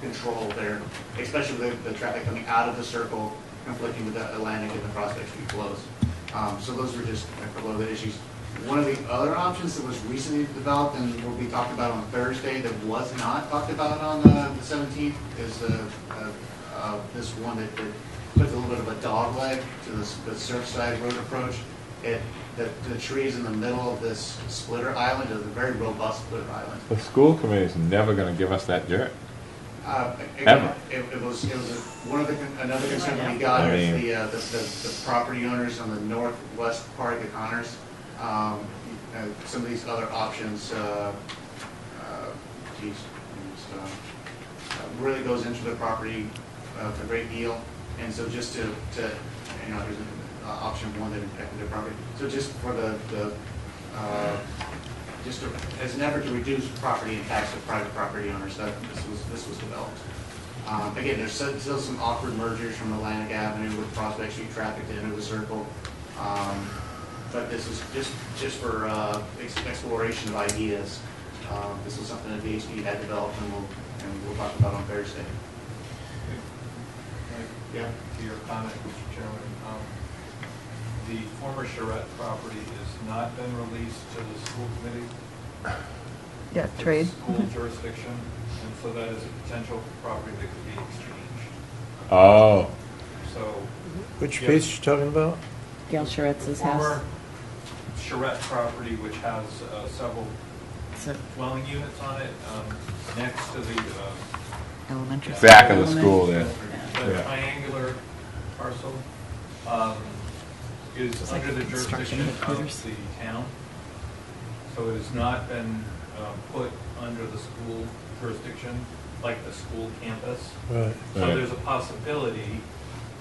control there, especially with the traffic coming out of the circle, conflicting with the Atlantic and the Prospect Street flows. So those were just a couple of the issues. One of the other options that was recently developed and will be talked about on Thursday that was not talked about on the 17th is this one that puts a little bit of a dog leg to the Surfside Road approach. The trees in the middle of this splitter island is a very robust splitter island. The school committee is never going to give us that dirt. Again, it was another concern that we got I is mean, the property owners on the northwest part of the Connors. Some of these other options, really goes into the property a great deal, and so just to here's option one that impacted their property. So just for as an effort to reduce property impacts of private property owners, that this was developed. Again, there's still some awkward mergers from Atlantic Avenue with Prospect Street traffic to enter the circle. But this is just for exploration of ideas. This is something that VHB had developed, and we'll talk about on Thursday. Yeah. To your comment, Mr. Chairman, the former Charette property has not been released to the school committee. Yeah, It's trade. school jurisdiction, and so that is a potential property that could be exchanged. Oh. So. Which piece you talking about? Gail Charette's house. Former Charette property, which has several dwelling units on it, next to the Elementary. Back of the school there. the Yeah. triangular parcel is like under the construction jurisdiction of headquarters. the town. So it has not been put under the school jurisdiction, like the school campus. Right. So Right. there's a possibility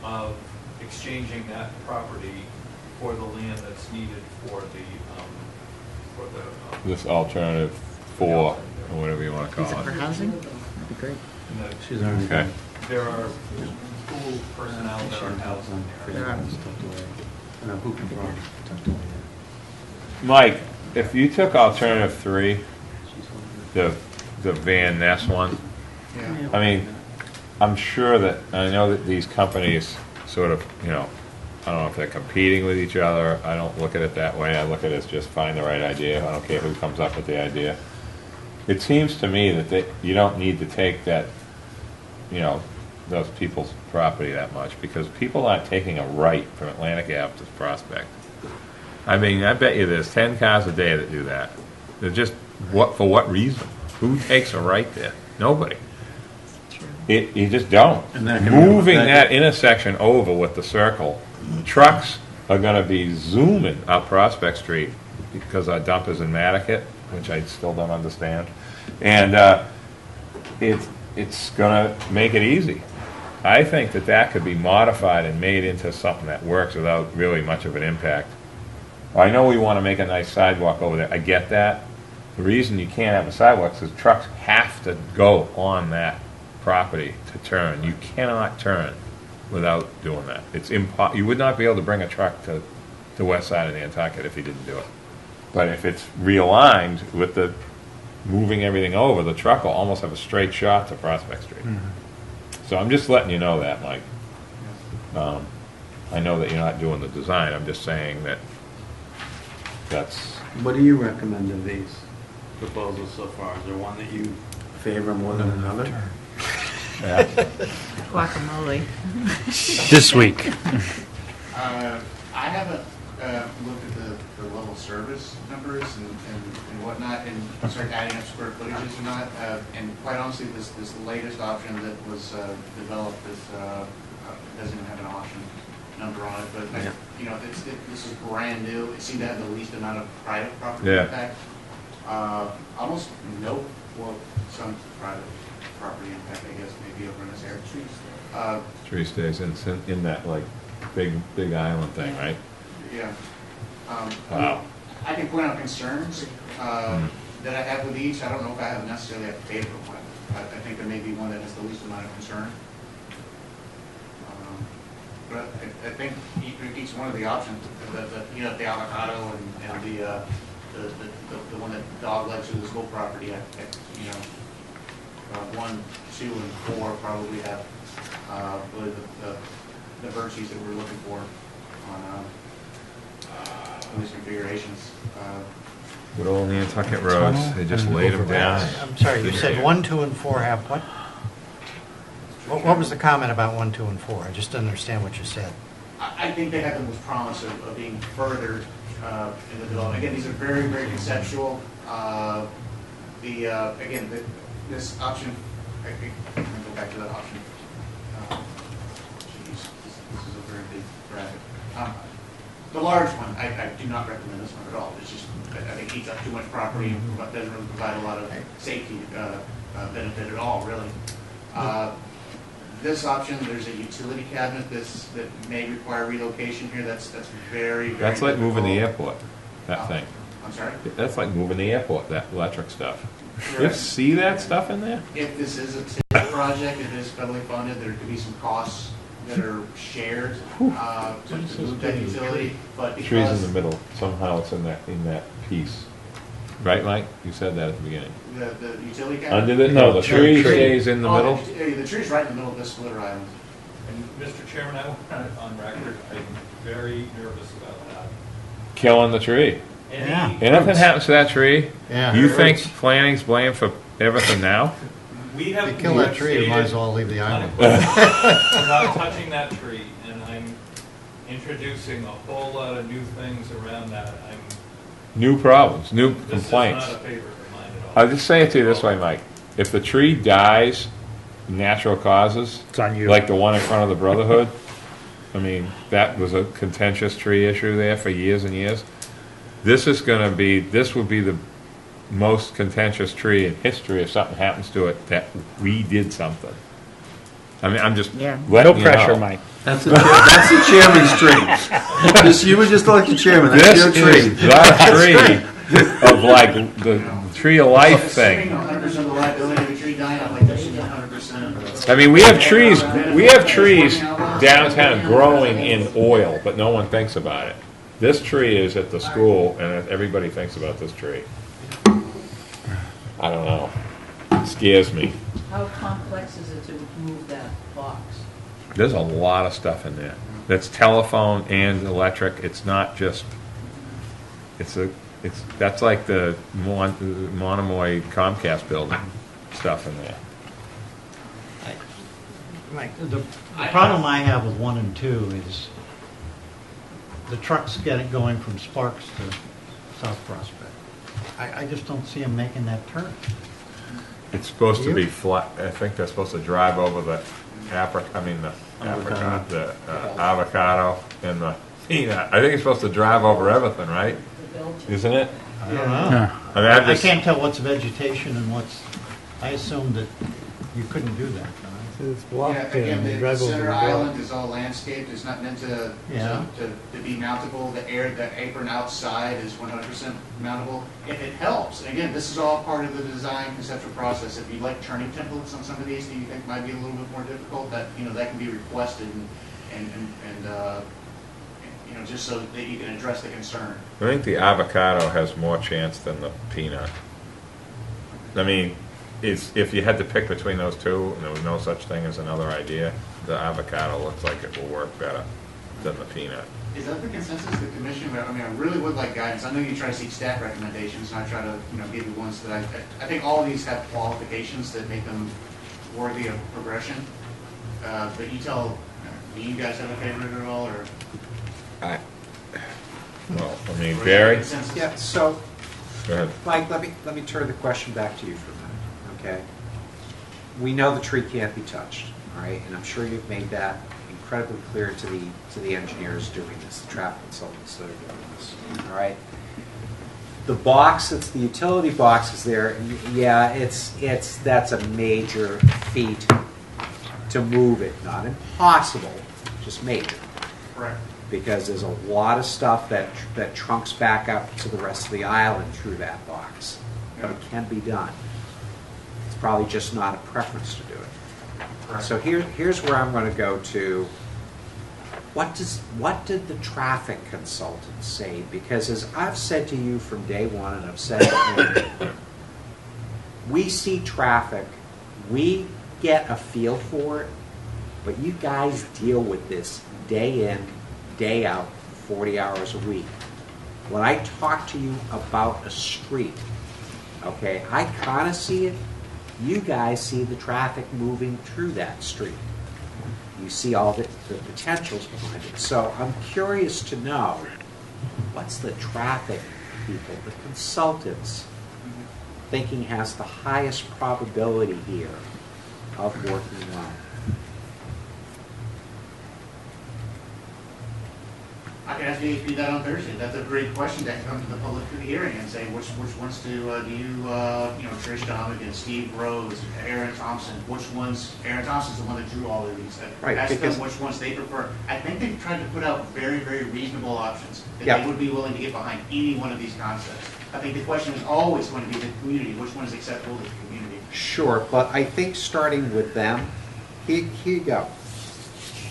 of exchanging that property for the land that's needed for the This alternative 4, or whatever you want to Use it call for it. housing? That'd be great. and the- She's already Okay. there are school personnel that are housed in there. There are. Mike, if you took alternative 3, the Van Ness one, Yeah. I mean, I'm sure that, I know that these companies sort of, I don't know if they're competing with each other. I don't look at it that way. I look at it as just find the right idea. I don't care who comes up with the idea. It seems to me that you don't need to take that, those people's property that much, because people aren't taking a right from Atlantic Ave to Prospect. I mean, I bet you there's 10 cars a day that do that. They're just, for what reason? Who takes a right there? Nobody. You just don't. And that can be- Moving that that intersection over with the circle, trucks are going to be zooming up Prospect Street because our dump is in Nantucket, which I still don't understand. And it's going to make it easy. I think that could be modified and made into something that works without really much of an impact. I know we want to make a nice sidewalk over there. I get that. The reason you can't have a sidewalk is trucks have to go on that property to turn. You cannot turn without doing that. It's you would not be able to bring a truck to the west side of Nantucket if you didn't do it. But if it's realigned with the moving everything over, the truck will almost have a straight shot to Prospect Street. So I'm just letting you know that, Mike. I know that you're not doing the design. I'm just saying that's... What do you recommend of these proposals so far? Is there one that you favor more than another? Yeah. Guacamole. This week. I haven't looked at the level service numbers and whatnot, and started adding up square footages or not. And quite honestly, this latest option that was developed doesn't even have an option number on it. But this is brand new. It seemed to have the least amount of private property impact. Almost no, well, some private property impact, I guess, maybe over in this area. Tree stays in that like big island thing, right? Yeah. Wow. I can point out concerns that I have with each. I don't know if I have necessarily a favorite one. I think there may be one that has the least amount of concern. But I think each one of the options, the avocado and the one that dog legs through this whole property, you know, 1, 2, and 4 probably have really the virtues that we're looking for on these configurations. Good old Nantucket roads, they just laid them down. I'm sorry, you said 1, 2, and 4 have what? What was the comment about 1, 2, and 4? I just didn't understand what you said. I think they have the most promise of being furthered in the development. Again, these are very, very conceptual. Again, this option, I'm going to go back to that option. Geez, this is a very big graphic. The large one, I do not recommend this one at all. It's just, I think it eats up too much property, but doesn't really provide a lot of safety benefit at all, really. This option, there's a utility cabinet that may require relocation here. That's very, very That's like moving the difficult. airport, that thing. I'm sorry? That's like moving the airport, that electric stuff. Correct. You see that stuff in there? If this is a TIF project, it is federally funded, there could be some costs that are shared to move that utility, but Trees because in the middle, somehow it's in that piece. Right, Mike? You said that at the beginning. the utility cabinet. Under the, no, the tree stays in the middle? The tree's right in the middle of this splitter island. And Mr. Chairman, I want it on record, I'm very nervous about that. Killing the tree. Yeah. Anything happens to that tree, Yeah. you think planning's blamed for everything now? We have. If you kill that tree, you might as well leave the island. We're not touching that tree, and I'm introducing a whole lot of new things around that. New problems, new This complaints. is not a favorite of mine at all. I'll just say it to you this way, Mike. If the tree dies, natural causes, It's on you. like the one in front of the Brotherhood, I mean, that was a contentious tree issue there for years and years. This would be the most contentious tree in history if something happens to it that we did something. I mean, I'm just Yeah. letting No you pressure, know. Mike. That's the chairman's tree. You were just like the chairman, that's This your tree. is the tree of like the tree of life thing. 100% of the liability of the tree dying, I'd like to see 100%. I mean, we have trees downtown growing in oil, but no one thinks about it. This tree is at the school, and everybody thinks about this tree. I don't know. It scares me. How complex is it to move that box? There's a lot of stuff in there. That's telephone and electric. It's not just. That's like the Monomoy Comcast building stuff in there. The problem I have with 1 and 2 is the trucks going from Sparks to South Prospect. I just don't see them making that turn. It's supposed to You? be flat. I think they're supposed to drive over the avocado and the peanut. I think it's supposed to drive over everything, right? Isn't it? I don't know. I mean, I can't tell what's vegetation and what's, I assumed that you couldn't do that. It's blocked Yeah, there, again, and you the drive over center the block. island is all landscaped, it's not meant to be mountable. The apron outside is 100% mountable. If it helps, and again, this is all part of the design conceptual process. If you like turning templates on some of these that you think might be a little bit more difficult, that can be requested and just so that you can address the concern. I think the avocado has more chance than the peanut. I mean, if you had to pick between those two, and there was no such thing as another idea, the avocado looks like it will work better than the peanut. Is that the consensus of the commission? I mean, I really would like guidance. I know you try to seek staff recommendations, and I try to, give you ones that I think all of these have qualifications that make them worthy of progression. But do you guys have a favorite at all, or? Barry? Yeah, so, Go ahead. Mike, let me turn the question back to you for a minute, okay? We know the tree can't be touched, all right? And I'm sure you've made that incredibly clear to the engineers doing this, the traffic consultants that are doing this, all right? The box, it's the utility box is there, and yeah, that's a major feat to move it. Not impossible, just major. Correct. Because there's a lot of stuff that trunks back up to the rest of the island through that box. But it can be done. It's probably just not a preference to do it. Correct. So here's where I'm going to go to what did the traffic consultant say? Because as I've said to you from day one, and I've said to him, we see traffic, we get a feel for it, but you guys deal with this day in, day out, 40 hours a week. When I talk to you about a street, okay, I kind of see it. You guys see the traffic moving through that street. You see all the potentials behind it. So I'm curious to know, what's the traffic people, the consultants, thinking has the highest probability here of working well? I can ask VHB that on Thursday. That's a great question that can come to the public hearing and say which ones do you Trish Dominic, Steve Rose, Aaron Thompson, which ones, Aaron Thompson's the one that drew all of these. Right, ask because them which ones they prefer. I think they've tried to put out very, very reasonable options that they would be willing to get behind any one of these concepts. I think the question is always going to be the community, which one is acceptable to the community. Sure, but I think starting with them, here you go.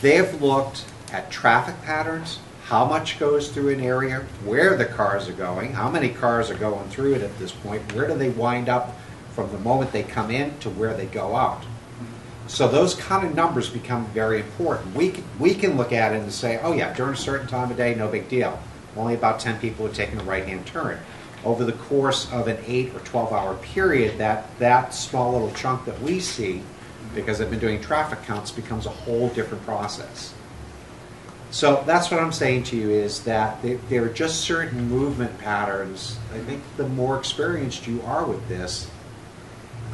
They've looked at traffic patterns, how much goes through an area, where the cars are going, how many cars are going through it at this point, where do they wind up from the moment they come in to where they go out. So those kind of numbers become very important. We can look at it and say, oh yeah, during a certain time of day, no big deal. Only about 10 people are taking a right-hand turn. Over the course of an 8 or 12-hour period, that small little chunk that we see, because I've been doing traffic counts, becomes a whole different process. So that's what I'm saying to you, is that there are just certain movement patterns. I think the more experienced you are with this,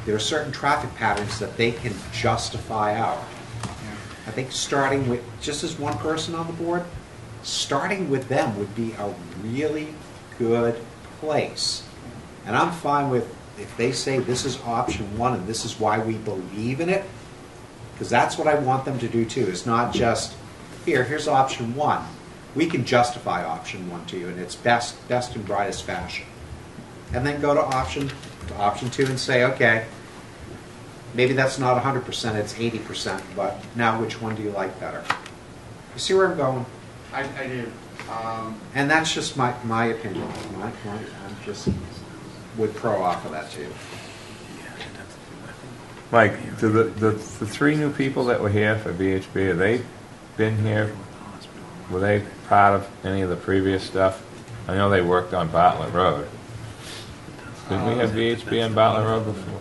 there are certain traffic patterns that they can justify out. I think starting with, just as one person on the board, starting with them would be a really good place. And I'm fine with, if they say this is option one and this is why we believe in it, because that's what I want them to do too. It's not just, here's option one. We can justify option one to you in its best and brightest fashion. And then go to option two and say, okay, maybe that's not 100%, it's 80%, but now which one do you like better? You see where I'm going? I do. And that's just my opinion. My point, I just would pro off of that too. Mike, do the three new people that were here for VHB, have they been here? Were they part of any of the previous stuff? I know they worked on Bartlett Road. Did we have VHB on Bartlett Road before?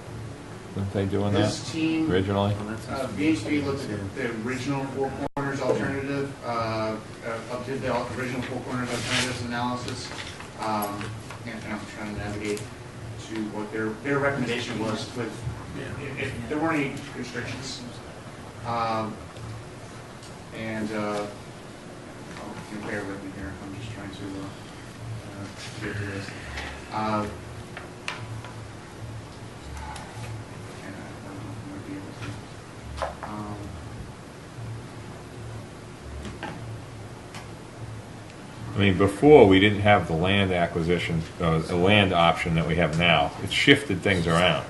Weren't they doing that This team, originally? VHB looked at the original Four Corners alternative, did the original Four Corners alternatives analysis, and I'm trying to navigate to what their recommendation was with, if there weren't any restrictions. And you bear with me here, I'm just trying to get through this. I mean, before we didn't have the land acquisition, the land option that we have now. It shifted things around.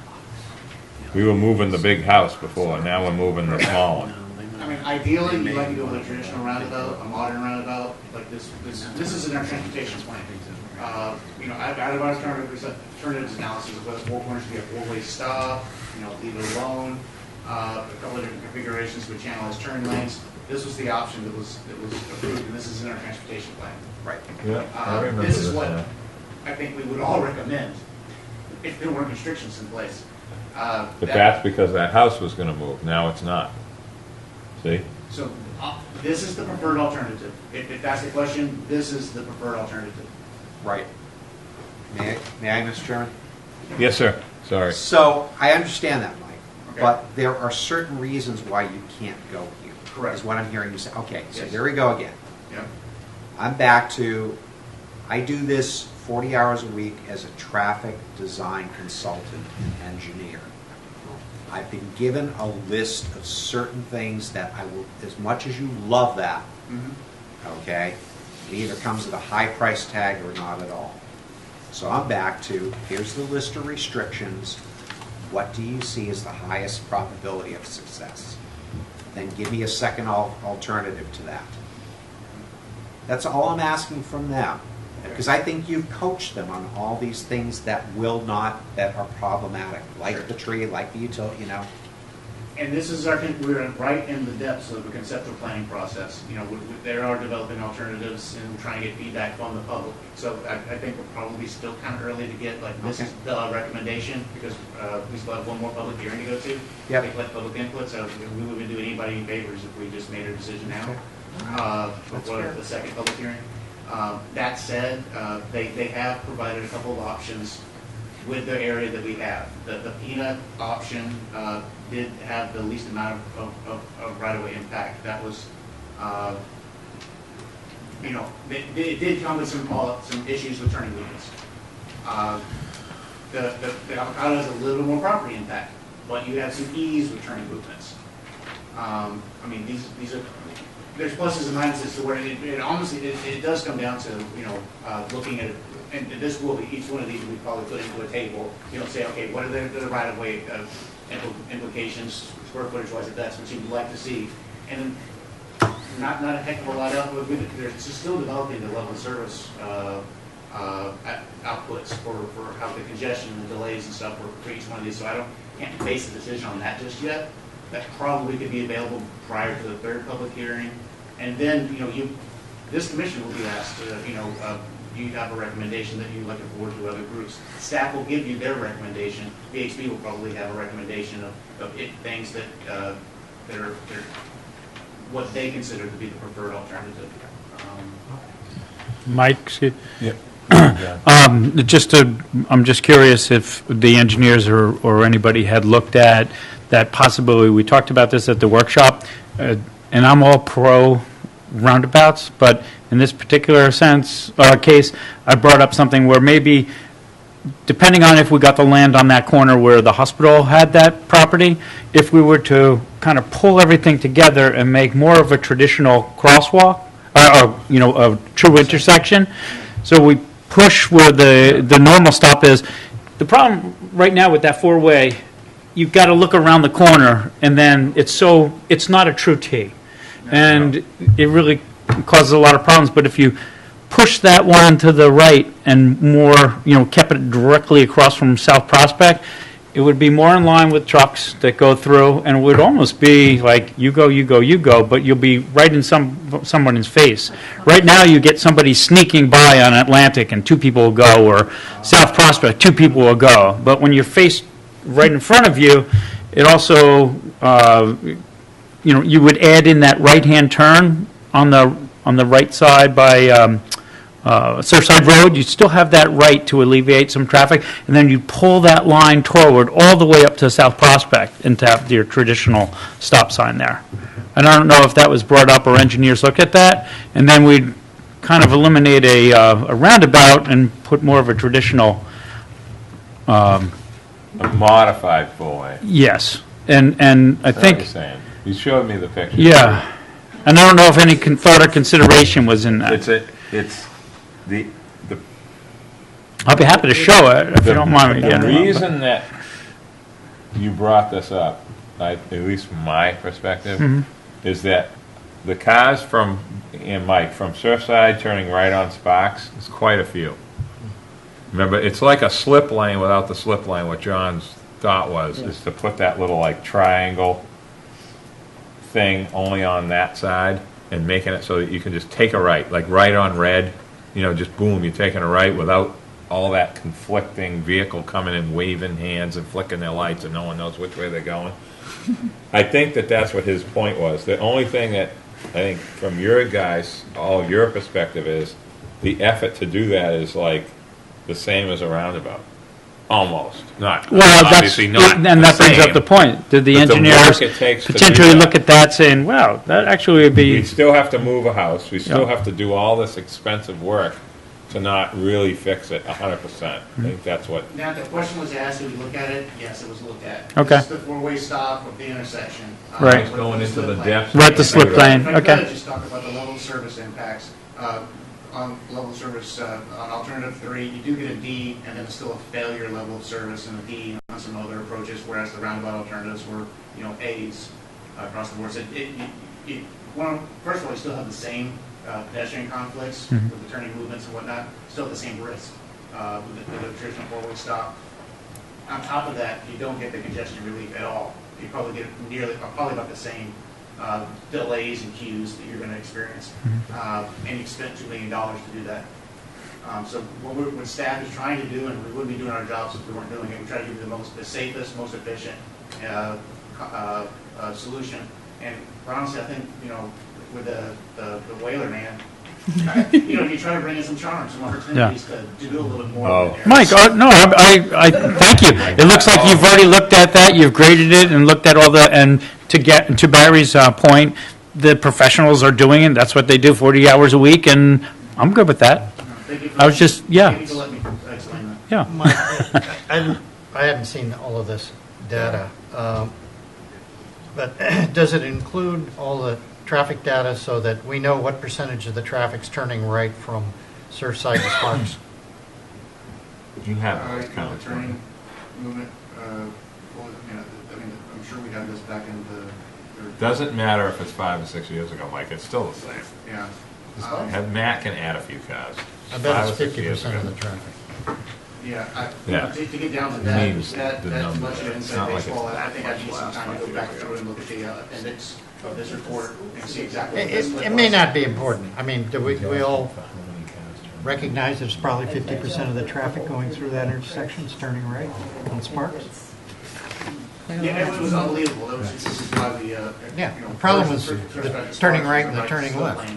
We were moving the big house before, now we're moving the small one. I mean, ideally, you'd like to go with a traditional roundabout, a modern roundabout, like this is in our transportation plan. Out of our alternatives analysis, whether Four Corners should be a four-way stop, leave it alone, a couple of different configurations with channelized turn lanes. This was the option that was approved, and this is in our transportation plan. Right. Yeah, I remember this is what now. I think we would all recommend if there weren't restrictions in place. But that's because that house was going to move. Now it's not. See? So this is the preferred alternative. If that's the question, this is the preferred alternative. Right. May I, Mr. Chairman? Yes, sir. Sorry. So I understand that, Mike, Okay. but there are certain reasons why you can't go here. Correct. Is what I'm hearing you say. Okay, so Yes. here we go again. Yeah. I'm back to, I do this 40 hours a week as a traffic design consultant and engineer. I've been given a list of certain things that I will, as much as you love that, okay, it either comes at a high price tag or not at all. So I'm back to, here's the list of restrictions. What do you see as the highest probability of success? Then give me a second alternative to that. That's all I'm asking from them. Because I think you've coached them on all these things that that are problematic, like the tree, like the utility, And this is we're right in the depths of the conceptual planning process. They are developing alternatives and trying to get feedback from the public. So I think we're probably still kind of early to get, this is the recommendation, because we still have one more public hearing to go to. Yep. Take public input, so we wouldn't do anybody any favors if we just made a decision now, before the second public hearing. That said, they have provided a couple of options with the area that we have. The peanut option did have the least amount of right-of-way impact. That was, it did come with some issues with turning movements. The avocado has a little more property impact, but you have some ease with turning movements. These are, there's pluses and minuses to where it honestly, it does come down to, looking at it. And this will be, each one of these we probably put into a table. Say, okay, what are the right-of-way implications, square footage-wise, if that's what you'd like to see. And not a heck of a lot of it. They're still developing the level of service outputs for how the congestion and the delays and stuff for each one of these. So I can't base a decision on that just yet. That probably could be available prior to the third public hearing. And then, this commission will be asked, you have a recommendation that you'd like to forward to other groups. Staff will give you their recommendation. VHB will probably have a recommendation of things that are what they consider to be the preferred alternative. Mike, excuse- Yeah. I'm just curious if the engineers or anybody had looked at that possibility. We talked about this at the workshop, and I'm all pro roundabouts, but in this particular case, I brought up something where maybe, depending on if we got the land on that corner where the hospital had that property, if we were to kind of pull everything together and make more of a traditional crosswalk, a true intersection, so we push where the normal stop is. The problem right now with that four-way, you've got to look around the corner, and then it's not a true T. And it really causes a lot of problems. But if you push that one to the right and more, kept it directly across from South Prospect, it would be more in line with trucks that go through, and it would almost be like you go, but you'll be right in someone's face. Right now, you get somebody sneaking by on Atlantic, and two people will go, or South Prospect, two people will go. But when you're faced right in front of you, it also you would add in that right-hand turn on the right side by Surfside Road. You still have that right to alleviate some traffic, and then you pull that line toward all the way up to South Prospect and to have your traditional stop sign there. And I don't know if that was brought up or engineers looked at that, and then we'd kind of eliminate a roundabout and put more of a traditional. A modified four-way. Yes, and I think. You showed me the picture. Yeah, and I don't know if any thought or consideration was in that. It's the. I'll be happy to show it if you don't mind me The getting it. reason that you brought this up, at least from my perspective, is that the cars from Surfside turning right on Sparks, there's quite a few. Remember, it's like a slip lane without the slip lane. What John's thought was is to put that little triangle thing only on that side and making it so that you can just take a right, like right on red, just boom, you're taking a right without all that conflicting vehicle coming in, waving hands and flicking their lights, and no one knows which way they're going. I think that's what his point was. The only thing that I think from your guys, all of your perspective is the effort to do that is like the same as a roundabout. Almost. Not. Well, obviously not. And that brings up the point. Did the engineers potentially look at that saying, wow, that actually would be... We still have to move a house. We still have to do all this expensive work to not really fix it 100%. I think that's what... Now, the question was asked, did we look at it? Yes, it was looked at. Okay. This is the four-way stop of the intersection. Right. It's going into the depths. Right, the slip lane. If I Okay. could just talk about the level of service impacts. On level of service, on alternative 3, you do get a D, and then it's still a failure level of service and a D on some other approaches, whereas the roundabout alternatives were, A's across the board. So first of all, you still have the same pedestrian conflicts Mhm. with the turning movements and whatnot, still at the same risk with the traditional four-way stop. On top of that, you don't get the congestion relief at all. You probably get probably about the same delays and queues that you're going to experience. And you spent $2 million to do that. So what staff is trying to do, and we wouldn't be doing our jobs if we weren't doing it, we try to give you the safest, most efficient solution. And honestly, I think, with the Whaler man, you try to bring in some charm, some opportunities to do a little bit more. Oh. Mike, I thank you. It looks like you've already looked at that, you've graded it and looked at all and to get to Barry's point, the professionals are doing it, that's what they do 40 hours a week, and I'm good with that. Thank you for I was just, Thank you for letting me explain that. Yeah. Mike, I haven't seen all of this data, but does it include all the traffic data so that we know what percentage of the traffic's turning right from Surfside to Sparks? You have Kind of turning movement. I'm sure we have this back in the. Doesn't matter if it's 5 or 6 years ago, Mike. It's still the same. Yeah. Matt can add a few cars. I bet 5 it's or 6 years 50% of ago. the traffic. Yeah. To get down to He that, needs that the much numbers. of It's inside not like baseball, it's I think I that need some much time to go back through and look at the appendix of this report and see exactly what this It may not be important. I mean, do we all recognize it's probably 50% of the traffic going through that intersection is turning right on Sparks? Yeah, it was unbelievable. This is why we, The problem was the turning right and the turning left.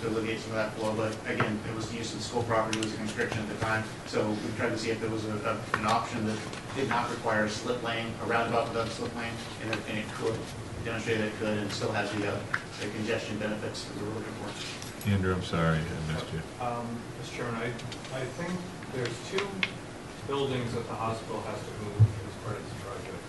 To alleviate some of that flow, but again, it was the use of the school property, it was a constriction at the time, so we tried to see if there was an option that did not require a slip lane, a roundabout without a slip lane, and it could demonstrate that it could, and still has the congestion benefits that we're looking for. Andrew, I'm sorry, I missed you. Mr. Chairman, I think there's 2 buildings that the hospital has to move as part of this project.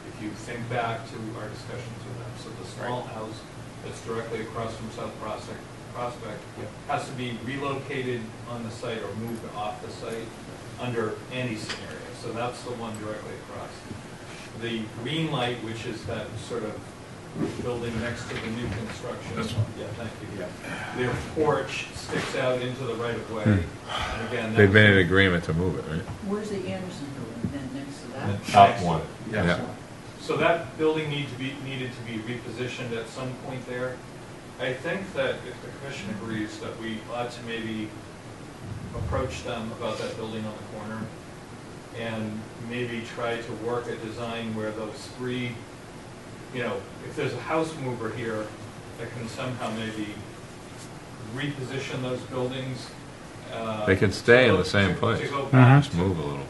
If you think back to our discussions with them, so the small house that's directly across from South Prospect has to be relocated on the site or moved off the site under any scenario. So that's the one directly across. The green light, which is that sort of building next to the new construction. This one. Yeah, thank you. Yeah. Their porch sticks out into the right of way. And again, They've been in agreement to move it, right? Where's the Anderson building then next to that? Up one. Yeah. So that building needed to be repositioned at some point there. I think that if the commission agrees that we ought to maybe approach them about that building on the corner and maybe try to work a design where those 3, if there's a house mover here that can somehow maybe reposition those buildings. They can stay in the same place. To go back Just move a little.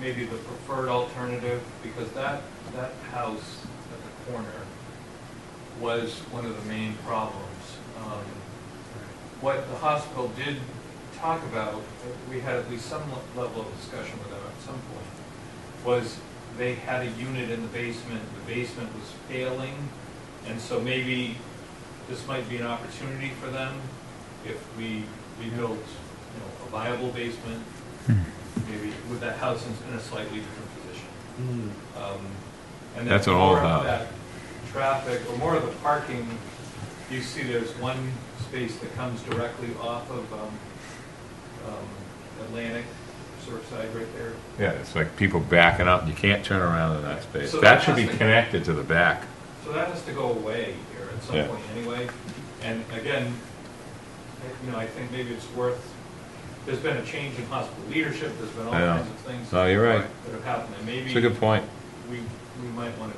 maybe the preferred alternative, because that house at the corner was one of the main problems. What the hospital did talk about, we had at least some level of discussion with them at some point, was they had a unit in the basement. The basement was failing, and so maybe this might be an opportunity for them if we rebuilt, a viable basement, maybe with that house in a slightly different position. And That's then an old more of house. that traffic, or more of the parking, you see there's one space that comes directly off of Atlantic, Surfside right there. Yeah, it's like people backing up. You can't turn around in that space. So That that should be has to- connected to the back. So that has to go away here at some Yeah. point anyway. And again, I think maybe it's worth, there's been a change in hospital leadership, there's been all I know. kinds of things. No, you're right. That have happened, and maybe. It's a good point. We might want to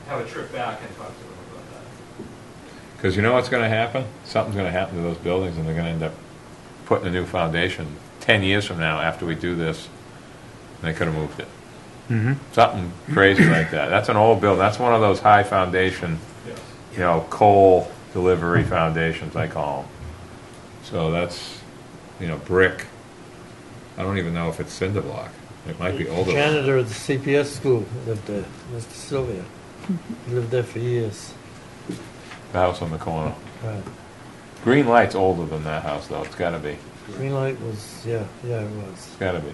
have a trip back and talk to them about that. Because you know what's going to happen? Something's going to happen to those buildings, and they're going to end up putting a new foundation 10 years from now after we do this. They could have moved it. Something crazy like that. That's an old building. That's one of those high foundation, Yes. coal delivery foundations, I call them. So that's, brick. I don't even know if it's cinder block. It might be older. Janitor at the CPS school lived there, Mr. Sylvia. He lived there for years. The house on the corner. Right. Green light's older than that house, though. It's got to be. Green light was, it was. It's got to be.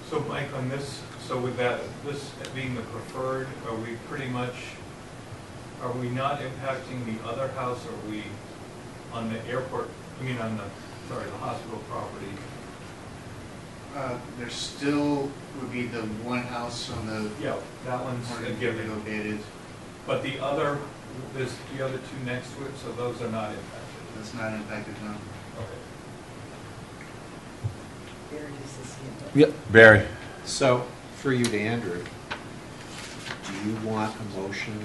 So Mike, on this, so with that, this being the preferred, are we pretty much are we not impacting the other house, or are we on the airport, on the hospital property? There still would be the one house on the. Yeah, that one's a given. Located. But the other, there's the other two next to it, so those are not impacted. That's not impacted, no. Okay. Barry does this hand up. Yep. Barry. So, for you to Andrew, do you want a motion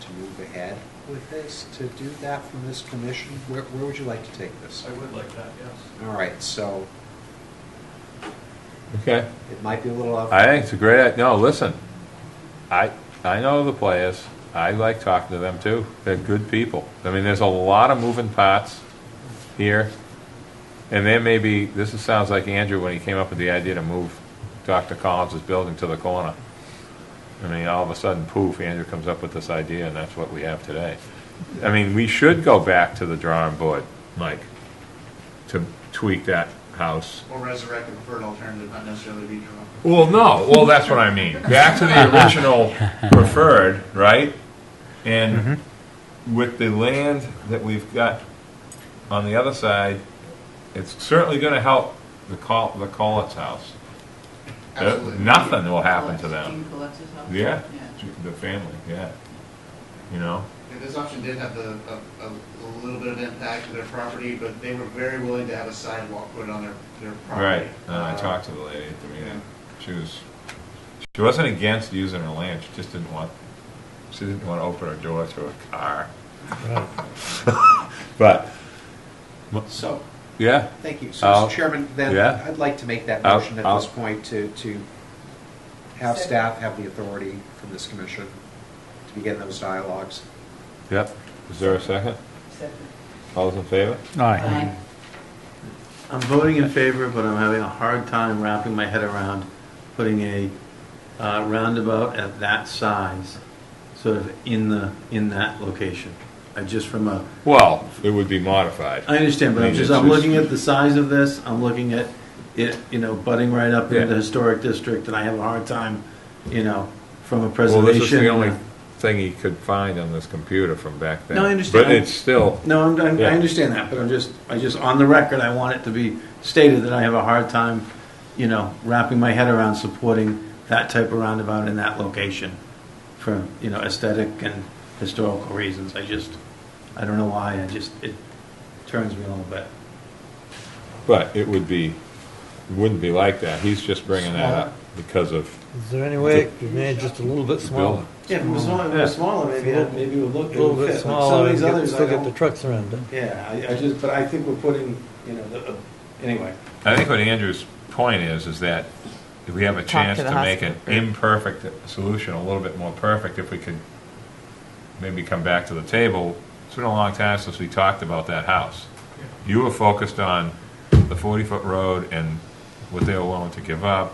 to move ahead with this, to do that from this commission? Where would you like to take this? I would like that, yes. All right, so Okay. it might be a little off. I think it's a great idea. No, listen, I know the players. I like talking to them too. They're good people. I mean, there's a lot of moving parts here. And there may be, sounds like Andrew when he came up with the idea to move Dr. Collins' building to the corner. I mean, all of a sudden, poof, Andrew comes up with this idea, and that's what we have today. I mean, we should go back to the drawing board, Mike, to tweak that house. Or resurrect a preferred alternative, not necessarily redraw. Well, no. Well, that's what I mean. Back to the original preferred, right? And with the land that we've got on the other side, it's certainly going to help the Collett's house. Absolutely. Nothing will happen to them. Jean Collette's house? Yeah, the family, yeah. You know? Yeah, this option did have a little bit of impact to their property, but they were very willing to have a sidewalk put on their property. Right. I talked to the lady at the meeting. She wasn't against using her land. She just didn't want to open her door to a car. Right. But So, yeah. thank you. So, Mr. Chairman, then yeah. I'd like to make that motion at this point to have staff have the authority from this commission to begin those dialogues. Yep. Is there a second? Second. All those in favor? Aye. I'm voting in favor, but I'm having a hard time wrapping my head around putting a roundabout at that size, sort of in that location. Well, it would be modified. I understand, but I'm looking at the size of this. I'm looking at it, butting right up into the historic district, and I have a hard time, from a preservation. Well, this is the only thing he could find on this computer from back then. No, I understand. But it's still. No, I understand that, but I just on the record, I want it to be stated that I have a hard time, wrapping my head around supporting that type of roundabout in that location for, aesthetic and historical reasons. I don't know why. It turns me a little bit. But it wouldn't be like that. He's just bringing that up because of. Is there any way it could be made just a little bit smaller? Yeah, if it was smaller, maybe it would look A little bit fit. smaller, Some of these and others, still get the trucks around it. Yeah, but I think we're putting, anyway. I think what Andrew's point is that if we have a chance to make an imperfect solution a little bit more perfect, if we could maybe come back to the table. It's been a long time since we talked about that house. You were focused on the 40-foot road and what they were willing to give up.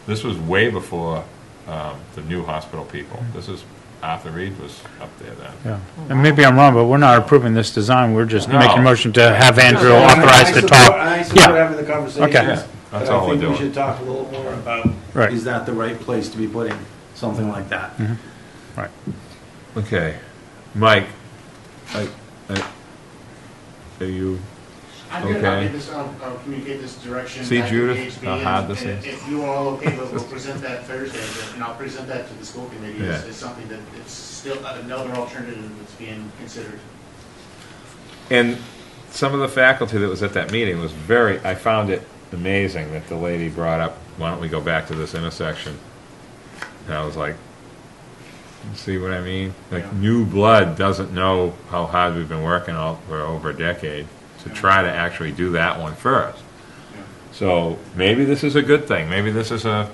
This was way before the new hospital people. This is Arthur Reed was up there then. Yeah. And maybe I'm wrong, but we're not approving this design. We're just No. making a motion to have Andrew authorized to talk. I support having the conversation. Okay. Yeah, that's But all I we're think doing. we should talk a little more about, Right. is that the right place to be putting something like that? Right. Okay, Mike, are you I'm going okay? to I'll communicate this direction. See, back to Judith, PHB, how hard this and is? If you are all okay, we'll present that Thursday, and I'll present that to the school committee Yeah. as something that it's still another alternative that's being considered. And some of the faculty that was at that meeting was I found it amazing that the lady brought up, why don't we go back to this intersection? And I was like, see what I mean? Like, new blood doesn't know how hard we've been working for over a decade to try to actually do that one first. So maybe this is a good thing. Maybe this is a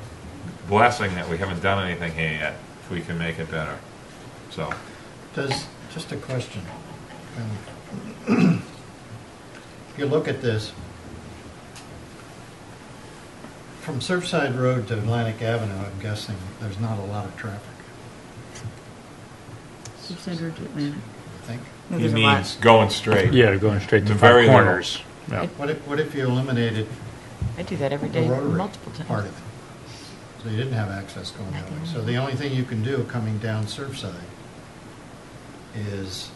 blessing that we haven't done anything here yet, if we can make it better. So, Just a question. If you look at this, from Surfside Road to Atlantic Avenue, I'm guessing there's not a lot of traffic, Surfside to Atlantic. I think. No, he there's a lot. means going straight. Yeah, going straight to The five very corners. Yeah. What if you eliminated I do that every the day, rotary multiple times. part of it? So you didn't have access going that way. So the only thing you can do coming down Surfside is,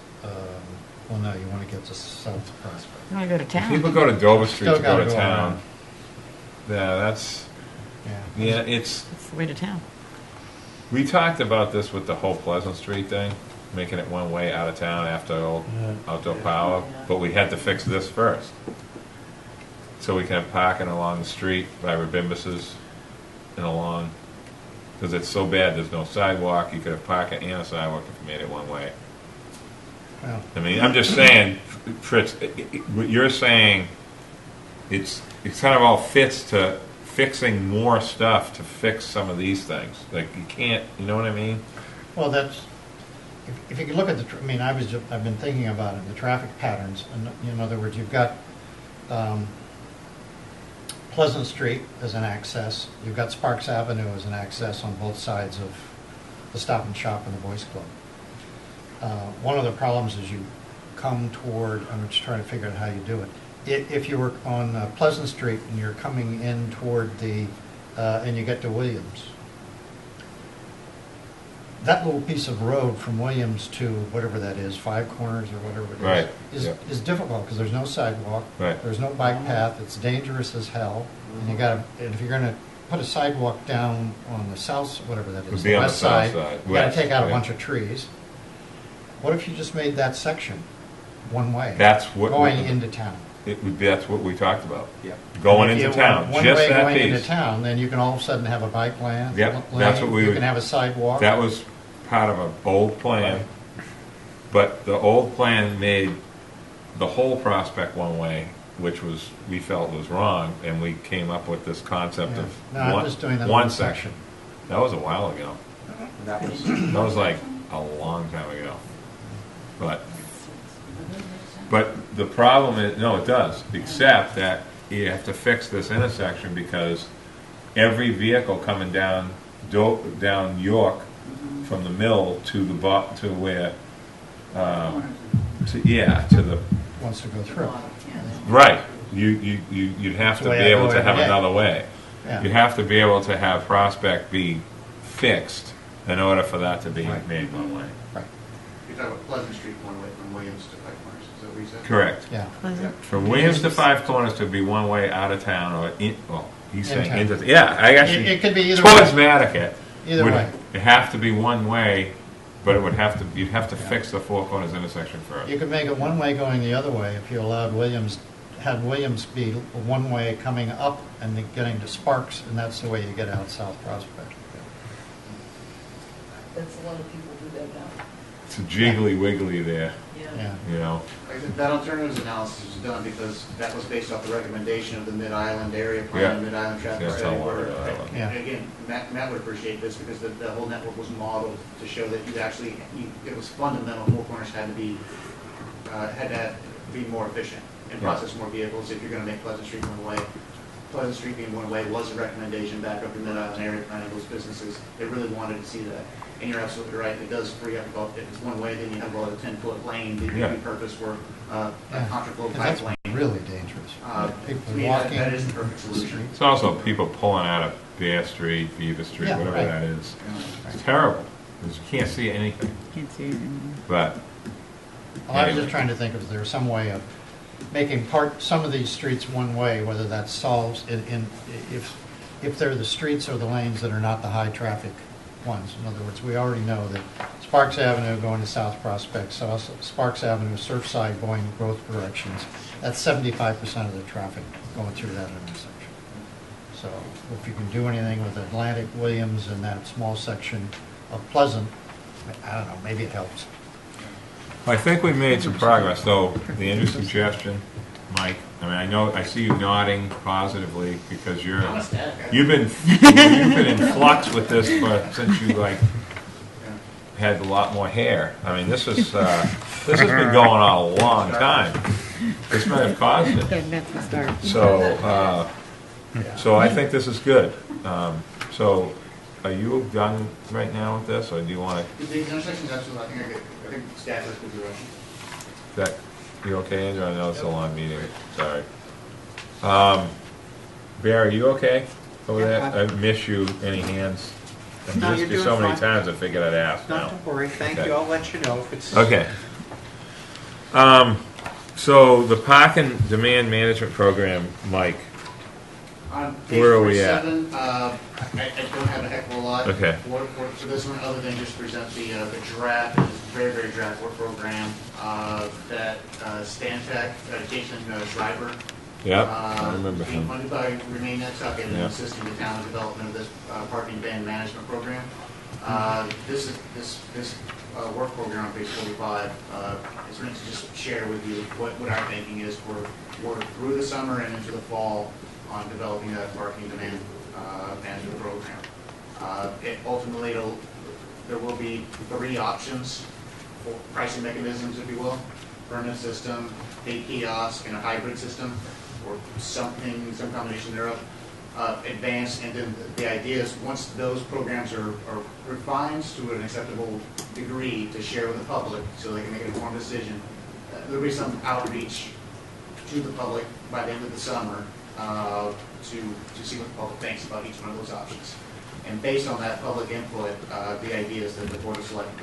well, no, you want to get to South Prospect. You want to go to If town? people go to Dover Street Still to go gotta to go town, around. yeah, that's, yeah, it's, That's the way to town. we talked about this with the whole Pleasant Street thing, making it one way out of town after outdoor power, but we had to fix this first. So we can have parking along the street by Rabimbuses and along, because it's so bad, there's no sidewalk, you could have parking and a sidewalk if you made it one way. Well, I mean, I'm just saying, Fritz, what you're saying, it's kind of all fits to fixing more stuff to fix some of these things. Like, you can't, you know what I mean? well, that's, if you can look at the, I mean, I've been thinking about it, the traffic patterns, and in other words, you've got Pleasant Street as an access, you've got Sparks Avenue as an access on both sides of the Stop and Shop and the Boys Club. One of the problems is you come toward, I'm just trying to figure out how you do it. If you were on Pleasant Street and you're coming in toward the, and you get to Williams, that little piece of road from Williams to whatever that is, Five Corners or whatever it is, Right, is difficult because there's no sidewalk, Right. there's no bike path, it's dangerous as hell, and you got to, and if you're going to put a sidewalk down on the south, whatever that Would is, be the on the west south side, side, you got to west, take out a right. bunch of trees. What if you just made that section one way? That's what- going into town. It would be, that's what we talked about. Yeah. Going If you into want town, one just way that going into piece. town, then you can all of a sudden have a bike lane. Yep, that's what we You would- can have a sidewalk. That was part of an old plan, Right. but the old plan made the whole Prospect one way, which was, we felt was wrong, and we came up with this concept Yeah. of No, I'm one, just doing that one little section. That was a while ago. That was, That was like a long time ago. But the problem is, no, it does, except that you have to fix this intersection because every vehicle coming down York from the mill to the to where, to the Wants to go through. right. You'd have to That's the be way I able go to have every day. another way. Yeah. You have to be able to have Prospect be fixed in order for that to be Right. made one way. Right. You're talking about Pleasant Street one way from Williams to Five Corners, is that what you said? Correct. Yeah. Pleasant. From Williams to Five Corners to be one way out of town or in, well, he's In saying town. into, yeah, I actually, It could be either towards way. Nantucket. Either would way. It have to be one way, but it would have to, you'd have to fix the Four Corners intersection first. You could make it one way going the other way if you allowed Williams, had Williams be one way coming up and then getting to Sparks, and that's the way you get out South Prospect. That's a lot of people do that now. It's a jiggly wiggly there, Yeah. you know. Like I said, that alternatives analysis was done because that was based off the recommendation of the Mid-Island area Yeah. plan, Mid-Island traffic Yeah, study. tell where- Water Island. Yeah. and again, Matt would appreciate this because the whole network was modeled to show that you actually, it was fundamental, Four Corners had to be more efficient and Yeah. process more vehicles if you're gonna make Pleasant Street one way. Pleasant Street being one way was a recommendation back up in the Mid-Island area plan of those businesses. They really wanted to see that. And you're absolutely right, it does free up about, if it's one way, then you have about a 10-foot lane that Yeah. you repurpose for a Yeah. contraflow 'Cause pipe that's lane. really dangerous. To People me, walking. that is the perfect solution. It's also people pulling out of Bear Street, Beaver Street, Yeah, whatever right. that is. It's terrible, because you can't see anything, Can't see it anymore. but. Well, I was anyway. just trying to think if there's some way of making some of these streets one way, whether that solves, if they're the streets or the lanes that are not the high traffic ones. In other words, we already know that Sparks Avenue going to South Prospect, Sparks Avenue, Surfside going both directions, that's 75% of the traffic going through that intersection. So if you can do anything with Atlantic, Williams, and that small section of Pleasant, I don't know, maybe it helps. I think we made some progress, though. The Andrew suggestion, Mike, I mean, I know, I see you nodding positively because you've been in flux with this since you had a lot more hair. I mean, this has been going on a long time. This might have caused it. That's the start. So I think this is good. So are you done right now with this, or do you want to? The intersection's absolutely, I think staff is good direction. That, you okay, Andrew? I know it's a long meeting, sorry. Barry, you okay over there? I miss you, any hands? I No, missed you're you doing so many fine. times, I figured I'd ask No, now. don't worry. Thank Okay. you. I'll let you know if it's. Okay. So the park and demand management program, Mike, On page Where are we at? 47, I don't have a heck of a lot Okay. for this one, other than just present the draft, this very, very draft work program that Stantec, Jason Schreiber, Yep, I remember being him. funded by Remain Nantucket and Yep. assisting the town in development of this parking ban management program. This work program on page 45 is meant to just share with you what our thinking is for through the summer and into the fall on developing that parking demand management program. Ultimately, there will be 3 options for pricing mechanisms, if you will: permanent system, a kiosk, and a hybrid system, or some combination thereof. Advanced, and then the idea is once those programs are refined to an acceptable degree to share with the public so they can make an informed decision, there'll be some outreach to the public by the end of the summer to see what the public thinks about each one of those options. And based on that public input, the idea is that the Board of Select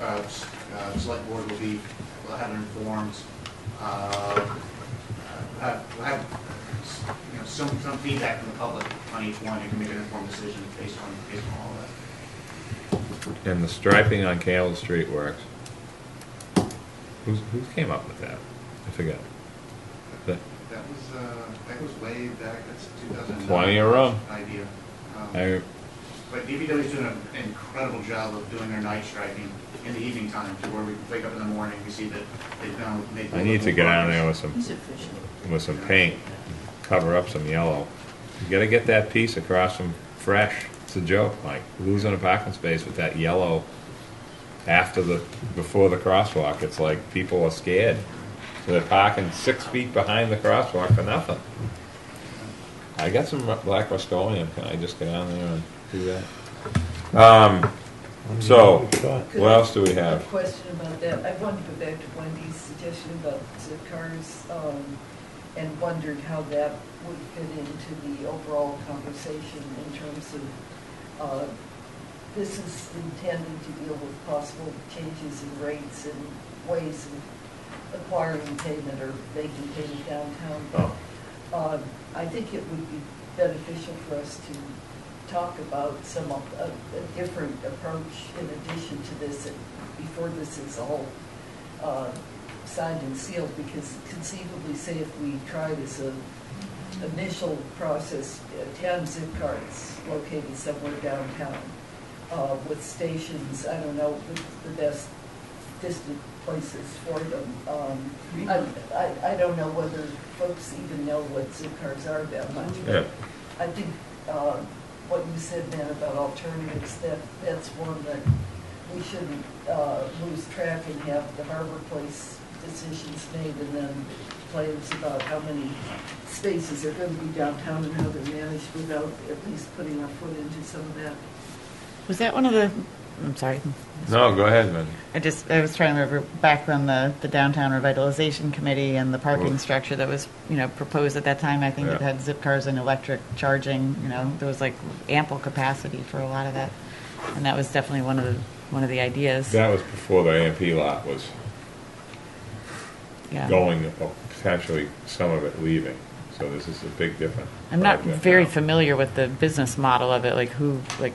Board will have an informed, have some feedback from the public on each one. You can make an informed decision based on all of that. And the striping on Campbell Street works. Who came up with that? I forget. That was way back. That's 2009. Plenty of room. Idea. I- But DPW is doing an incredible job of doing their night striping in the evening time, to where we wake up in the morning, we see that they've done. I need to get down there with He's efficient. some paint, cover up some yellow. You gotta get that piece across from Fresh. It's a joke, Mike. Losing a parking space with that yellow before the crosswalk. It's like people are scared. So they're parking 6 feet behind the crosswalk for nothing. I got some black Rust-Oleum. Can I just get down there and do that? So, what else do we I have have? a question about that. I wanted to go back to Wendy's suggestion about zip cars, and wondered how that would fit into the overall conversation in terms of, this is intended to deal with possible changes in rates and ways of acquiring payment or making payment downtown. Oh. I think it would be beneficial for us to talk about a different approach in addition to this, before this is all signed and sealed, because conceivably, say if we try this initial process, 10 zip cards located somewhere downtown with stations, I don't know, the best distant places for them. I don't know whether folks even know what zip cards are that much. Yeah. I think what you said, man, about alternatives, that's one that we shouldn't lose track and have the Harbor Place decisions made, and then plans about how many spaces are going to be downtown and how they're managed without at least putting our foot into some of that. Was that one of the, I'm sorry. No, go ahead, man. I was trying to remember back on the downtown revitalization committee and the parking Well- structure that was, proposed at that time. I think it Yeah. had zip cars and electric charging, there was like ample capacity for a lot of that. And that was definitely one of the ideas. That was before the AMP lot was Yeah. going, or potentially some of it leaving. So this is a big difference. I'm not very familiar with the business model of it,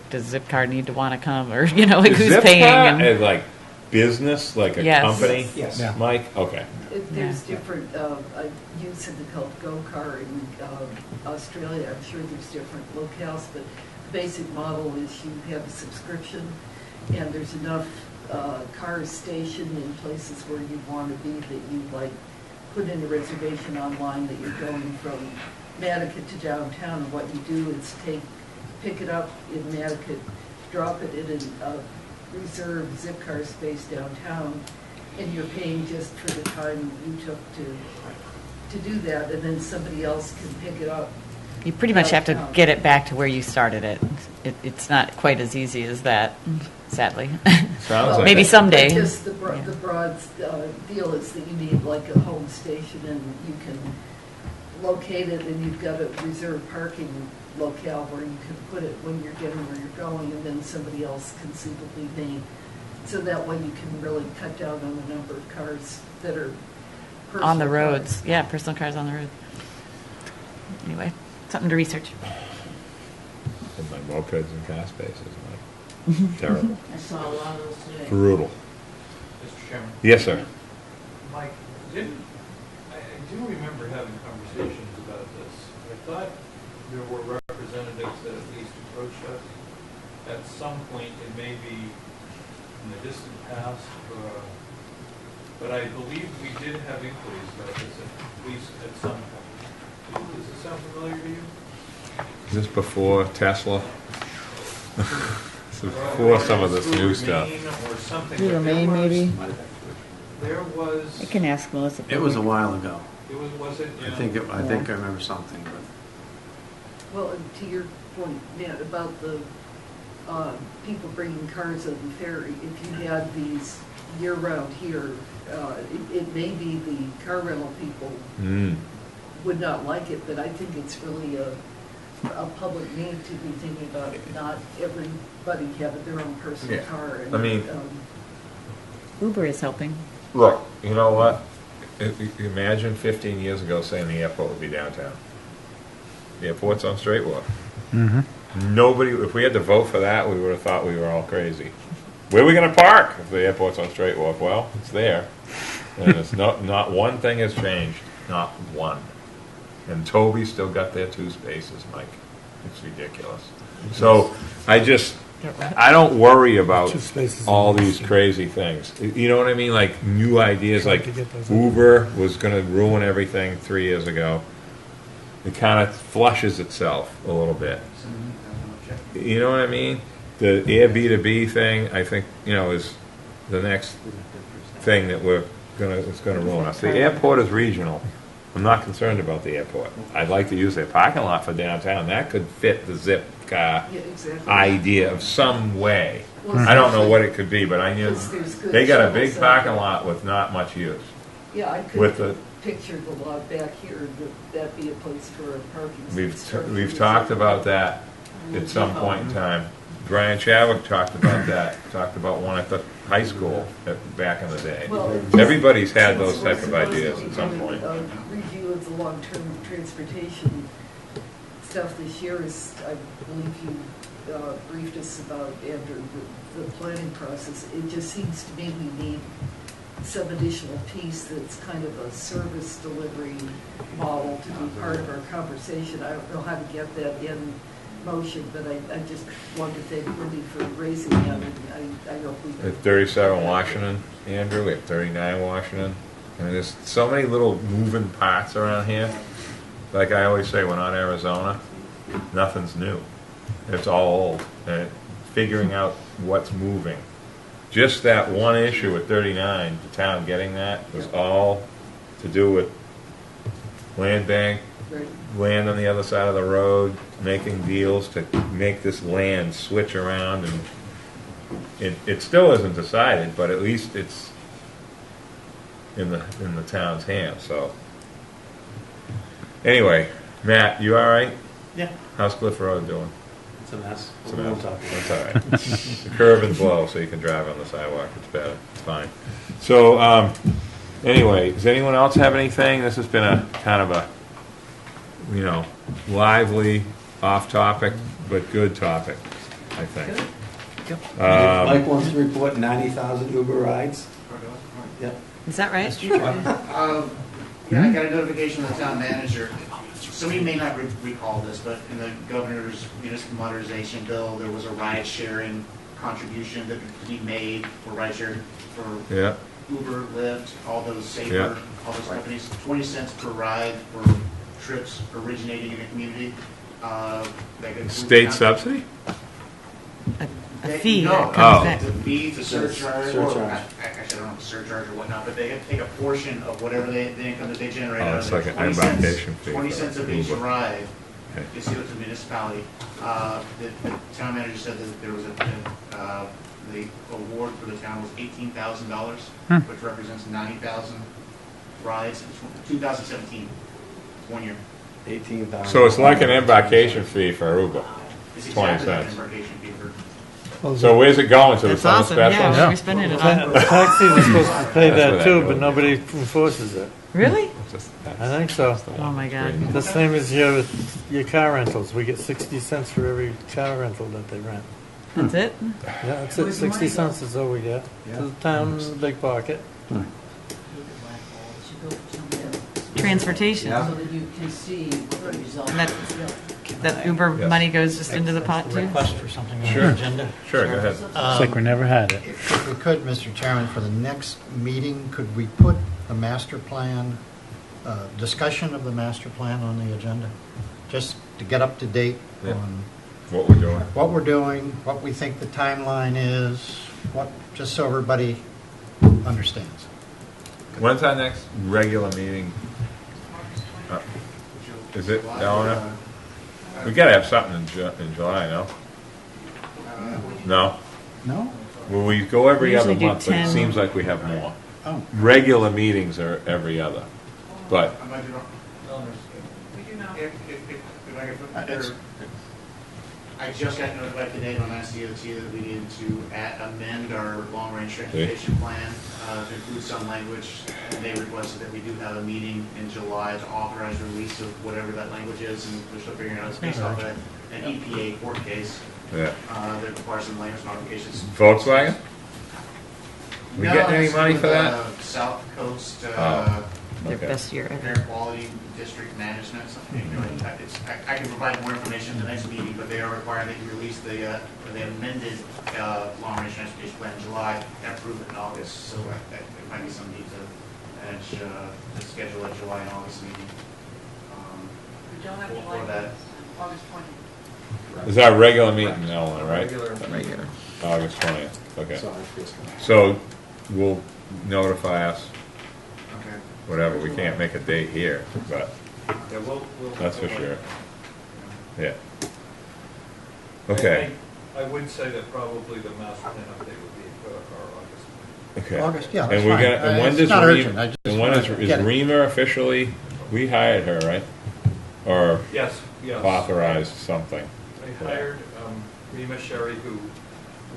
does Zipcar need to want to come, or, who's paying? And, Is like business, like a Yes. company? Yes. Yeah. Mike? Okay. There's different, I use something called Go-Car in Australia. I'm sure there's different locales, but the basic model is you have a subscription, and there's enough cars stationed in places where you want to be that you put in a reservation online that you're going from Nantucket to downtown, and what you do is pick it up in Nantucket, drop it in a reserved zip car space downtown, and you're paying just for the time you took to do that, and then somebody else can pick it up. you pretty much have to downtown. get it back to where you started it. It's not quite as easy as that, sadly. Sounds like Maybe it. someday. Just the Yeah. broad deal is that you need like a home station, and you can locate it, and you've got a reserved parking locale where you can put it when you're getting where you're going, and then somebody else conceivably may. So that way you can really cut down on the number of cars that are personal On the roads. cars. Yeah, personal cars on the road. Anyway, something to research. And my mopeds and car spaces, like, terrible. I saw a lot of those today. Brutal. Mr. Chairman? Yes, sir. Mike, I do remember having conversations about this. I thought there were representatives that at least approached us at some point. It may be in the distant past, but I believe we did have inquiries about this at least at some point. Does this sound familiar to you? Is this before Tesla? This is before some of this new stuff. Or something. Through but there Remain, was- maybe? There was. I can ask Melissa. It was a while ago. Was it? I think I remember something, but. Well, and to your point, Nat, about the people bringing cars on the ferry, if you had these year-round here, it may be the car rental people would not like it, but I think it's really a public need to be thinking about not everybody having their own personal car. And, I mean, Uber is helping. look, you know what? Imagine 15 years ago saying the airport would be downtown. The airport's on Straight Wharf. Nobody, if we had to vote for that, we would have thought we were all crazy. Where are we going to park if the airport's on Straight Wharf? Well, it's there. And it's not one thing has changed. Not one. And Toby's still got their 2 spaces, Mike. It's ridiculous. So I don't worry about Two spaces all in these crazy things. You know what I mean? Like new ideas, like Uber was going to ruin everything 3 years ago. It kind of flushes itself a little bit. You know what I mean? The Airbnb thing, I think, is the next thing that it's going to ruin us. The airport is regional. I'm not concerned about the airport. I'd like to use their parking lot for downtown. That could fit the zip car idea of some way. I don't know what it could be, but I knew they got a big parking lot with not much use. Yeah, I could picture the lot back here, that be a place for a parking. We've talked about that at some point in time. Brian Chadwick talked about that. Talked about one at the high school back in the day. Well, everybody's had those type of ideas at some point. Review of the long-term transportation stuff this year is, I believe you briefed us about, Andrew, the planning process. It just seems to me we need some additional piece that's kind of a service delivery model to be part of our conversation. I don't know how to get that in motion, but I just wanted to thank Wendy for raising that, and I hope we can. At 37 Washington, Andrew, we have 39 Washington. I mean, there's so many little moving parts around here. Like I always say, we're not Arizona. Nothing's new. It's all old. And figuring out what's moving. Just that one issue at 39, the town getting that, was all to do with land bank, land on the other side of the road, making deals to make this land switch around, and it still isn't decided, but at least it's in the town's hands. So anyway, Matt, you all right? Yeah. How's Cliff Road doing? It's a mess. It's a mess. That's all right. The curve is low, so you can drive on the sidewalk. It's better. It's fine. So anyway, does anyone else have anything? This has been a kind of a lively, off-topic, but good topic, I think. Mike wants to report 90,000 Uber rides. Yep. Is that right? Yeah, I got a notification from the town manager. Some of you may not recall this, but in the governor's municipal modernization bill, there was a ride-sharing contribution that could be made for ride-sharing for Uber, Lyft, all those Safer, all those companies. 20 cents per ride for trips originating in a community. State subsidy? A fee. No, the fee, the surcharge. Actually, I don't know if it's surcharge or whatnot, but they take a portion of whatever the income that they generate out it's of like it. an embarkation fee. 20 cents of each Uber. ride is due to the municipality. The town manager said that there was the award for the town was $18,000, which represents 90,000 rides in 2017, 1 year. 18,000. So it's like an embarkation fee for Uber, It's 20 exactly that cents. embarkation fee for So where's it going to? That's the summer awesome, special? yeah, what are we spending it on? Taxis are supposed to pay That's where that that too, goes. but nobody enforces it. Really? I think so. Oh, my God. The same as your car rentals. We get 60 cents for every car rental that they rent. That's it? Yeah, that's it. 60 cents is all we get. To the town, big pocket. Transportation. Yeah. So that you can see what the result And that Uber Yes. money goes just into the pot too? Request for something on Sure. the agenda. Sure, go ahead. It's like we never had it. If we could, Mr. Chairman, for the next meeting, could we put the master plan, discussion of the master plan on the agenda? Just to get up to date Yeah. on What we're doing. what we're doing, what we think the timeline is, just so everybody understands. When's our next regular meeting? Is it, Eleanor? We gotta have something in July, no? No? No? Well, we go every We other usually do month, but it 10. seems like we have more. Oh. Regular meetings are every other, but I might be wrong. If I could put there, I just got notified today by Mass DOT that we needed to amend our long-range transportation plan to include some language. And they requested that we do have a meeting in July to authorize release of whatever that language is, and they're still figuring out it's based off of an EPA court case yeah. that requires some language modifications. Volkswagen? We No, getting any it's money with, for that? South Coast. Their Okay. best year ever. Air Quality District Management, something. I can provide more information at the next meeting, but they are requiring that you release the amended long-range transportation plan in July and approve it in August. So there might be some need to manage to schedule a July and August meeting. We don't have For July, that. August 20th. Is our regular meeting, Eleanor, right? Regular. August 20th, okay. So, So we'll notify us, Okay. whatever, we can't make a date here, but Yeah, we'll. that's for sure. Yeah. Okay, I would say that probably the master plan update would be for our August. okay. August, yeah, that's And we're fine. gonna, and when It's does not Reem, urgent, I just and when wanted to is get it. Reamer officially, we hired her, right? Or Yes, yes. authorized something? I hired Rima Sherry, who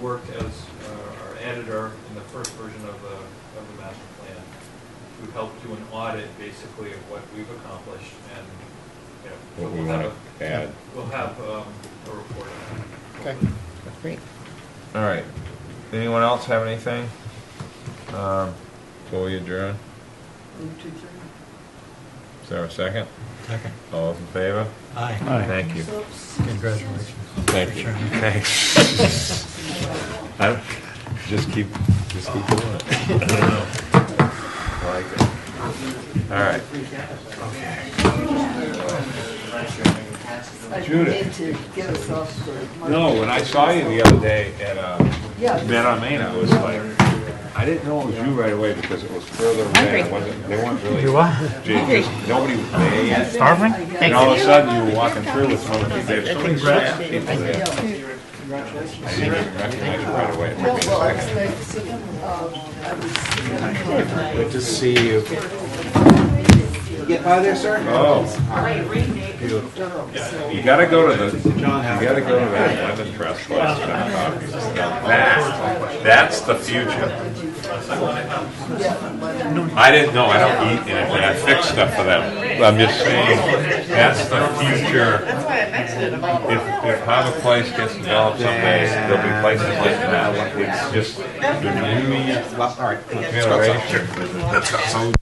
worked as our editor in the first version of the master plan, who helped do an audit, basically, of what we've accomplished, and, you know, so What we we'll wanna have add. We'll have a report on that. Okay. Great. All right. Anyone else have anything? Before we adjourn? Move to adjourn. Is there a second? Second. All those in favor? Aye. Thank you. Congratulations. Thank you. Thanks. Just keep doing it. I like it. All right. I Judith. need to get us off the. No, when I saw you the other day at Yeah. Men on Main, I was like, I didn't know it was you right away because it was further away. Hungry. They weren't really. You what? Nobody was there yet. Starving? And all of a sudden, you were walking through with some other people. There's so many staff people there. I didn't even recognize you right away. It No, took me well, I a second. expect, I was. good to see you. You get by there, sir? Oh, Durham, so. you gotta go to that Lemon Press place. That's the future. I didn't know, I don't eat in it, but I fix stuff for them. I'm just saying, that's the future. If Harbor Place gets developed someday, there'll be places like that. It's just the new Well, all right. generation.